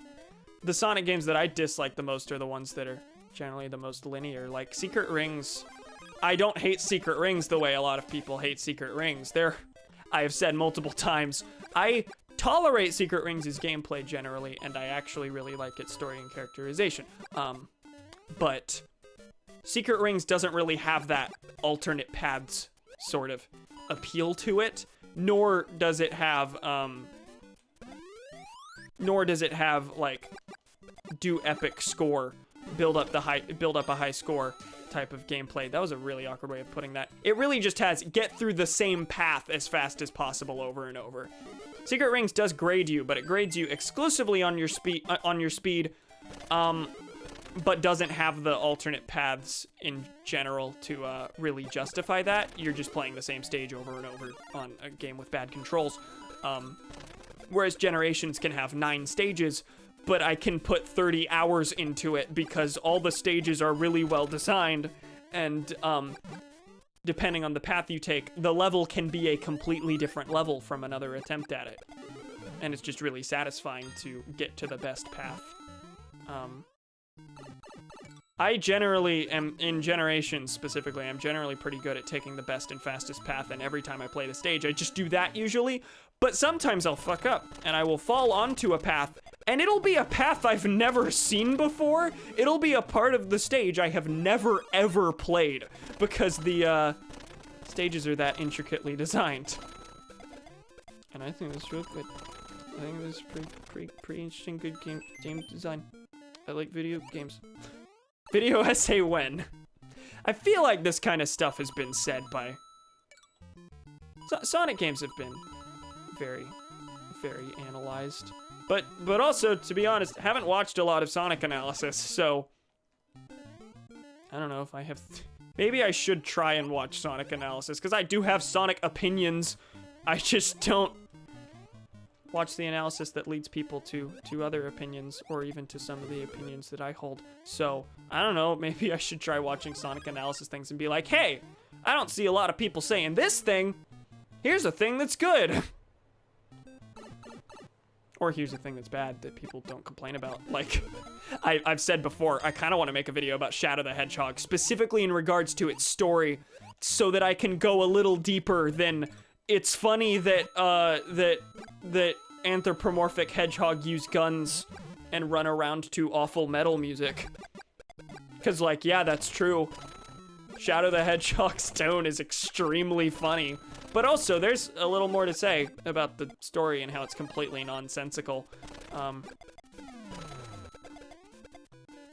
S1: the Sonic games that I dislike the most are the ones that are generally the most linear. Like, Secret Rings. I don't hate Secret Rings the way a lot of people hate Secret Rings. I have said multiple times, I tolerate Secret Rings' gameplay generally, and I actually really like its story and characterization. But Secret Rings doesn't really have that alternate paths sort of appeal to it, nor does it have like do epic score, build up a high score type of gameplay. That was a really awkward way of putting that. It really just has get through the same path as fast as possible over and over. Secret Rings does grade you, but it grades you exclusively on your speed, but doesn't have the alternate paths in general to really justify that. You're just playing the same stage over and over on a game with bad controls. Whereas Generations can have 9 stages, but I can put 30 hours into it because all the stages are really well designed, and depending on the path you take, the level can be a completely different level from another attempt at it. And it's just really satisfying to get to the best path. I generally am, in Generations specifically, I'm generally pretty good at taking the best and fastest path, and every time I play the stage, I just do that usually. But sometimes I'll fuck up, and I will fall onto a path, and it'll be a path I've never seen before. It'll be a part of the stage I have never, ever played, because the stages are that intricately designed. And I think that's real good. I think this is pretty interesting, good game design. I like video games. Video essay when? I feel like this kind of stuff has been said by... Sonic games have been very, very analyzed. But also, to be honest, haven't watched a lot of Sonic analysis, so... I don't know if I have... Maybe I should try and watch Sonic analysis, because I do have Sonic opinions. I just don't watch the analysis that leads people to other opinions, or even to some of the opinions that I hold. So, I don't know, maybe I should try watching Sonic analysis things and be like, hey, I don't see a lot of people saying this thing. Here's a thing that's good. Or here's a thing that's bad that people don't complain about. Like, I've said before, I kind of want to make a video about Shadow the Hedgehog, specifically in regards to its story, so that I can go a little deeper than it's funny that, that anthropomorphic hedgehog use guns and run around to awful metal music. Because, like, yeah, that's true. Shadow the Hedgehog's tone is extremely funny. But also, there's a little more to say about the story and how it's completely nonsensical.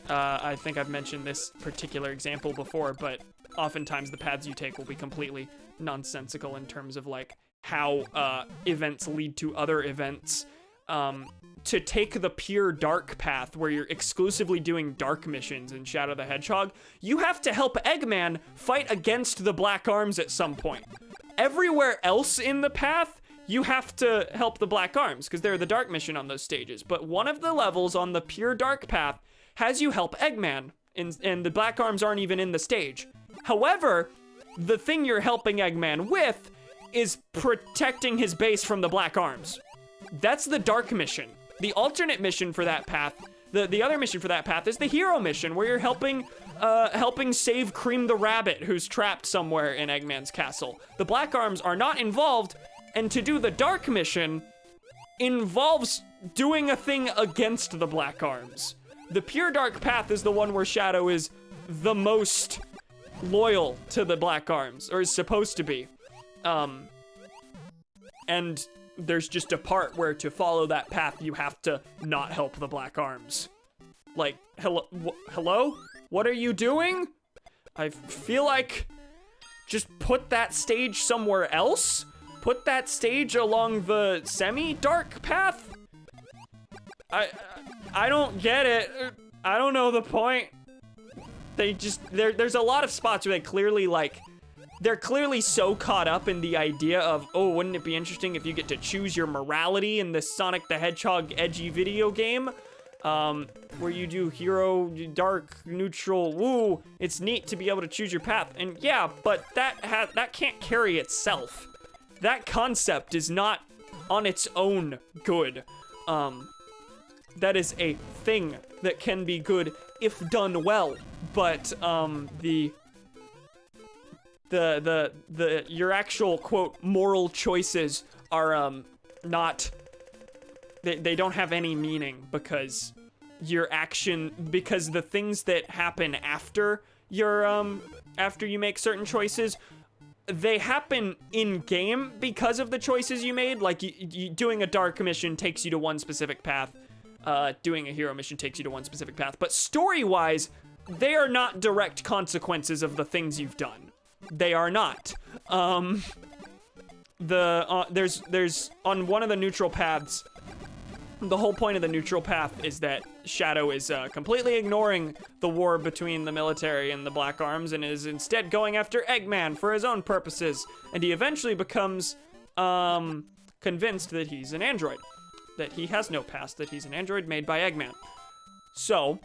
S1: I think I've mentioned this particular example before, but oftentimes the paths you take will be completely nonsensical in terms of, like, how events lead to other events. To take the pure dark path where you're exclusively doing dark missions in Shadow the Hedgehog, you have to help Eggman fight against the Black Arms at some point. Everywhere else in the path, you have to help the Black Arms, because they're the dark mission on those stages. But one of the levels on the pure dark path has you help Eggman, and the Black Arms aren't even in the stage. However, the thing you're helping Eggman with is protecting his base from the Black Arms. That's the dark mission. The alternate mission for that path, the other mission for that path is the hero mission, where you're helping save Cream the Rabbit, who's trapped somewhere in Eggman's castle. The Black Arms are not involved, and to do the dark mission involves doing a thing against the Black Arms. The pure dark path is the one where Shadow is the most loyal to the Black Arms, or is supposed to be. And there's just a part where to follow that path, you have to not help the Black Arms. Like, hello? What are you doing? I feel like just put that stage somewhere else? Put that stage along the semi-dark path? I don't get it. I don't know the point. They just, there's a lot of spots where they clearly, like, they're clearly so caught up in the idea of, oh, wouldn't it be interesting if you get to choose your morality in this Sonic the Hedgehog edgy video game? Where you do hero, dark, neutral, woo, it's neat to be able to choose your path. And yeah, but that can't carry itself. That concept is not on its own good. That is a thing that can be good if done well, but the your actual quote moral choices are not, they don't have any meaning because because the things that happen after after you make certain choices, they happen in game because of the choices you made. Like doing a dark mission takes you to one specific path. Doing a hero mission takes you to one specific path. But story-wise, they are not direct consequences of the things you've done. They are not. There's on one of the neutral paths, the whole point of the neutral path is that Shadow is completely ignoring the war between the military and the Black Arms and is instead going after Eggman for his own purposes. And he eventually becomes convinced that he's an android, that he has no past, that he's an android made by Eggman. So,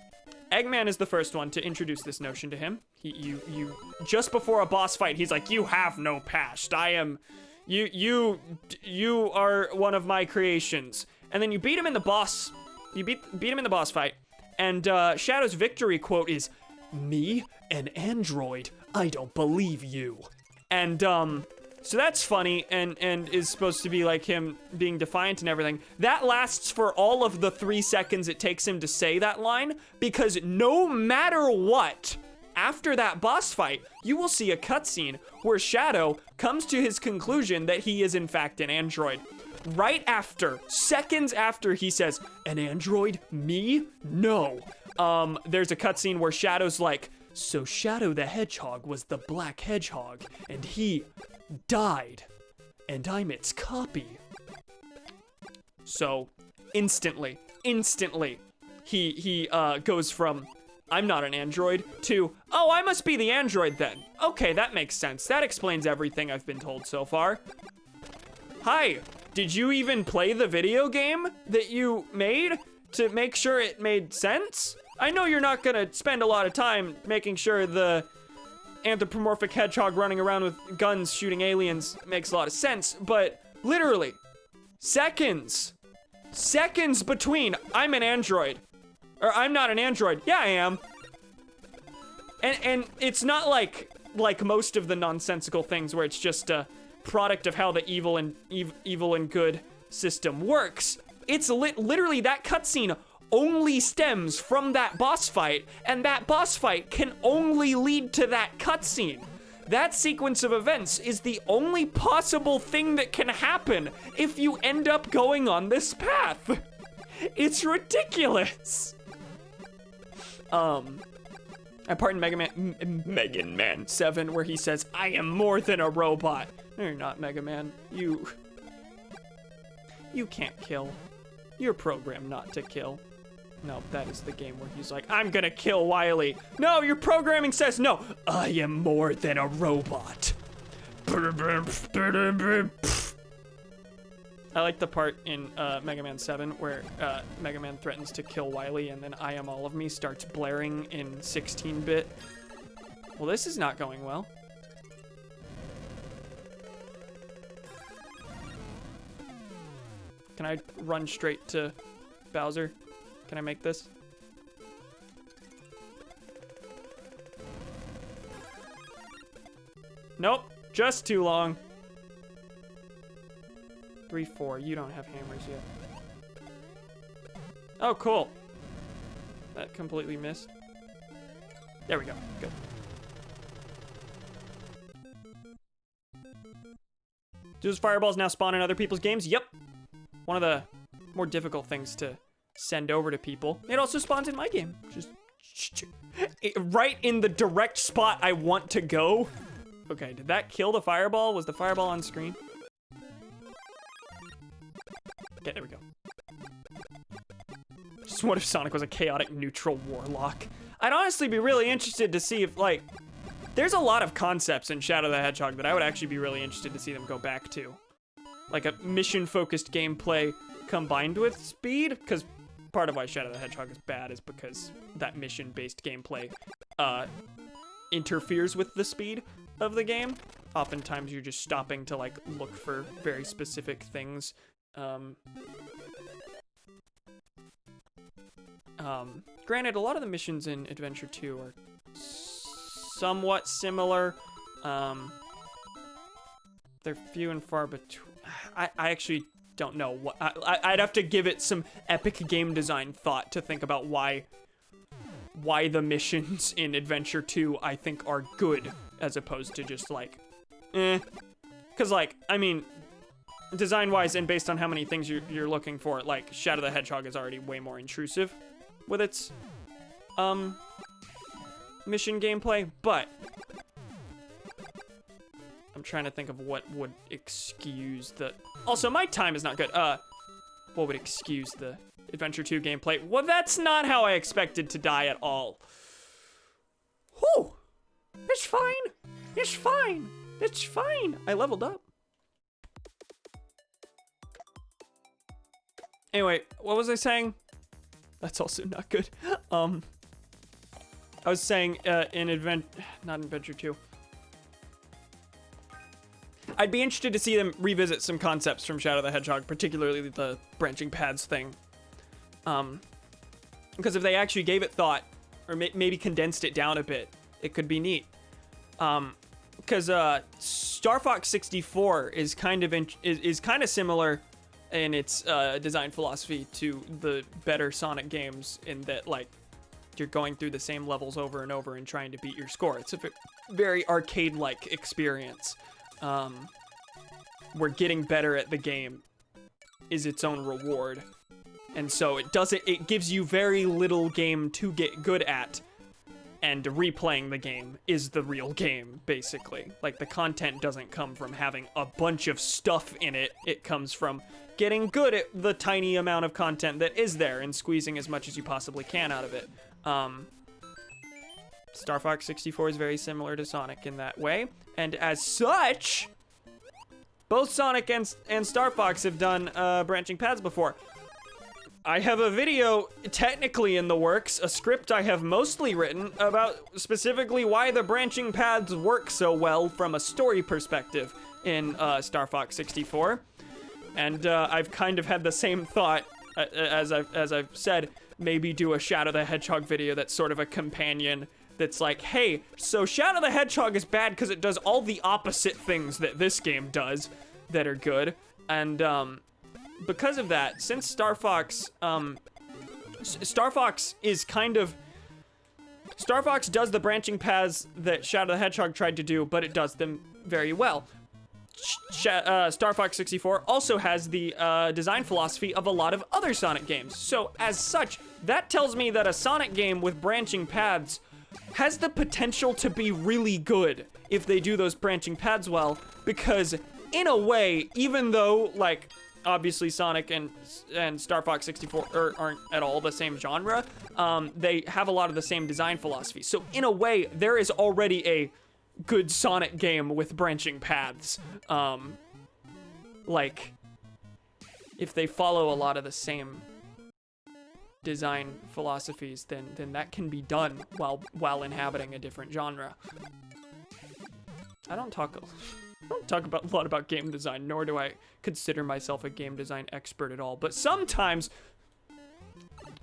S1: Eggman is the first one to introduce this notion to him. You just before a boss fight, he's like, "You have no past. I am, you are one of my creations." And then you beat him in the boss. You beat him in the boss fight. And Shadow's victory quote is, "Me, an android? I don't believe you." And so that's funny and is supposed to be like him being defiant and everything. That lasts for all of the 3 seconds it takes him to say that line, because no matter what, after that boss fight, you will see a cutscene where Shadow comes to his conclusion that he is in fact an android. Right after, seconds after he says, "An android? Me? No." There's a cutscene where Shadow's like, "So Shadow the Hedgehog was the Black Hedgehog, and he died, and I'm its copy." So, instantly, he goes from, "I'm not an android," to, "Oh, I must be the android then. Okay, that makes sense. That explains everything I've been told so far. Hi, did you even play the video game that you made to make sure it made sense? I know you're not gonna spend a lot of time making sure the anthropomorphic hedgehog running around with guns shooting aliens makes a lot of sense, but literally, seconds between I'm an android, or I'm not an android, yeah I am." And it's not like most of the nonsensical things where it's just a product of how the evil and good system works. It's literally that cutscene only stems from that boss fight, and that boss fight can only lead to that cutscene. That sequence of events is the only possible thing that can happen if you end up going on this path. It's ridiculous. Apart in Mega Man 7, where he says, "I am more than a robot." No, you're not, Mega Man. You can't kill. You're programmed not to kill. No, that is the game where he's like, "I'm gonna kill Wily." No, your programming says no. "I am more than a robot." I like the part in Mega Man 7 where Mega Man threatens to kill Wily and then "I Am All of Me" starts blaring in 16-bit. Well, this is not going well. Can I run straight to Bowser? Can I make this? Nope, just too long. 3, 4, you don't have hammers yet. Oh, cool. That completely missed. There we go, good. Do those fireballs now spawn in other people's games? Yep. One of the more difficult things to send over to people. It also spawns in my game. Just right in the direct spot I want to go. Okay, did that kill the fireball? Was the fireball on screen? Okay, there we go. Just what if Sonic was a chaotic neutral warlock? I'd honestly be really interested to see if, like, there's a lot of concepts in Shadow the Hedgehog that I would actually be really interested to see them go back to. Like a mission-focused gameplay combined with speed, because part of why Shadow the Hedgehog is bad is because that mission-based gameplay interferes with the speed of the game. Oftentimes you're just stopping to like look for very specific things. Granted, a lot of the missions in Adventure 2 are somewhat similar, They're few and far between. I actually don't know what. I'd have to give it some epic game design thought to think about why the missions in Adventure 2 I think are good as opposed to just like, eh. Because like, I mean, design-wise and based on how many things you're looking for, like Shadow the Hedgehog is already way more intrusive with its mission gameplay, but I'm trying to think of what would excuse the... Also, my time is not good. What would excuse the Adventure 2 gameplay? Well, that's not how I expected to die at all. Whew! It's fine. It's fine. It's fine. I leveled up. Anyway, what was I saying? That's also not good. I was saying not Adventure 2. I'd be interested to see them revisit some concepts from Shadow the Hedgehog, particularly the branching paths thing. Because if they actually gave it thought, or maybe condensed it down a bit, it could be neat. Because Star Fox 64 is kind of similar in its design philosophy to the better Sonic games, in that like you're going through the same levels over and over and trying to beat your score. It's a very arcade-like experience. Where getting better at the game is its own reward. And so it gives you very little game to get good at, and replaying the game is the real game, basically. Like, the content doesn't come from having a bunch of stuff in it. It comes from getting good at the tiny amount of content that is there and squeezing as much as you possibly can out of it. Star Fox 64 is very similar to Sonic in that way, and as such, both Sonic and Star Fox have done branching paths before. I have a video technically in the works, a script I have mostly written about specifically why the branching paths work so well from a story perspective in Star Fox 64. And I've kind of had the same thought as I've said, maybe do a Shadow the Hedgehog video that's sort of a companion that's like, hey, so Shadow the Hedgehog is bad because it does all the opposite things that this game does that are good. And because of that, since Star Fox does the branching paths that Shadow the Hedgehog tried to do, but it does them very well. Star Fox 64 also has the design philosophy of a lot of other Sonic games. So as such, that tells me that a Sonic game with branching paths has the potential to be really good if they do those branching paths well, because in a way, even though like obviously Sonic and Star Fox 64 aren't at all the same genre, they have a lot of the same design philosophy. So in a way, there is already a good Sonic game with branching paths. Like, if they follow a lot of the same design philosophies, then that can be done while inhabiting a different genre. I don't talk about a lot about game design, nor do I consider myself a game design expert at all, but sometimes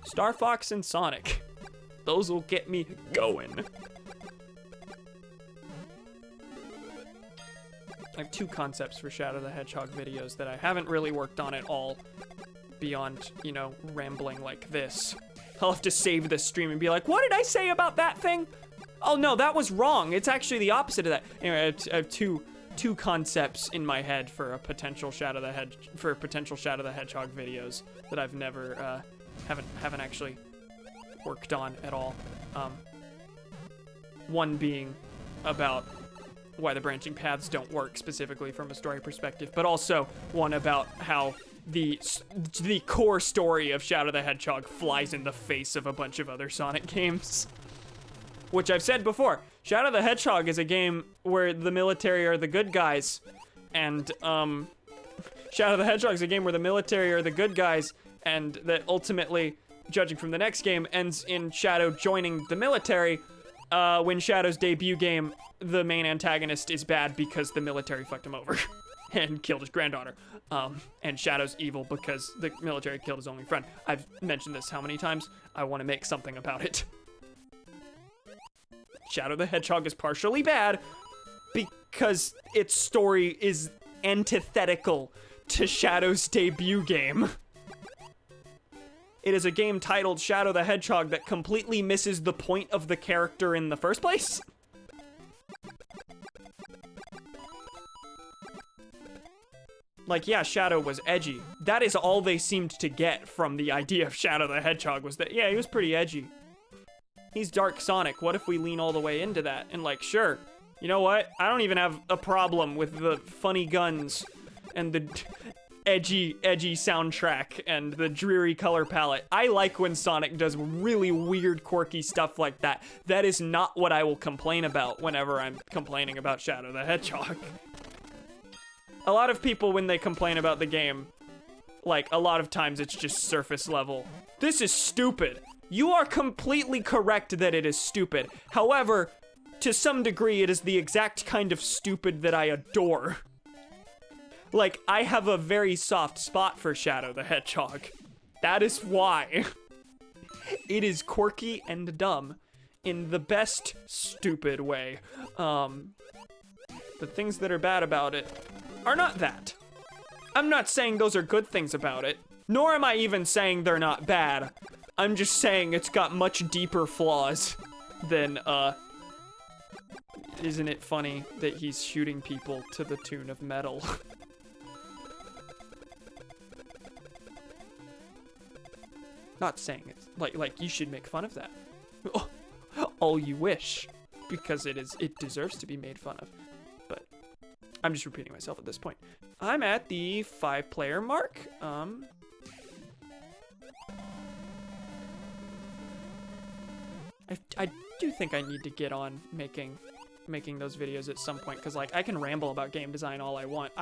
S1: Star Fox and Sonic, those will get me going. I have two concepts for Shadow the Hedgehog videos that I haven't really worked on at all beyond, you know, rambling like this. I'll have to save this stream and be like, what did I say about that thing? Oh no, that was wrong. It's actually the opposite of that. Anyway, I have two concepts in my head for potential Shadow the Hedgehog videos that I've never haven't actually worked on at all. One being about why the branching paths don't work specifically from a story perspective, but also one about how the core story of Shadow the Hedgehog flies in the face of a bunch of other Sonic games. Which I've said before, Shadow the Hedgehog is a game where the military are the good guys, and Shadow the Hedgehog is a game where the military are the good guys, and that ultimately, judging from the next game, ends in Shadow joining the military. When Shadow's debut game, the main antagonist is bad because the military fucked him over and killed his granddaughter. And Shadow's evil because the military killed his only friend. I've mentioned this how many times? I want to make something about it. Shadow the Hedgehog is partially bad because its story is antithetical to Shadow's debut game. It is a game titled Shadow the Hedgehog that completely misses the point of the character in the first place. Like, yeah, Shadow was edgy. That is all they seemed to get from the idea of Shadow the Hedgehog, was that, yeah, he was pretty edgy. He's Dark Sonic. What if we lean all the way into that? And like, sure, you know what? I don't even have a problem with the funny guns and the edgy soundtrack and the dreary color palette. I like when Sonic does really weird, quirky stuff like that. That is not what I will complain about whenever I'm complaining about Shadow the Hedgehog. A lot of people, when they complain about the game, like, a lot of times it's just surface level. This is stupid. You are completely correct that it is stupid. However, to some degree, it is the exact kind of stupid that I adore. Like, I have a very soft spot for Shadow the Hedgehog. That is why. It is quirky and dumb in the best stupid way. The things that are bad about it are not that. I'm not saying those are good things about it, nor am I even saying they're not bad. I'm just saying it's got much deeper flaws than, isn't it funny that he's shooting people to the tune of metal? Not saying it's like you should make fun of that. All you wish, because it deserves to be made fun of. But I'm just repeating myself at this point. I'm at the 5-player mark. I do think I need to get on making those videos at some point, because like I can ramble about game design all I want.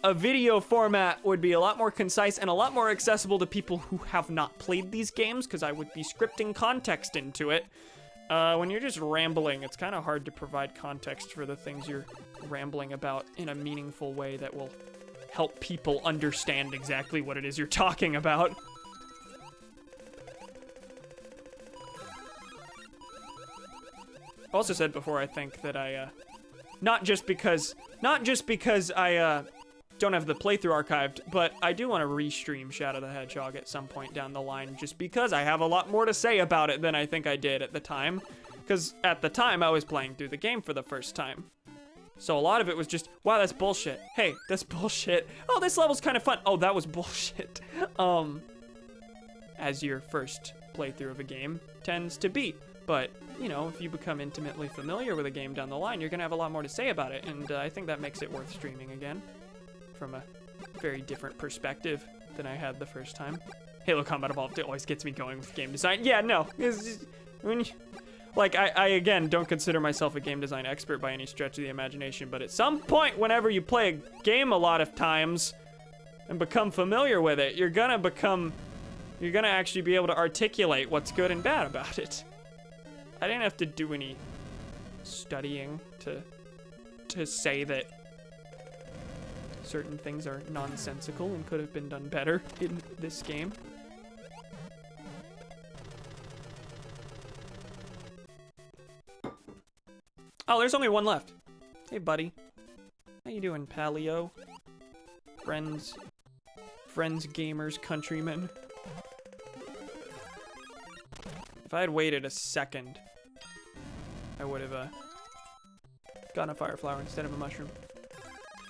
S1: A video format would be a lot more concise and a lot more accessible to people who have not played these games, because I would be scripting context into it. When you're just rambling, it's kind of hard to provide context for the things you're rambling about in a meaningful way that will help people understand exactly what it is you're talking about. I also said before, I think that I, not just because I, don't have the playthrough archived, but I do want to restream Shadow the Hedgehog at some point down the line, just because I have a lot more to say about it than I think I did at the time. Because at the time, I was playing through the game for the first time. So a lot of it was just, wow, that's bullshit. Hey, that's bullshit. Oh, this level's kind of fun. Oh, that was bullshit. As your first playthrough of a game tends to be. But, you know, if you become intimately familiar with a game down the line, you're going to have a lot more to say about it. And I think that makes it worth streaming again, from a very different perspective than I had the first time. Halo Combat Evolved, it always gets me going with game design. Yeah, no. Like, I again, don't consider myself a game design expert by any stretch of the imagination, but at some point, whenever you play a game a lot of times and become familiar with it, you're gonna actually be able to articulate what's good and bad about it. I didn't have to do any studying to say that certain things are nonsensical and could have been done better in this game. Oh, there's only one left. Hey, buddy. How you doing, Paleo? Friends, gamers, countrymen. If I had waited a second, I would have gotten a fire flower instead of a mushroom.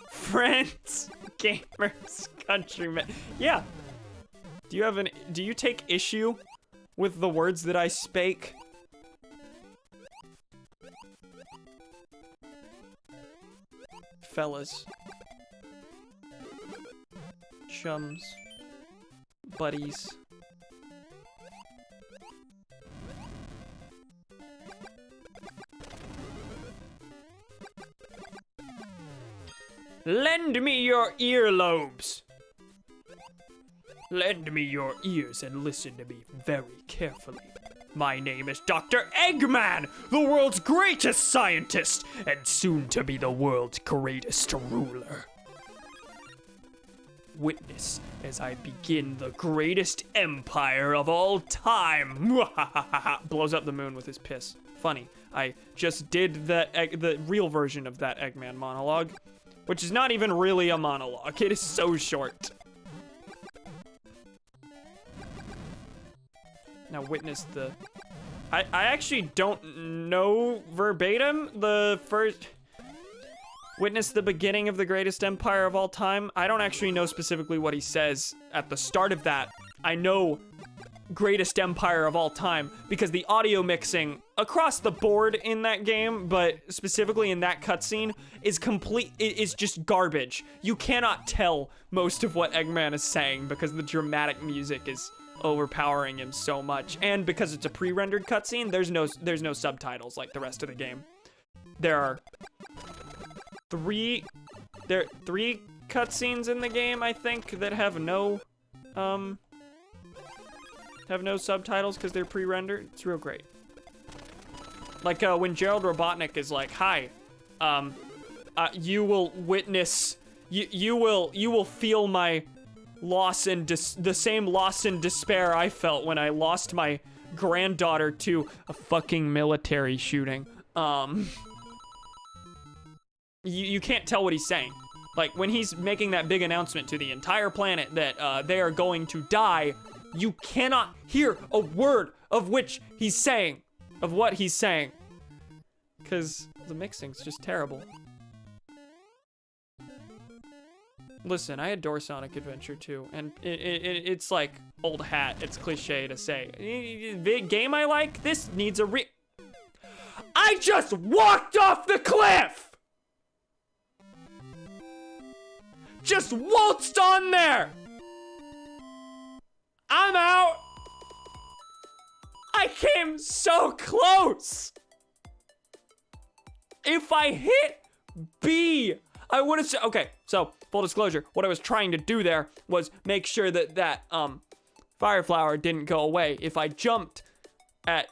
S1: Friends, gamers, countrymen. Yeah. Do you take issue with the words that I spake? Fellas. Chums. Buddies. Lend me your earlobes. Lend me your ears and listen to me very carefully. My name is Dr. Eggman, the world's greatest scientist, and soon to be the world's greatest ruler. Witness as I begin the greatest empire of all time. Blows up the moon with his piss. Funny. I just did the real version of that Eggman monologue, which is not even really a monologue. It is so short. Now witness the... I actually don't know verbatim the first... Witness the beginning of the greatest empire of all time. I don't actually know specifically what he says at the start of that. I know greatest empire of all time because the audio mixing across the board in that game, but specifically in that cutscene, is just garbage. You cannot tell most of what Eggman is saying because the dramatic music is overpowering him so much, and because it's a pre-rendered cutscene, there's no subtitles like the rest of the game. There are three cutscenes in the game, I think, that have no subtitles because they're pre-rendered. It's real great. Like when Gerald Robotnik is like, "Hi, you will witness, you will feel my loss and the same loss and despair I felt when I lost my granddaughter to a fucking military shooting." You can't tell what he's saying. Like when he's making that big announcement to the entire planet that they are going to die, you cannot hear a word of which he's saying, of what he's saying, because the mixing's just terrible. Listen, I adore Sonic Adventure 2, and it's like old hat. It's cliche to say. Big game I like, this needs a I just walked off the cliff! Just waltzed on there! I'm out! I came so close! If I hit B, I would have said, okay, so full disclosure, what I was trying to do there was make sure that fire flower didn't go away. If I jumped at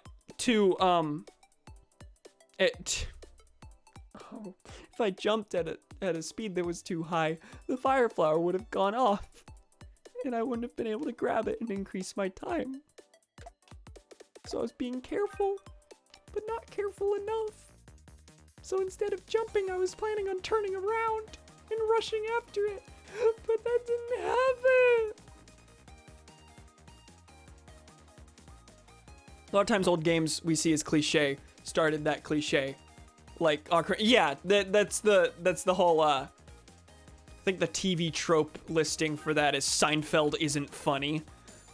S1: if I jumped at a speed that was too high, the fire flower would have gone off, and I wouldn't have been able to grab it and increase my time. So I was being careful, but not careful enough. So instead of jumping, I was planning on turning around and rushing after it, but that didn't happen. A lot of times old games we see as cliche started that cliche. Like, yeah, that's the whole, I think the TV trope listing for that is Seinfeld isn't funny,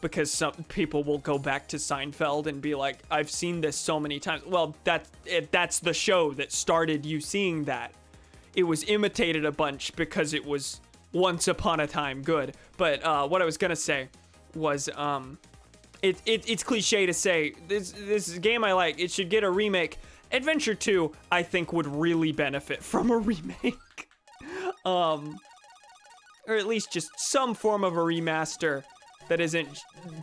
S1: because some people will go back to Seinfeld and be like, I've seen this so many times. Well, that's the show that started you seeing that. It was imitated a bunch because it was once upon a time good. But what I was gonna say was, it's cliche to say, this game I like, it should get a remake. Adventure 2, I think, would really benefit from a remake. Or at least just some form of a remaster that isn't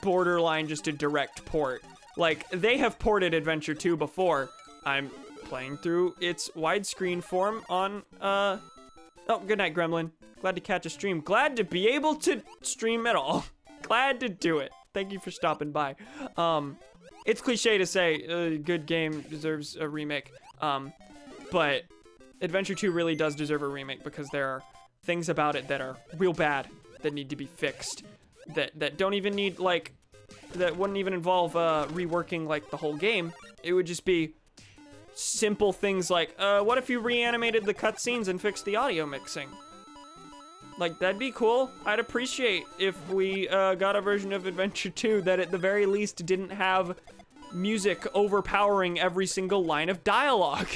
S1: borderline just a direct port. Like, they have ported Adventure 2 before. I'm playing through its widescreen form on, oh, good night, Gremlin. Glad to catch a stream. Glad to be able to stream at all. Glad to do it. Thank you for stopping by. It's cliche to say a good game deserves a remake, but Adventure 2 really does deserve a remake because there are things about it that are real bad that need to be fixed, that don't even need, like, that wouldn't even involve reworking, like, the whole game. It would just be simple things like, what if you reanimated the cutscenes and fixed the audio mixing? Like, that'd be cool. I'd appreciate if we got a version of Adventure 2 that at the very least didn't have music overpowering every single line of dialogue.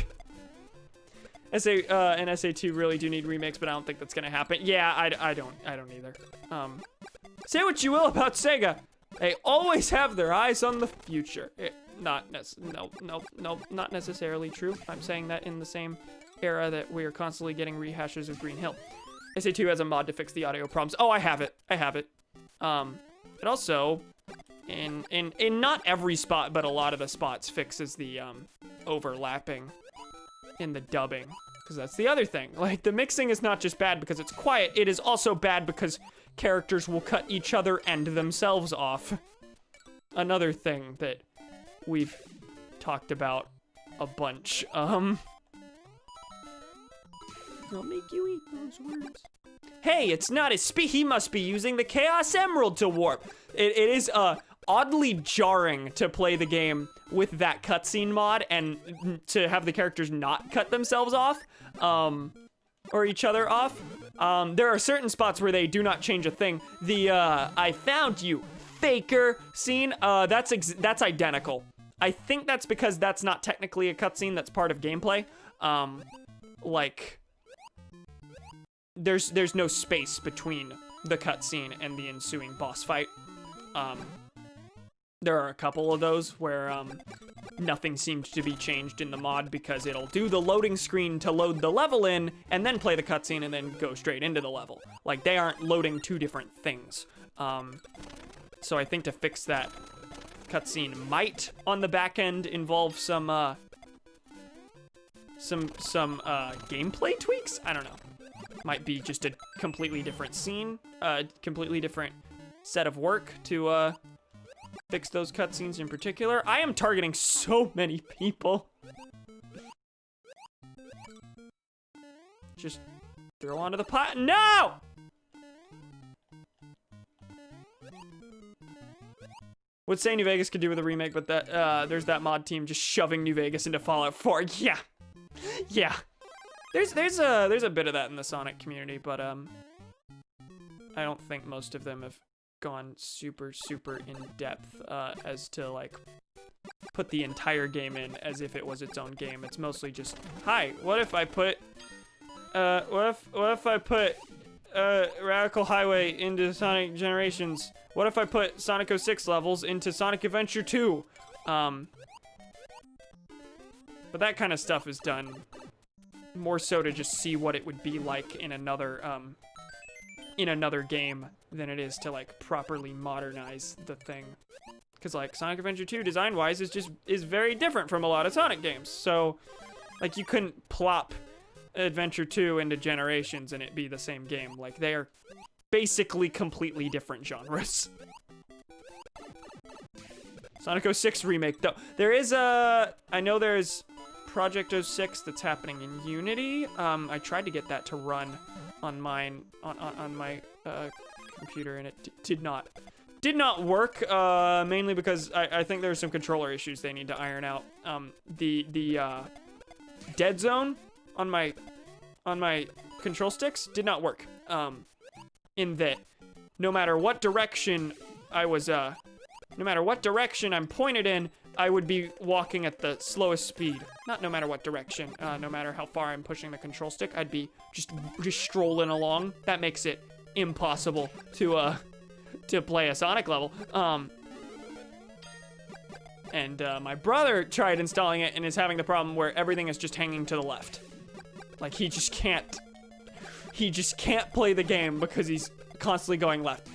S1: And SA2 really do need remakes, but I don't think that's gonna happen. Yeah, I don't either. Say what you will about Sega, they always have their eyes on the future. Not necessarily true. I'm saying that in the same era that we are constantly getting rehashes of Green Hill. SA2 has a mod to fix the audio problems. Oh, I have it. It also, in not every spot, but a lot of the spots, fixes the overlapping in the dubbing. Because that's the other thing. Like, the mixing is not just bad because it's quiet, it is also bad because characters will cut each other and themselves off. Another thing that we've talked about a bunch.
S2: I'll make you eat those words.
S1: Hey, it's not his speed. He must be using the Chaos Emerald to warp. It is oddly jarring to play the game with that cutscene mod and to have the characters not cut themselves off, or each other off. There are certain spots where they do not change a thing. The I found you, faker scene, that's identical. I think that's because that's not technically a cutscene, that's part of gameplay. Like, there's no space between the cutscene and the ensuing boss fight. There are a couple of those where nothing seemed to be changed in the mod because it'll do the loading screen to load the level in and then play the cutscene and then go straight into the level. Like, they aren't loading two different things. So I think to fix that, cutscene might on the back end involve some gameplay tweaks. I don't know. Might be just a completely different scene, completely different set of work to fix those cutscenes in particular. I am targeting so many people. Just throw onto the pot. No! Would say New Vegas could do with a remake, but that there's that mod team just shoving New Vegas into Fallout 4. Yeah, yeah. There's a bit of that in the Sonic community, but I don't think most of them have gone super in depth as to like put the entire game in as if it was its own game. It's mostly just, hi, what if I put Radical Highway into Sonic Generations? What if I put Sonic 06 levels into Sonic Adventure 2? But that kind of stuff is done more so to just see what it would be like in another game than it is to like properly modernize the thing. Because like Sonic Adventure 2 design-wise is very different from a lot of Sonic games. So like you couldn't plop Adventure 2 into Generations and it be the same game. Like they are basically completely different genres. Sonic 06 remake though. There is I know there's Project 06 that's happening in Unity. I tried to get that to run on my computer and it did not work, mainly because I think there's some controller issues they need to iron out. The dead zone on my control sticks did not work. In that no matter what direction I'm pointed in, I would be walking at the slowest speed. Not no matter what direction, no matter how far I'm pushing the control stick, I'd be just strolling along. That makes it impossible to play a Sonic level. And my brother tried installing it and is having the problem where everything is just hanging to the left. Like he just can't play the game because he's constantly going left.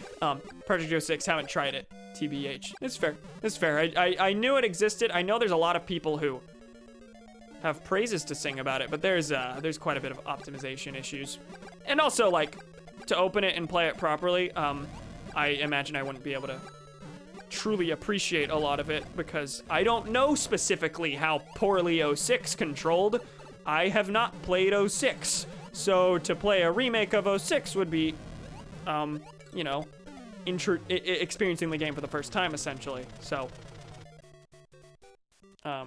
S1: Project 06, haven't tried it. TBH. It's fair. I knew it existed. I know there's a lot of people who have praises to sing about it, but there's quite a bit of optimization issues. And also, like, to open it and play it properly, I imagine I wouldn't be able to truly appreciate a lot of it because I don't know specifically how poorly 06 controlled. I have not played 06. So to play a remake of 06 would be, you know, experiencing the game for the first time, essentially. So, I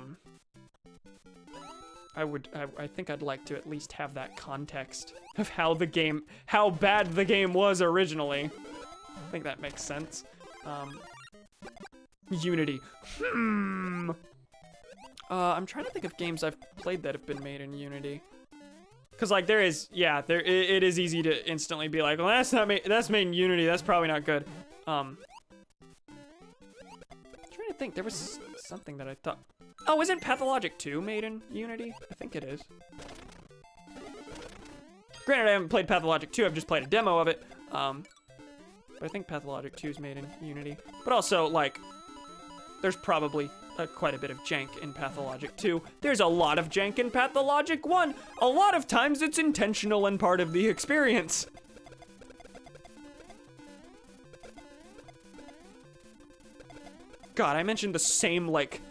S1: think I'd like to at least have that context of how bad the game was originally. I think that makes sense. Unity. I'm trying to think of games I've played that have been made in Unity. Cause like it is easy to instantly be like, well, that's made in Unity. That's probably not good. I'm trying to think. There was something that I thought. Oh, isn't Pathologic 2 made in Unity? I think it is. Granted, I haven't played Pathologic 2. I've just played a demo of it. But I think Pathologic 2 is made in Unity. But also, like, there's probably quite a bit of jank in Pathologic 2. There's a lot of jank in Pathologic 1. A lot of times it's intentional and part of the experience. God, I mentioned the same, like,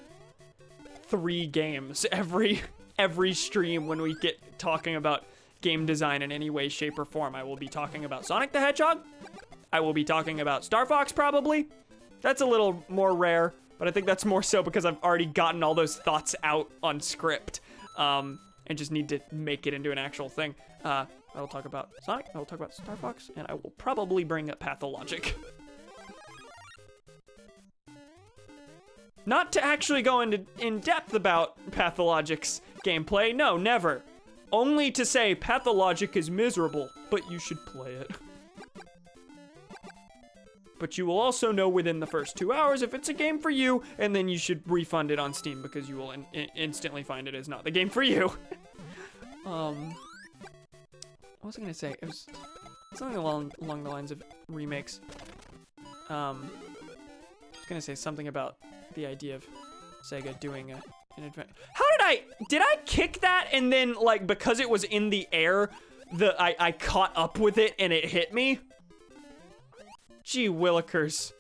S1: 3 games every stream when we get talking about game design in any way, shape, or form. I will be talking about Sonic the Hedgehog. I will be talking about Star Fox, probably. That's a little more rare, but I think that's more so because I've already gotten all those thoughts out on script, and just need to make it into an actual thing. I will talk about Sonic, I will talk about Star Fox, and I will probably bring up Pathologic. Not to actually go in depth about Pathologic's gameplay, no, never. Only to say Pathologic is miserable, but you should play it. But you will also know within the first 2 hours if it's a game for you, and then you should refund it on Steam because you will instantly find it is not the game for you. What was I gonna say? It was something along the lines of remakes. I was gonna say something about the idea of Sega doing an adventure. How did I kick that and then, like, because it was in the air, I caught up with it and it hit me? Gee willikers.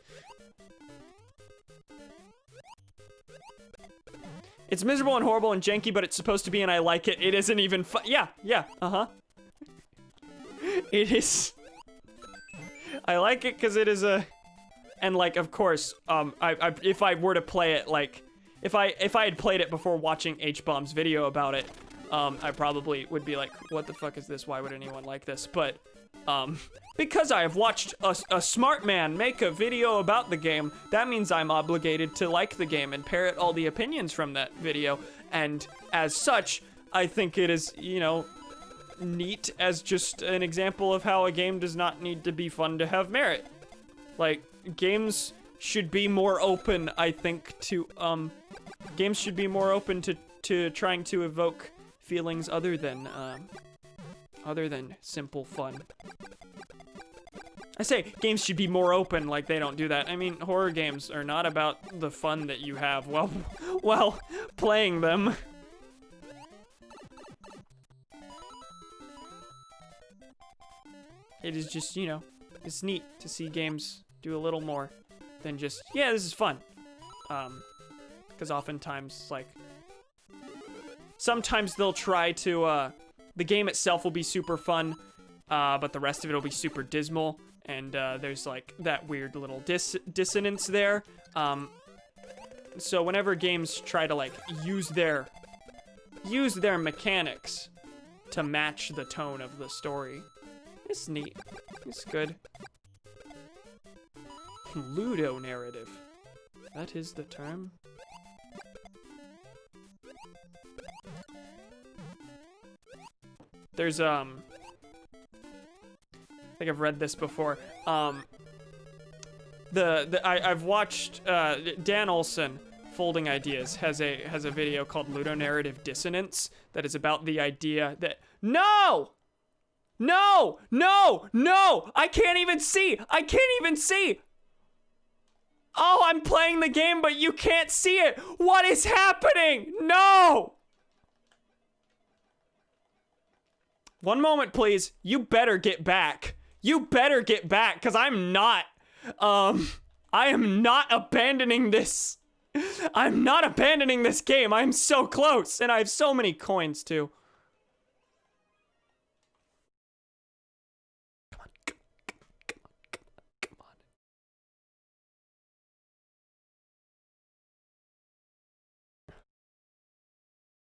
S1: It's miserable and horrible and janky, but it's supposed to be and I like it. It isn't even fun. Yeah, uh-huh. It is. I like it because it is a... And, like, of course, if I were to play it, like, if I had played it before watching H-Bomb's video about it, I probably would be like, what the fuck is this? Why would anyone like this? But, because I have watched a smart man make a video about the game, that means I'm obligated to like the game and parrot all the opinions from that video. And as such, I think it is, you know, neat as just an example of how a game does not need to be fun to have merit. Like, games should be more open, I think, to, games should be more open to trying to evoke feelings other than simple fun. I say games should be more open, like they don't do that. I mean, horror games are not about the fun that you have while playing them. It is just, you know, it's neat to see games do a little more than just, yeah, this is fun. Because oftentimes, like, sometimes they'll try to, the game itself will be super fun, but the rest of it will be super dismal, and there's, like, that weird little dissonance there. So whenever games try to, like, use their mechanics to match the tone of the story, it's neat. It's good. Ludo narrative. That is the term. There's, I think I've read this before. I've watched, Dan Olson, Folding Ideas, has a video called Ludo Narrative Dissonance that is about the idea that, no! No! No! No! I can't even see! I can't even see! Oh, I'm playing the game, but you can't see it! What is happening? No! One moment, please. You better get back. You better get back, because I'm not, I am not abandoning this. I'm not abandoning this game. I'm so close, and I have so many coins, too.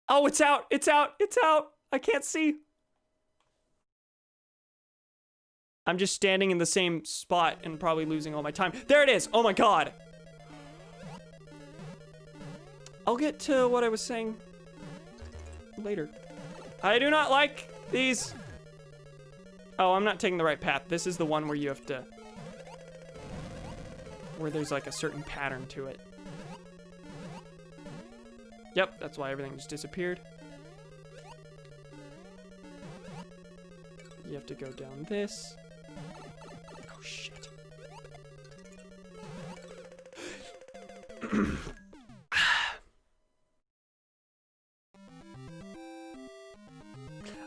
S1: Oh, it's out, it's out, it's out. I can't see. I'm just standing in the same spot and probably losing all my time. There it is, oh my God. I'll get to what I was saying later. I do not like these. Oh, I'm not taking the right path. This is the one where you have to, where there's like a certain pattern to it. Yep, that's why everything just disappeared. You have to go down this. Oh, shit.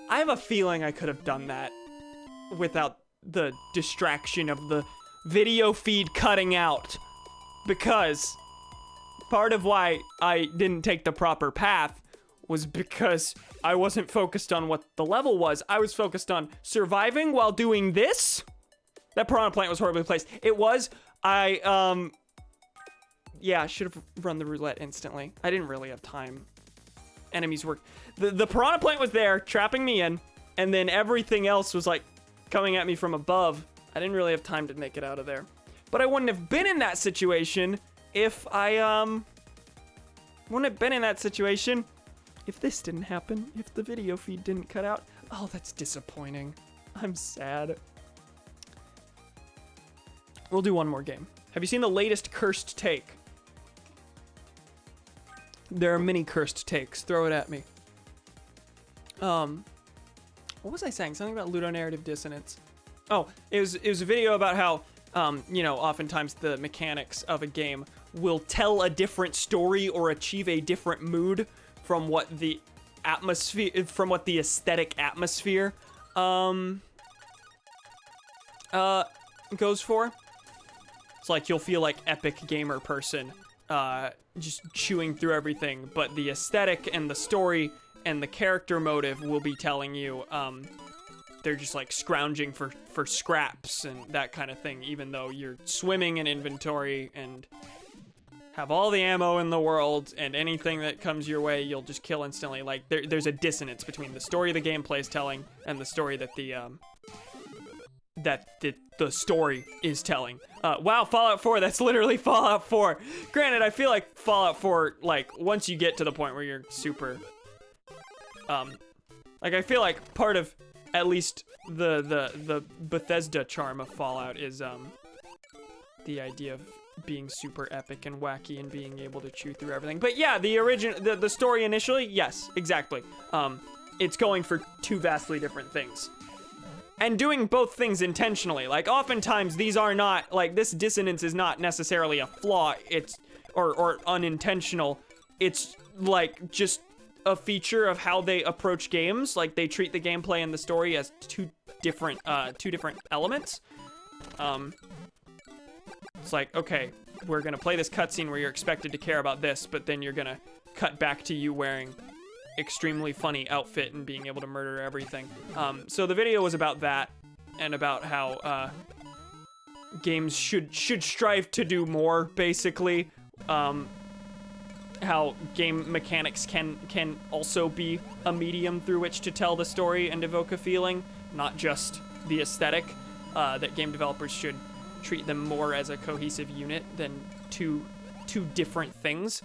S1: I have a feeling I could have done that without the distraction of the video feed cutting out. Because part of why I didn't take the proper path was because I wasn't focused on what the level was. I was focused on surviving while doing this. That piranha plant was horribly placed. It was. Yeah, I should have run the roulette instantly. I didn't really have time. Enemies were... The piranha plant was there, trapping me in, and then everything else was, like, coming at me from above. I didn't really have time to make it out of there. But I wouldn't have been in that situation if I, wouldn't have been in that situation if this didn't happen, if the video feed didn't cut out. Oh, that's disappointing. I'm sad. We'll do one more game. Have you seen the latest cursed take? There are many cursed takes. Throw it at me. What was I saying? Something about ludonarrative dissonance. Oh, it was a video about how, you know, oftentimes the mechanics of a game will tell a different story or achieve a different mood from what the atmosphere, from what the aesthetic atmosphere, goes for. It's like you'll feel like epic gamer person, just chewing through everything, but the aesthetic and the story and the character motive will be telling you, they're just like scrounging for scraps and that kind of thing, even though you're swimming in inventory and have all the ammo in the world, and anything that comes your way you'll just kill instantly. Like there's a dissonance between the story the gameplay is telling and the story that the story is telling. Wow, Fallout 4, that's literally Fallout 4. Granted, I feel like Fallout 4, like, once you get to the point where you're super, like, I feel like part of, at least, the Bethesda charm of Fallout is, the idea of being super epic and wacky and being able to chew through everything. But yeah, the story initially, yes, exactly. It's going for two vastly different things. And doing both things intentionally. Like, oftentimes these are not, like, this dissonance is not necessarily a flaw, or unintentional. It's, like, just a feature of how they approach games. Like, they treat the gameplay and the story as two different elements. It's like, okay, we're gonna play this cutscene where you're expected to care about this, but then you're gonna cut back to you wearing extremely funny outfit and being able to murder everything. So the video was about that, and about how games should strive to do more, basically. How game mechanics can also be a medium through which to tell the story and evoke a feeling, not just the aesthetic. That game developers should treat them more as a cohesive unit than two different things.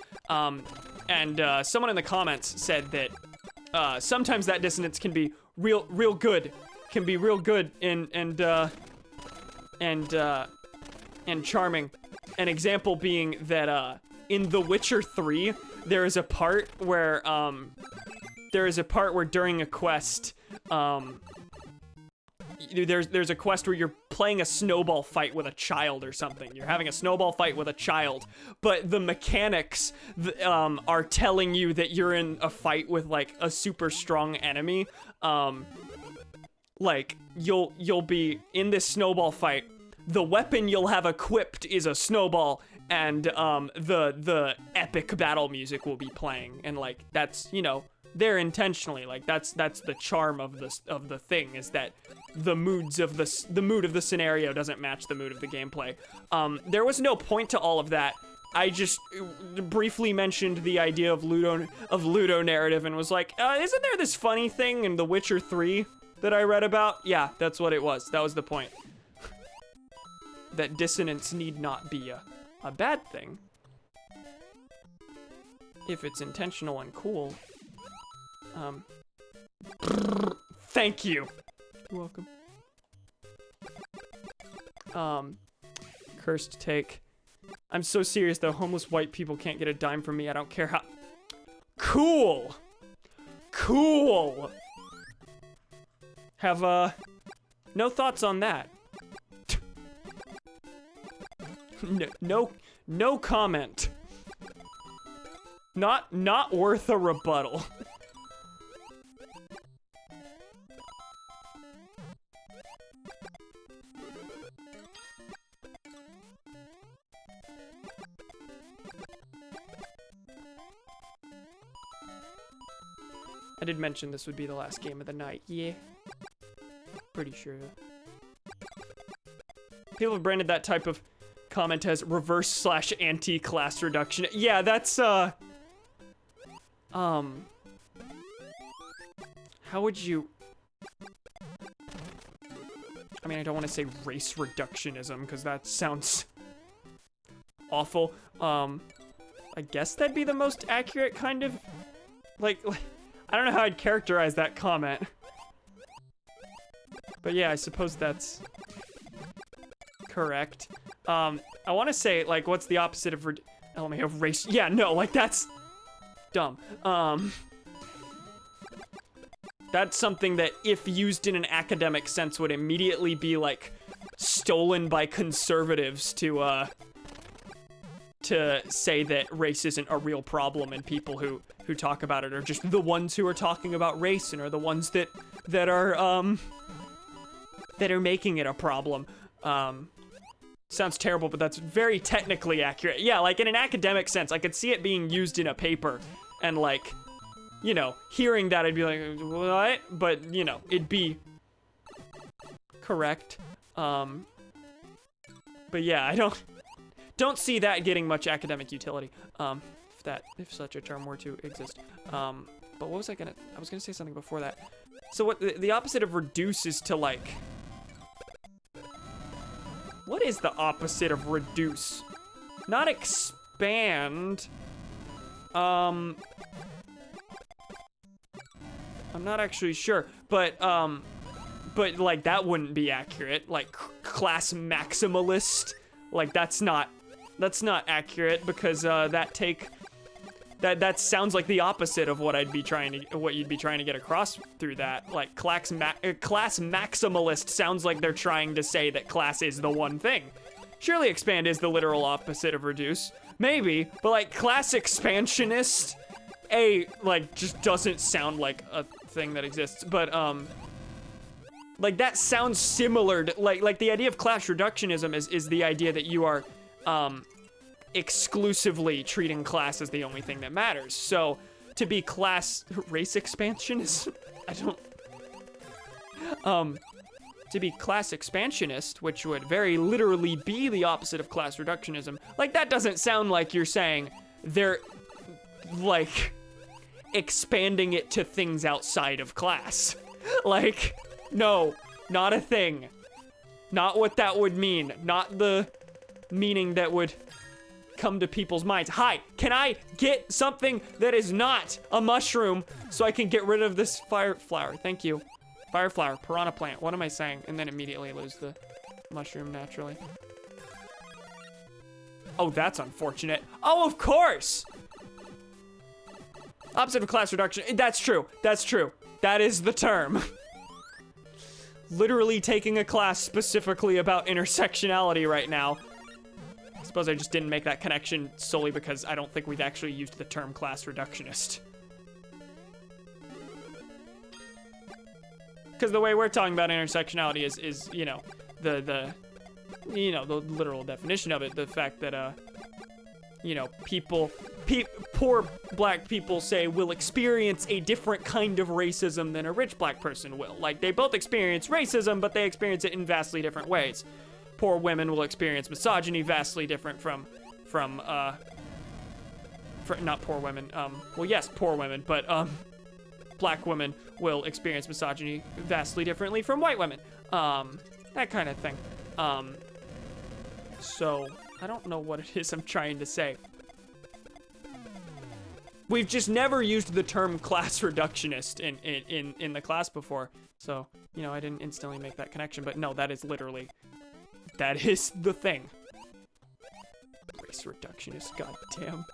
S1: And someone in the comments said that sometimes that dissonance can be real good, and charming. An example being that in The Witcher 3, there is a part where during a quest, there's a quest where you're playing a snowball fight with a child or something. You're having a snowball fight with a child, but the mechanics are telling you that you're in a fight with like a super strong enemy. Like you'll be in this snowball fight. The weapon you'll have equipped is a snowball, and the epic battle music will be playing, and like that's, you know, there intentionally, like that's the charm of the thing, is that the mood of the scenario doesn't match the mood of the gameplay. There was no point to all of that. I just briefly mentioned the idea of Ludo narrative and was like, isn't there this funny thing in The Witcher 3 that I read about? Yeah, that's what it was. That was the point. That dissonance need not be a bad thing if it's intentional and cool. Thank you. You're welcome. Cursed take. I'm so serious though. Homeless white people can't get a dime from me. I don't care how. Cool. Cool. Have no thoughts on that. No comment. Not worth a rebuttal. I did mention this would be the last game of the night. Yeah. Pretty sure. People have branded that type of comment as reverse/anti-class reduction. Yeah, that's, how would you... I mean, I don't want to say race reductionism, because that sounds awful. I guess that'd be the most accurate kind of, like, I don't know how I'd characterize that comment. But yeah, I suppose that's correct. I want to say, like, what's the opposite of element of race? Yeah, no, like, that's dumb. That's something that, if used in an academic sense, would immediately be, like, stolen by conservatives to say that race isn't a real problem, and people who talk about it are just the ones who are talking about race and are the ones that are making it a problem. Sounds terrible, but that's very technically accurate. Yeah, like, in an academic sense, I could see it being used in a paper, and, like, you know, hearing that, I'd be like, what? But, you know, it'd be correct. But yeah, I don't see that getting much academic utility, if such a term were to exist. But what was I was gonna say something before that. So what, the opposite of reduce is to, like, what is the opposite of reduce? Not expand. I'm not actually sure, but like, that wouldn't be accurate. Like, class maximalist, like, that's not accurate, because that sounds like the opposite of what you'd be trying to get across through that. Like, class maximalist sounds like they're trying to say that class is the one thing. Surely expand is the literal opposite of reduce. Maybe, but, like, class expansionist, like, just doesn't sound like a thing that exists. But, like, that sounds similar to, like the idea of class reductionism is the idea that you are, exclusively treating class as the only thing that matters. So, to be race expansionist, to be class expansionist, which would very literally be the opposite of class reductionism, like, that doesn't sound like you're saying they're, like, expanding it to things outside of class. Like, no, not a thing. Not what that would mean. Not the meaning that would come to people's minds. Hi, can I get something that is not a mushroom so I can get rid of this fire flower? Thank you. Fire flower, piranha plant. What am I saying? And then immediately lose the mushroom naturally. Oh, that's unfortunate. Oh, of course! Opposite of class reduction. That's true. That's true. That is the term. Literally taking a class specifically about intersectionality right now. I suppose I just didn't make that connection solely because I don't think we've actually used the term class reductionist. Because the way we're talking about intersectionality is you know, the literal definition of it, the fact that, you know, poor black people, say, will experience a different kind of racism than a rich black person will. Like, they both experience racism, but they experience it in vastly different ways. Poor women will experience misogyny vastly different from not poor women, well, yes, poor women, but, black women will experience misogyny vastly differently from white women. That kind of thing. So, I don't know what it is I'm trying to say. We've just never used the term class reductionist in the class before. So, you know, I didn't instantly make that connection, but no, that is the thing. Race reductionist, goddamn.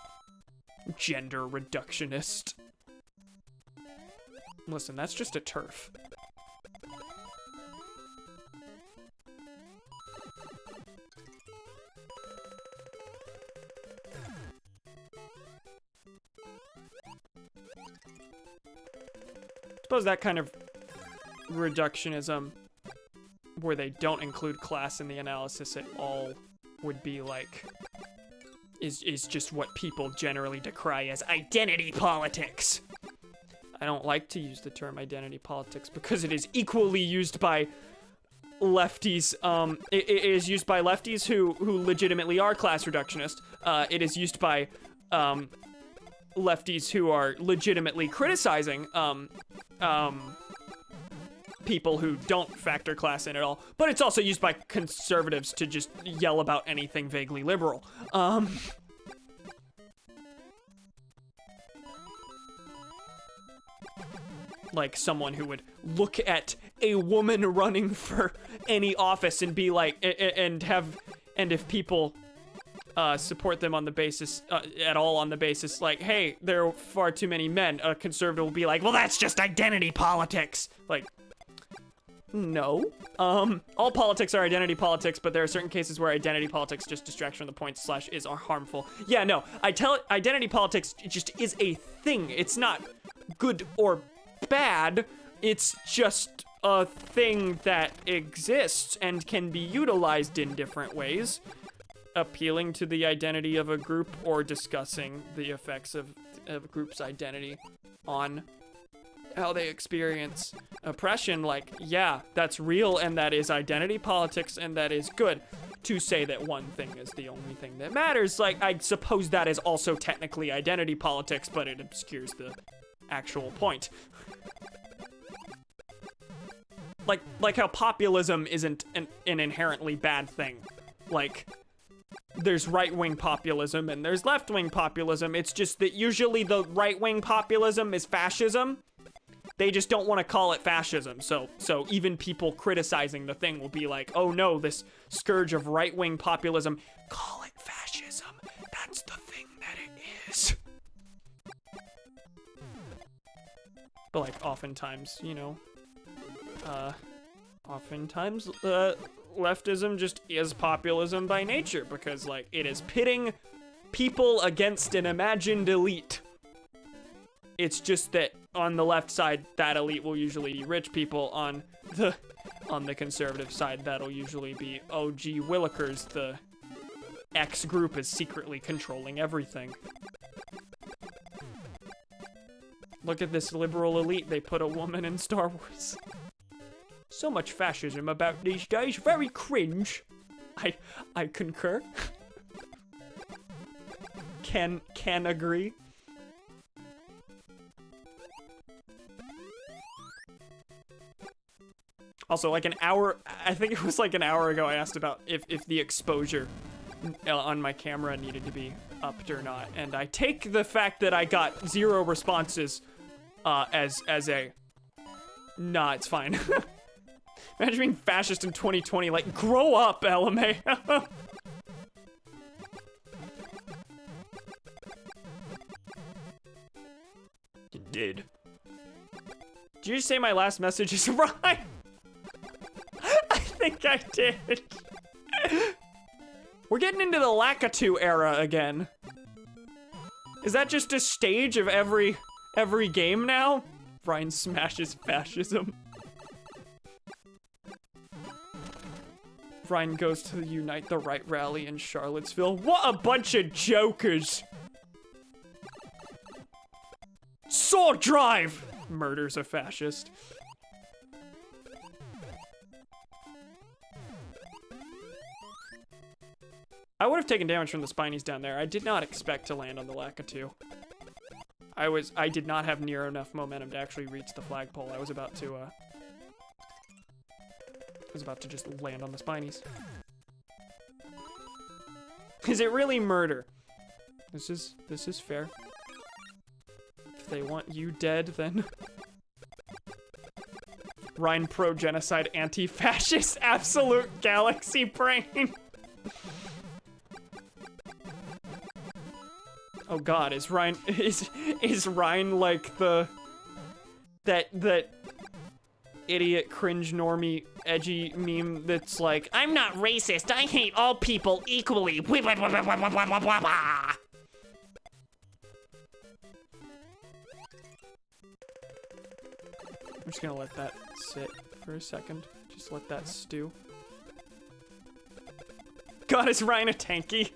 S1: Gender reductionist. Listen, that's just a turf. Suppose that kind of reductionism, where they don't include class in the analysis at all, would be like, is just what people generally decry as identity politics. I don't like to use the term identity politics because it is equally used by lefties. It is used by lefties who legitimately are class reductionist. It is used by lefties who are legitimately criticizing people who don't factor class in at all. But it's also used by conservatives to just yell about anything vaguely liberal. Like someone who would look at a woman running for any office and be like, and if people support them on the basis, at all on the basis, like, hey, there are far too many men, a conservative will be like, well, that's just identity politics. Like, no. All politics are identity politics, but there are certain cases where identity politics just distracts from the point / is harmful. Yeah, no, identity politics just is a thing. It's not good or bad, it's just a thing that exists and can be utilized in different ways, appealing to the identity of a group or discussing the effects of a group's identity on how they experience oppression. Like, yeah, that's real and that is identity politics and that is good. To say that one thing is the only thing that matters, like, I suppose that is also technically identity politics, but it obscures the actual point. Like how populism isn't an inherently bad thing. Like, there's right-wing populism and there's left-wing populism. It's just that usually the right-wing populism is fascism. They just don't want to call it fascism. So even people criticizing the thing will be like, oh no, this scourge of right-wing populism, call it fascism. That's the thing that it is. But like oftentimes, you know, leftism just is populism by nature because like it is pitting people against an imagined elite. It's just that on the left side, that elite will usually be rich people. On the conservative side, that'll usually be, oh gee willikers, the X group is secretly controlling everything. Look at this liberal elite, they put a woman in Star Wars. So much fascism about these days, very cringe. I concur. Can agree. Also, like an hour, I think it was like an hour ago I asked about if the exposure on my camera needed to be upped or not, and I take the fact that I got 0 responses as a, nah, it's fine. Imagine being fascist in 2020, like, grow up, LMA. You did. Did you just say my last message is right? I think I did. We're getting into the Lakitu era again. Is that just a stage of every game now? Brian smashes fascism. Ryan goes to the Unite the Right rally in Charlottesville. What a bunch of jokers! Sword drive! Murders a fascist. I would have taken damage from the Spinies down there. I did not expect to land on the Lakitu. I did not have near enough momentum to actually reach the flagpole. I was about to just land on the Spinies. Is it really murder? This is fair. If they want you dead, then Rhine pro-genocide anti-fascist absolute galaxy brain. Oh god, is Rhine like that idiot cringe normie edgy meme that's like, I'm not racist, I hate all people equally. I'm just gonna let that sit for a second. Just let that stew. God, is Ryan a tanky?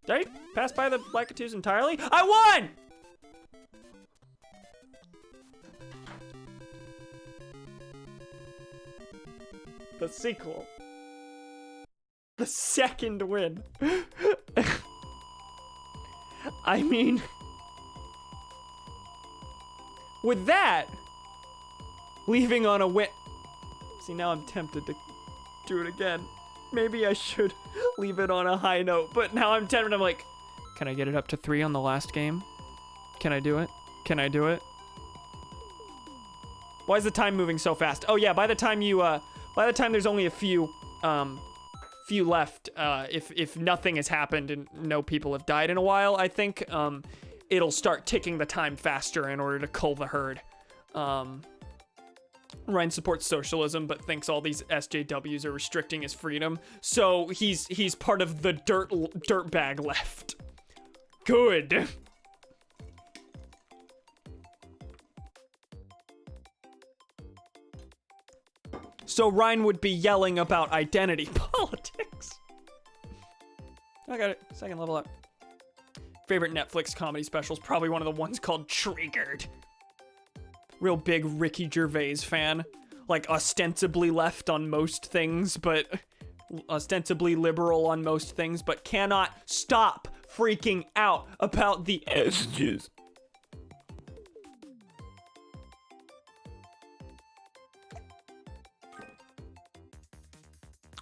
S1: Did I pass by the Lakitus entirely? I won! The sequel. The second win. I mean, with that, leaving on a win. See, now I'm tempted to do it again. Maybe I should leave it on a high note, but now I'm tempted. I'm like, can I get it up to 3 on the last game? Can I do it? Can I do it? Why is the time moving so fast? Oh yeah, by the time there's only a few left, if nothing has happened and no people have died in a while, I think, it'll start ticking the time faster in order to cull the herd. Ryan supports socialism, but thinks all these SJWs are restricting his freedom. So he's part of the dirtbag left. Good. So Ryan would be yelling about identity politics. I got it. Second level up. Favorite Netflix comedy specials? Probably one of the ones called Triggered. Real big Ricky Gervais fan. Like ostensibly left on most things, but ostensibly liberal on most things, but cannot stop freaking out about the SJs.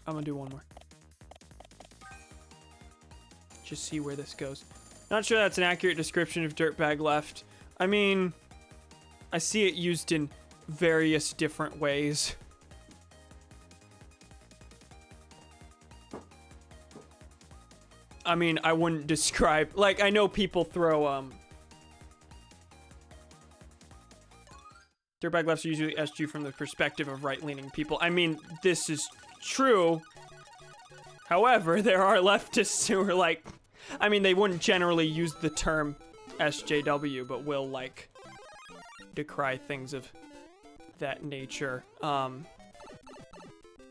S1: I'm gonna do one more. Just see where this goes. Not sure that's an accurate description of dirtbag left. I mean, I see it used in various different ways. I mean, I wouldn't describe, like, I know people throw, dirtbag lefts are usually SG from the perspective of right-leaning people. I mean, this is true. However, there are leftists who are like, I mean, they wouldn't generally use the term SJW, but will, like, decry things of that nature. Anyway,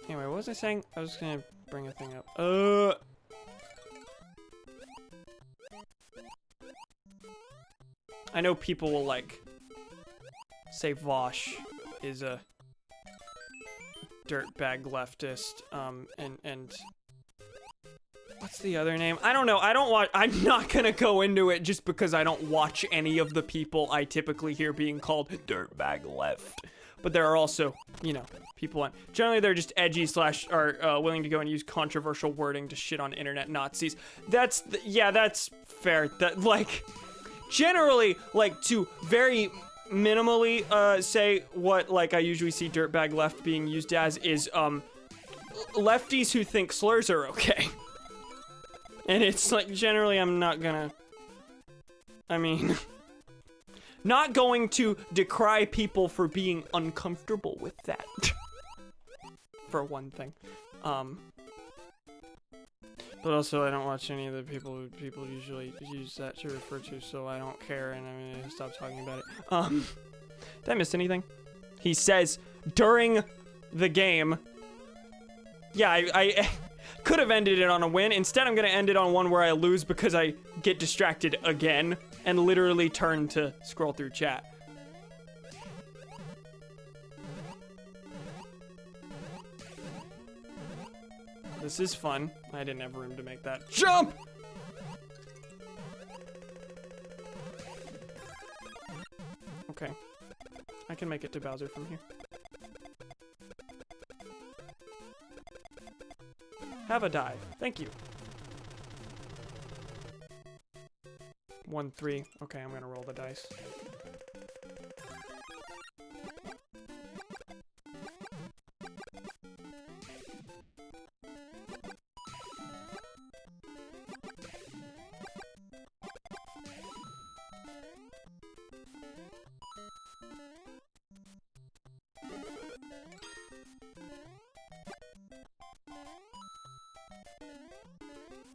S1: what was I saying? I was gonna bring a thing up. I know people will, like, say Vosh is a dirtbag leftist, and what's the other name? I don't know. I'm not gonna go into it just because I don't watch any of the people I typically hear being called dirtbag left. But there are also, you know, people on, generally they're just edgy / are willing to go and use controversial wording to shit on internet Nazis. That's fair. That, like, generally, like, to very minimally say what, like, I usually see dirtbag left being used as is lefties who think slurs are okay. And it's like, generally I'm not gonna, I mean, not going to decry people for being uncomfortable with that. For one thing. But also, I don't watch any of the people who people usually use that to refer to, so I don't care, and I'm gonna stop talking about it. Did I miss anything? He says, during the game, yeah, I could have ended it on a win. Instead, I'm gonna end it on one where I lose because I get distracted again and literally turn to scroll through chat. This is fun. I didn't have room to make that jump! Okay. I can make it to Bowser from here. Have a dive. Thank you. 1, 3. Okay, I'm gonna roll the dice.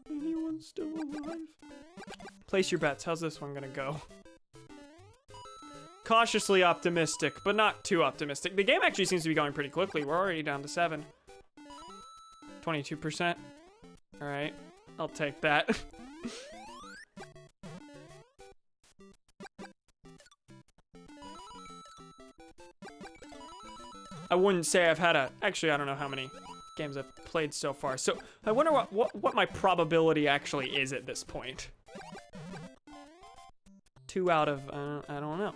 S1: Anyone still alive? Place your bets. How's this one gonna go? Cautiously optimistic, but not too optimistic. The game actually seems to be going pretty quickly. We're already down to 7. 22%. Alright. I'll take that. I wouldn't say I've had a... Actually, I don't know how many games I've played so far. So I wonder what my probability actually is at this point. 2 out of... I don't know.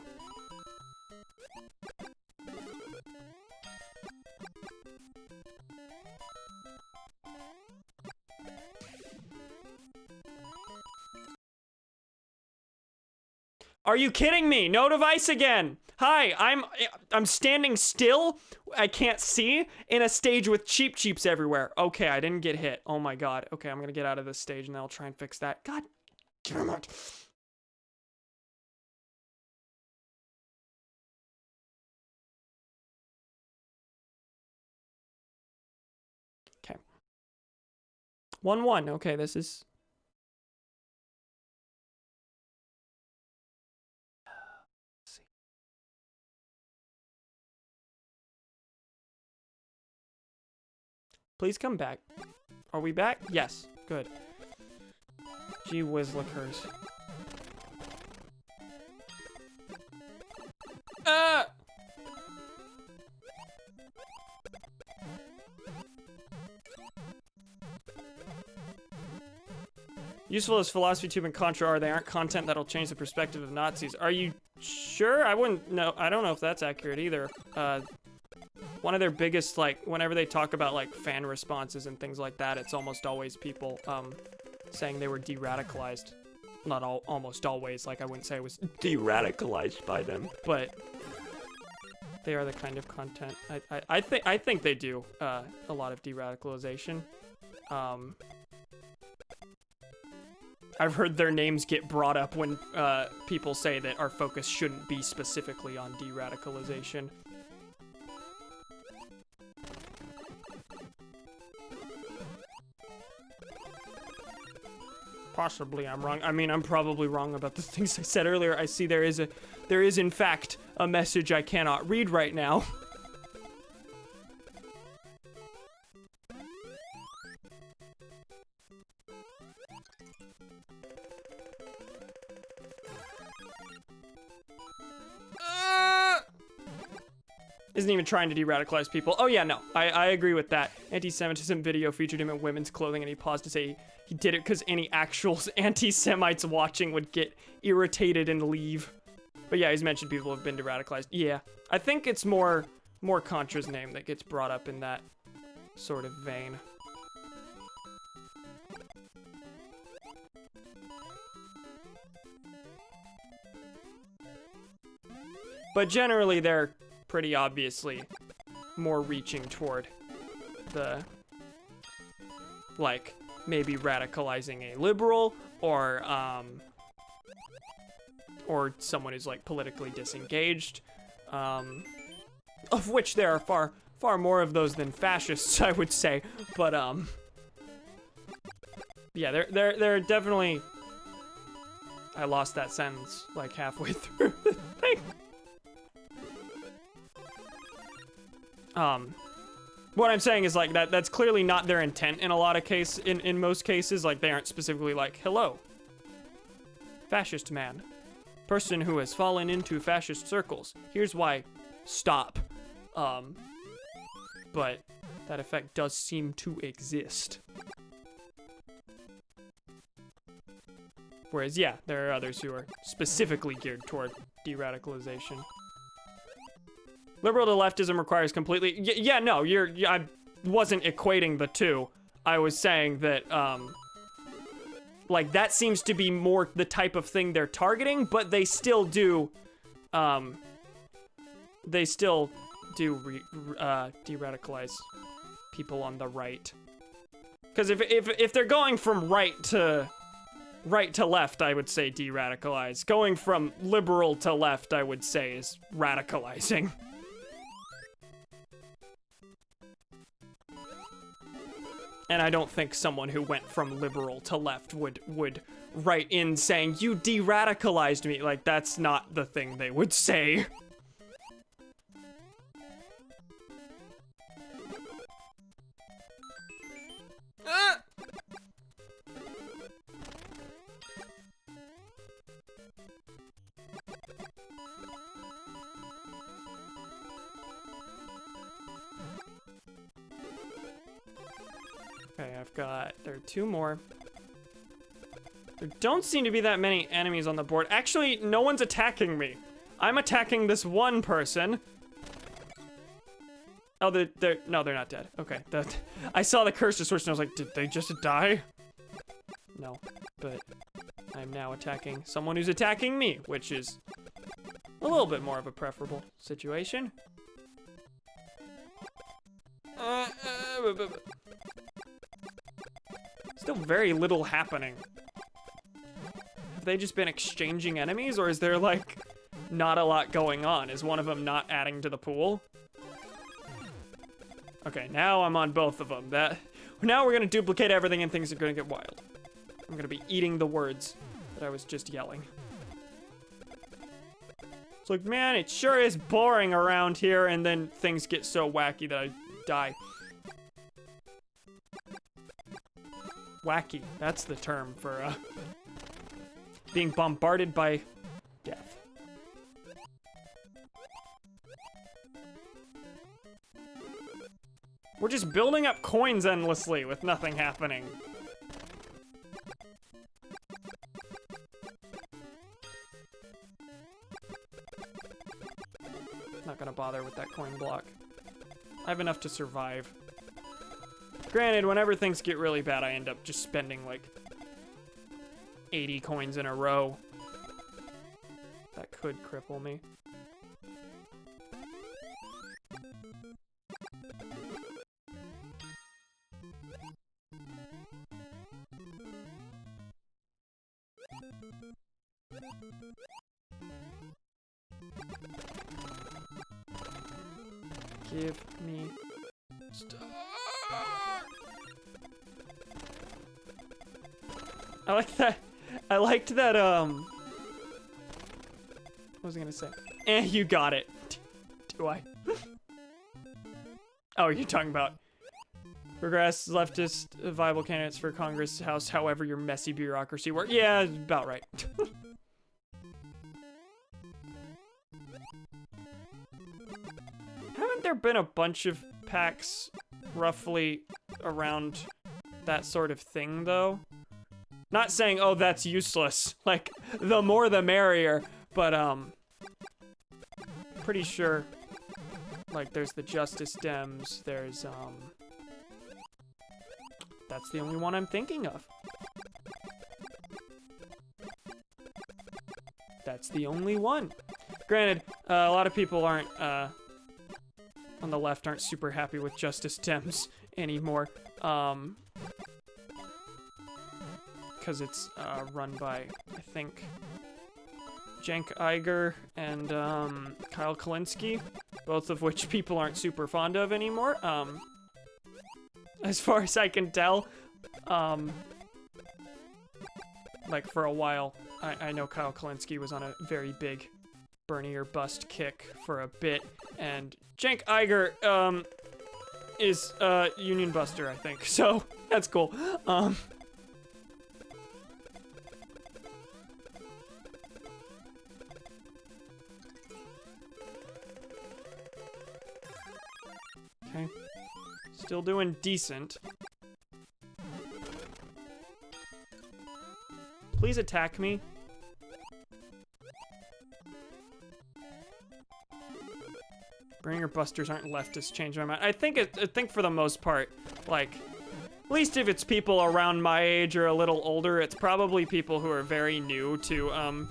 S1: Are you kidding me? No device again. Hi, I'm standing still. I can't see in a stage with cheeps everywhere. Okay, I didn't get hit. Oh my god. Okay, I'm gonna get out of this stage and then I'll try and fix that. God damn it. Okay. 1-1. Okay, this is... Please come back. Are we back? Yes. Good. Gee whiz liquors. Useful as philosophy tube and contra are, they aren't content that'll change the perspective of Nazis. Are you sure? I wouldn't know. I don't know if that's accurate either. One of their biggest, like, whenever they talk about, like, fan responses and things like that, it's almost always people, saying they were de-radicalized. Not almost always, like, I wouldn't say I was de-radicalized by them, but they are the kind of content. I think they do, a lot of de-radicalization. I've heard their names get brought up when, people say that our focus shouldn't be specifically on de-radicalization. Possibly I'm wrong. I mean, I'm probably wrong about the things I said earlier. I see there is in fact a message I cannot read right now. Isn't even trying to de-radicalize people. Oh yeah, no, I agree with that. Anti-Semitism video featured him in women's clothing and he paused to say he did it because any actual anti-Semites watching would get irritated and leave. But yeah, he's mentioned people have been de-radicalized. Yeah, I think it's more Contra's name that gets brought up in that sort of vein. But generally they're pretty obviously more reaching toward the, like, maybe radicalizing a liberal or someone who's, like, politically disengaged, of which there are far more of those than fascists, I would say, but, yeah, they're definitely... I lost that sentence, like, halfway through the thing. What I'm saying is, like, that's clearly not their intent in a lot of in most cases. Like, they aren't specifically like, hello, fascist man, person who has fallen into fascist circles. Here's why, stop. But that effect does seem to exist. Whereas, yeah, there are others who are specifically geared toward de-radicalization. Liberal to leftism requires completely... Yeah, no, I wasn't equating the two. I was saying that, like, that seems to be more the type of thing they're targeting, but they still do, de-radicalize people on the right. Because if they're going from right to left, I would say de-radicalize. Going from liberal to left, I would say, is radicalizing. And I don't think someone who went from liberal to left would write in saying, you de-radicalized me. Like, that's not the thing they would say. Okay, there are 2 more. There don't seem to be that many enemies on the board. Actually, no one's attacking me. I'm attacking this one person. Oh, no, they're not dead. Okay, I saw the cursor switch and I was like, did they just die? No, but I'm now attacking someone who's attacking me, which is a little bit more of a preferable situation. Still very little happening. Have they just been exchanging enemies, or is there, like, not a lot going on? Is one of them not adding to the pool? Okay, now I'm on both of them. Now we're gonna duplicate everything and things are gonna get wild. I'm gonna be eating the words that I was just yelling. It's like, man, it sure is boring around here, and then things get so wacky that I die. Wacky, that's the term for, being bombarded by death. We're just building up coins endlessly with nothing happening. Not gonna bother with that coin block. I have enough to survive. Granted, whenever things get really bad, I end up just spending like 80 coins in a row. That could cripple me. Give me star. I like that. I liked that, what was I gonna say? You got it. Do I? Oh, you're talking about progress, leftist, viable candidates for Congress, House, however your messy bureaucracy works. Yeah, about right. Haven't there been a bunch of packs roughly around that sort of thing, though? Not saying, oh, that's useless. Like, the more the merrier, but, pretty sure, like, there's the Justice Dems, there's, that's the only one I'm thinking of. That's the only one. Granted, a lot of people aren't, on the left aren't super happy with Justice Dems anymore, because it's run by, I think, Cenk Uygur and Kyle Kalinske, both of which people aren't super fond of anymore. As far as I can tell, like for a while, I know Kyle Kalinske was on a very big Bernie or bust kick for a bit, and Cenk Uygur is Union Buster, I think. So that's cool. Okay. Still doing decent. Please attack me. Bringer Busters aren't leftists, change my mind. I think for the most part, like, at least if it's people around my age or a little older, it's probably people who are very new to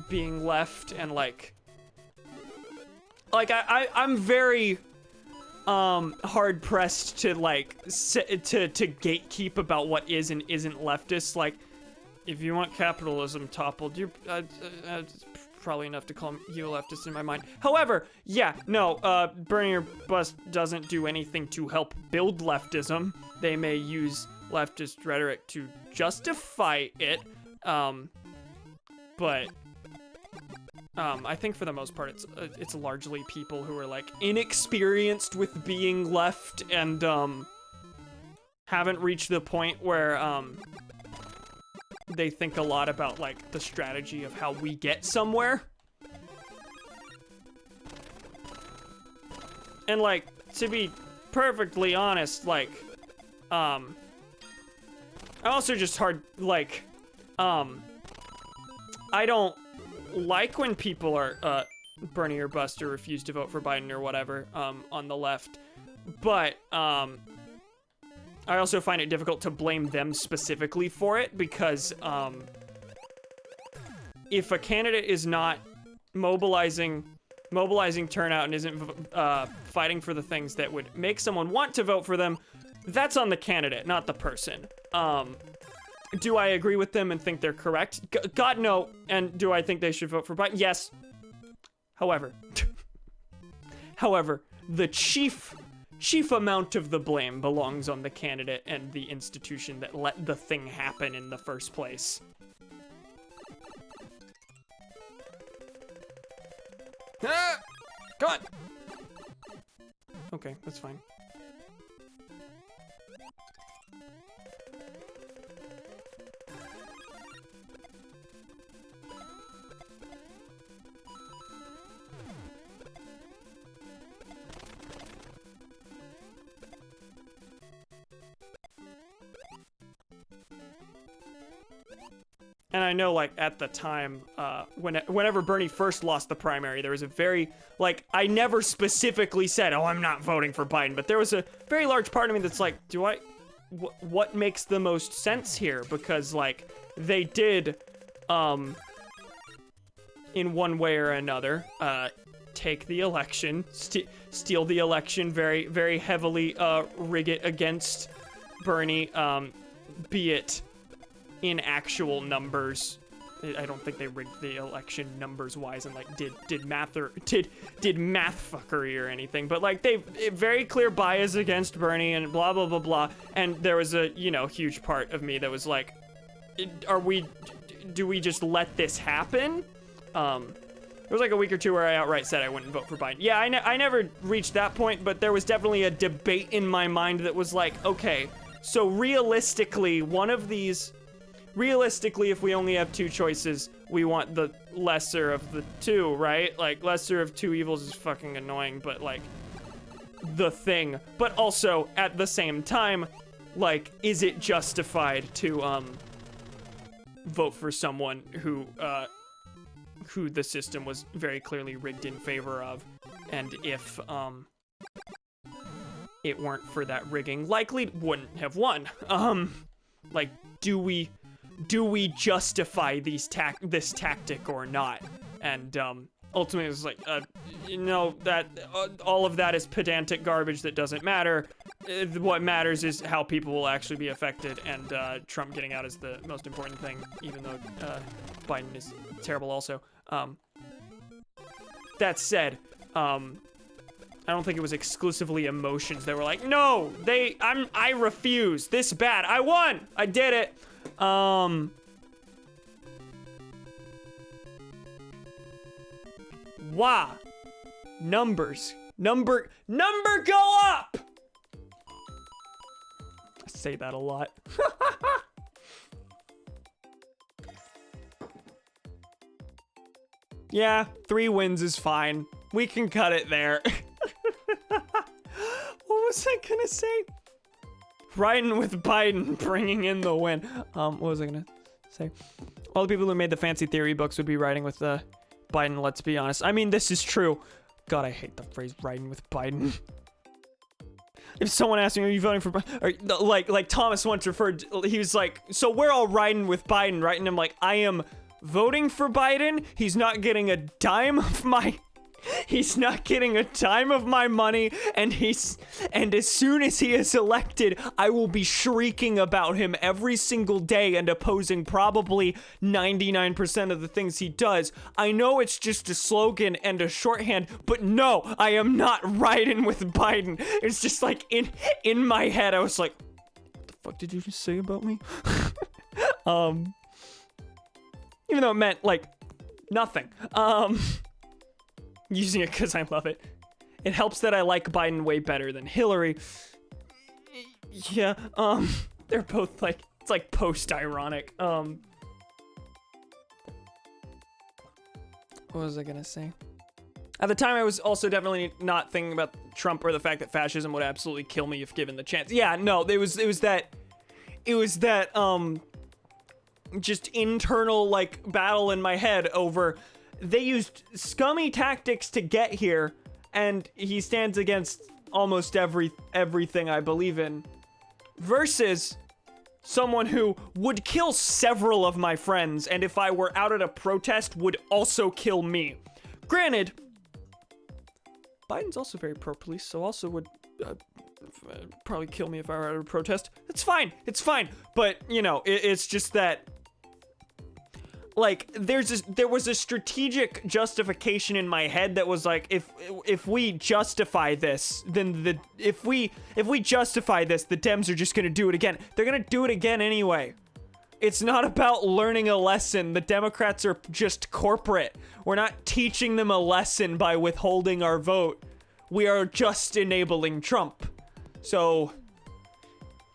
S1: being left, and like I'm very hard pressed to like to gatekeep about what is and isn't leftist. Like, if you want capitalism toppled, you're probably enough to call you a leftist in my mind. However, yeah, no, Burning Your Bus doesn't do anything to help build leftism. They may use leftist rhetoric to justify it, but I think for the most part, it's largely people who are like inexperienced with being left and haven't reached the point where they think a lot about like the strategy of how we get somewhere. And like, to be perfectly honest, like I'm also just hard, like, I don't like when people are, Bernie or Bust or refuse to vote for Biden or whatever, on the left. But, I also find it difficult to blame them specifically for it because, if a candidate is not mobilizing turnout and isn't, fighting for the things that would make someone want to vote for them, that's on the candidate, not the person. Do I agree with them and think they're correct? God, no. And do I think they should vote for Biden? Yes. However, the chief amount of the blame belongs on the candidate and the institution that let the thing happen in the first place. Ah! Come on! Okay, that's fine. And I know, like, at the time, whenever Bernie first lost the primary, there was a very, like, I never specifically said, oh, I'm not voting for Biden, but there was a very large part of me that's like, what makes the most sense here? Because, like, they did, in one way or another, take the election, steal the election, very, very heavily, rig it against Bernie, be it in actual numbers. I don't think they rigged the election numbers wise and like did math fuckery or anything, but like they very clear bias against Bernie and blah blah blah blah. And there was a, you know, huge part of me that was like, do we just let this happen? There was like a week or two where I outright said I wouldn't vote for Biden. Yeah, I never reached that point, but there was definitely a debate in my mind that was like, okay, so realistically, if we only have two choices, we want the lesser of the two, right? Like, lesser of two evils is fucking annoying, but like, the thing. But also, at the same time, like, is it justified to, vote for someone who the system was very clearly rigged in favor of? And if, it weren't for that rigging, likely wouldn't have won. Like, do we justify this tactic or not? And ultimately it was like, you know, that all of that is pedantic garbage that doesn't matter. What matters is how people will actually be affected, and Trump getting out is the most important thing, even though Biden is terrible also. That said, I don't think it was exclusively emotions. They were like, no, I refuse. This bad. I won. I did it. Wow. Numbers. Number go up. I say that a lot. Yeah, 3 wins is fine. We can cut it there. What was I gonna say? Riding with Biden, bringing in the win. What was I gonna say? All the people who made the fancy theory books would be riding with Biden, let's be honest. I mean, this is true. God, I hate the phrase riding with Biden. If someone asked me, are you voting for Biden? Or, like Thomas once referred, he was like, so we're all riding with Biden, right? And I'm like, I am voting for Biden. He's not getting a dime of my money, and as soon as he is elected, I will be shrieking about him every single day and opposing probably 99% of the things he does. I know it's just a slogan and a shorthand, but no, I am not riding with Biden. It's just like in my head, I was like, what the fuck did you just say about me? Even though it meant like nothing. Using it because I love it. It helps that I like Biden way better than Hillary. Yeah, they're both like, it's like post-ironic. What was I gonna say? At the time, I was also definitely not thinking about Trump or the fact that fascism would absolutely kill me if given the chance. Yeah, no, it was that just internal, like, battle in my head over, they used scummy tactics to get here, and he stands against almost everything I believe in, versus someone who would kill several of my friends, and if I were out at a protest, would also kill me. Granted, Biden's also very pro-police, so also would probably kill me if I were at a protest. It's fine, but, you know, it's just that, like, there was a strategic justification in my head that was like, if we justify this, then if we justify this, the Dems are just gonna do it again. They're gonna do it again anyway. It's not about learning a lesson. The Democrats are just corporate. We're not teaching them a lesson by withholding our vote. We are just enabling Trump. So,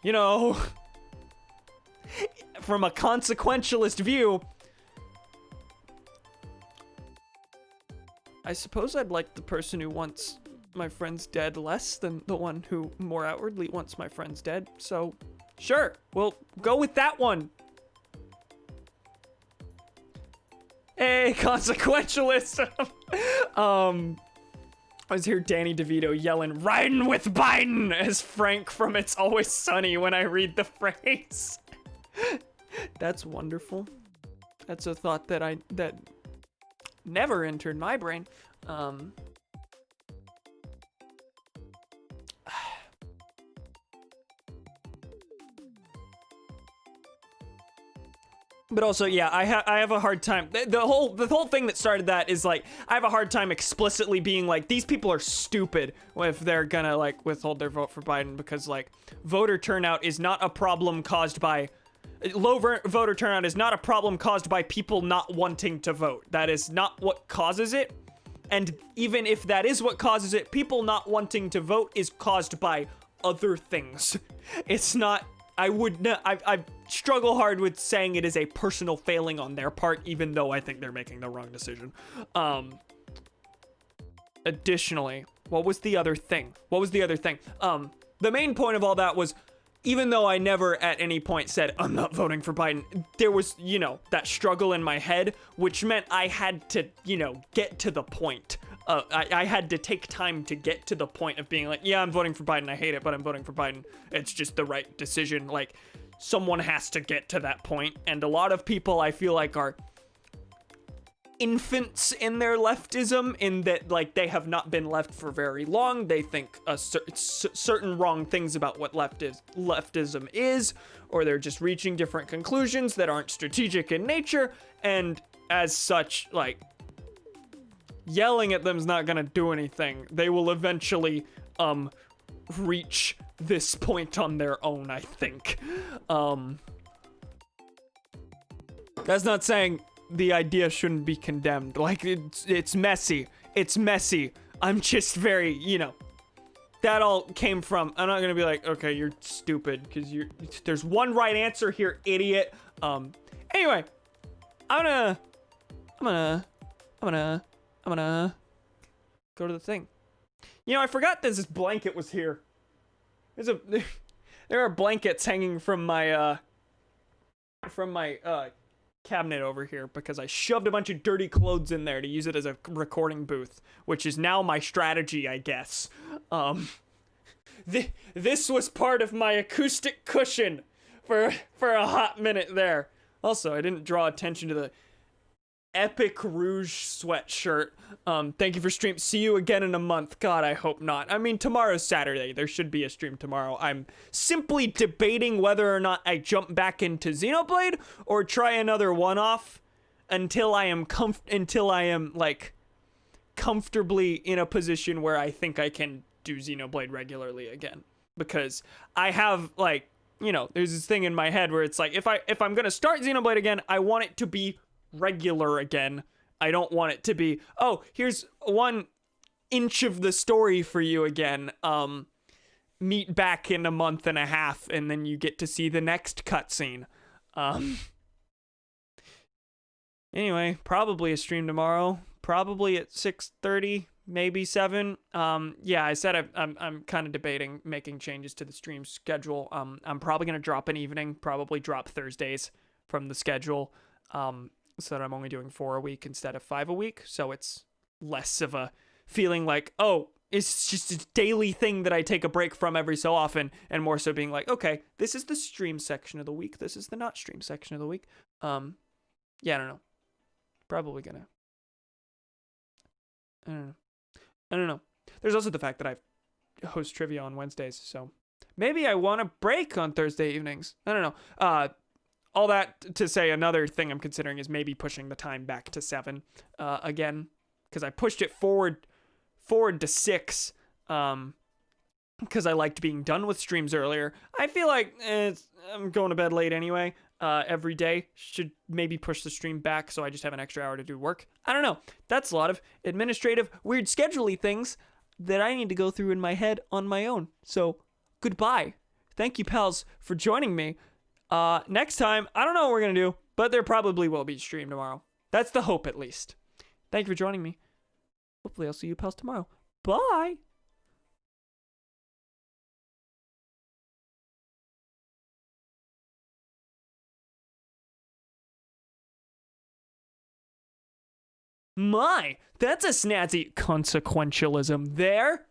S1: you know, from a consequentialist view, I suppose I'd like the person who wants my friends dead less than the one who more outwardly wants my friends dead. So, sure, we'll go with that one. Hey, consequentialist. I was here Danny DeVito yelling, "Riding with Biden," as Frank from It's Always Sunny when I read the phrase. That's wonderful. That's a thought that never entered my brain. But also, yeah, I have a hard time. The whole thing that started that is like, I have a hard time explicitly being like, these people are stupid if they're gonna like withhold their vote for Biden, because like voter turnout is not a problem caused by voter turnout is not a problem caused by people not wanting to vote. That is not what causes it. And even if that is what causes it, people not wanting to vote is caused by other things. It's not. I struggle hard with saying it is a personal failing on their part, even though I think they're making the wrong decision. Additionally, what was the other thing? The main point of all that was, even though I never at any point said, I'm not voting for Biden, there was, you know, that struggle in my head, which meant I had to, you know, get to the point. I had to take time to get to the point of being like, yeah, I'm voting for Biden. I hate it, but I'm voting for Biden. It's just the right decision. Like, someone has to get to that point. And a lot of people, I feel like, are infants in their leftism, in that, like, they have not been left for very long. They think certain wrong things about what leftism is, or they're just reaching different conclusions that aren't strategic in nature. And as such, like, yelling at them is not gonna do anything. They will eventually reach this point on their own, I think. That's not saying the idea shouldn't be condemned. Like, it's messy. I'm just very, you know, that all came from, I'm not gonna be like, okay, you're stupid, because there's one right answer here, idiot. Anyway, I'm gonna go to the thing. You know, I forgot this blanket was here. There are blankets hanging from my cabinet over here, because I shoved a bunch of dirty clothes in there to use it as a recording booth, which is now my strategy, I guess. This was part of my acoustic cushion for a hot minute there. Also, I didn't draw attention to the Epic Rouge sweatshirt. Thank you for stream. See you again in a month. God, I hope not. I mean, tomorrow's Saturday. There should be a stream tomorrow. I'm simply debating whether or not I jump back into Xenoblade or try another one-off until I am like comfortably in a position where I think I can do Xenoblade regularly again. Because I have, like, you know, there's this thing in my head where it's like, if I'm gonna start Xenoblade again, I want it to be regular again. I don't want it to be, oh, here's 1 inch of the story for you again. Meet back in a month and a half, and then you get to see the next cutscene. Anyway, probably a stream tomorrow. Probably at 6:30, maybe 7. Yeah, I said I'm kind of debating making changes to the stream schedule. I'm probably gonna drop an evening, probably drop Thursdays from the schedule, so that I'm only doing 4 a week instead of 5 a week. So it's less of a feeling like, oh, it's just a daily thing that I take a break from every so often, and more so being like, okay, this is the stream section of the week. This is the not stream section of the week. Yeah, I don't know. Probably gonna. I don't know. I don't know. There's also the fact that I host trivia on Wednesdays, so maybe I want a break on Thursday evenings. I don't know. All that to say, another thing I'm considering is maybe pushing the time back to 7 again, because I pushed it forward to 6 because I liked being done with streams earlier. I feel like I'm going to bed late anyway. Every day should maybe push the stream back so I just have an extra hour to do work. I don't know. That's a lot of administrative, weird schedule-y things that I need to go through in my head on my own. So, goodbye. Thank you, pals, for joining me. Next time, I don't know what we're going to do, but there probably will be stream tomorrow. That's the hope, at least. Thank you for joining me. Hopefully I'll see you pals tomorrow. Bye! My, that's a snazzy consequentialism there.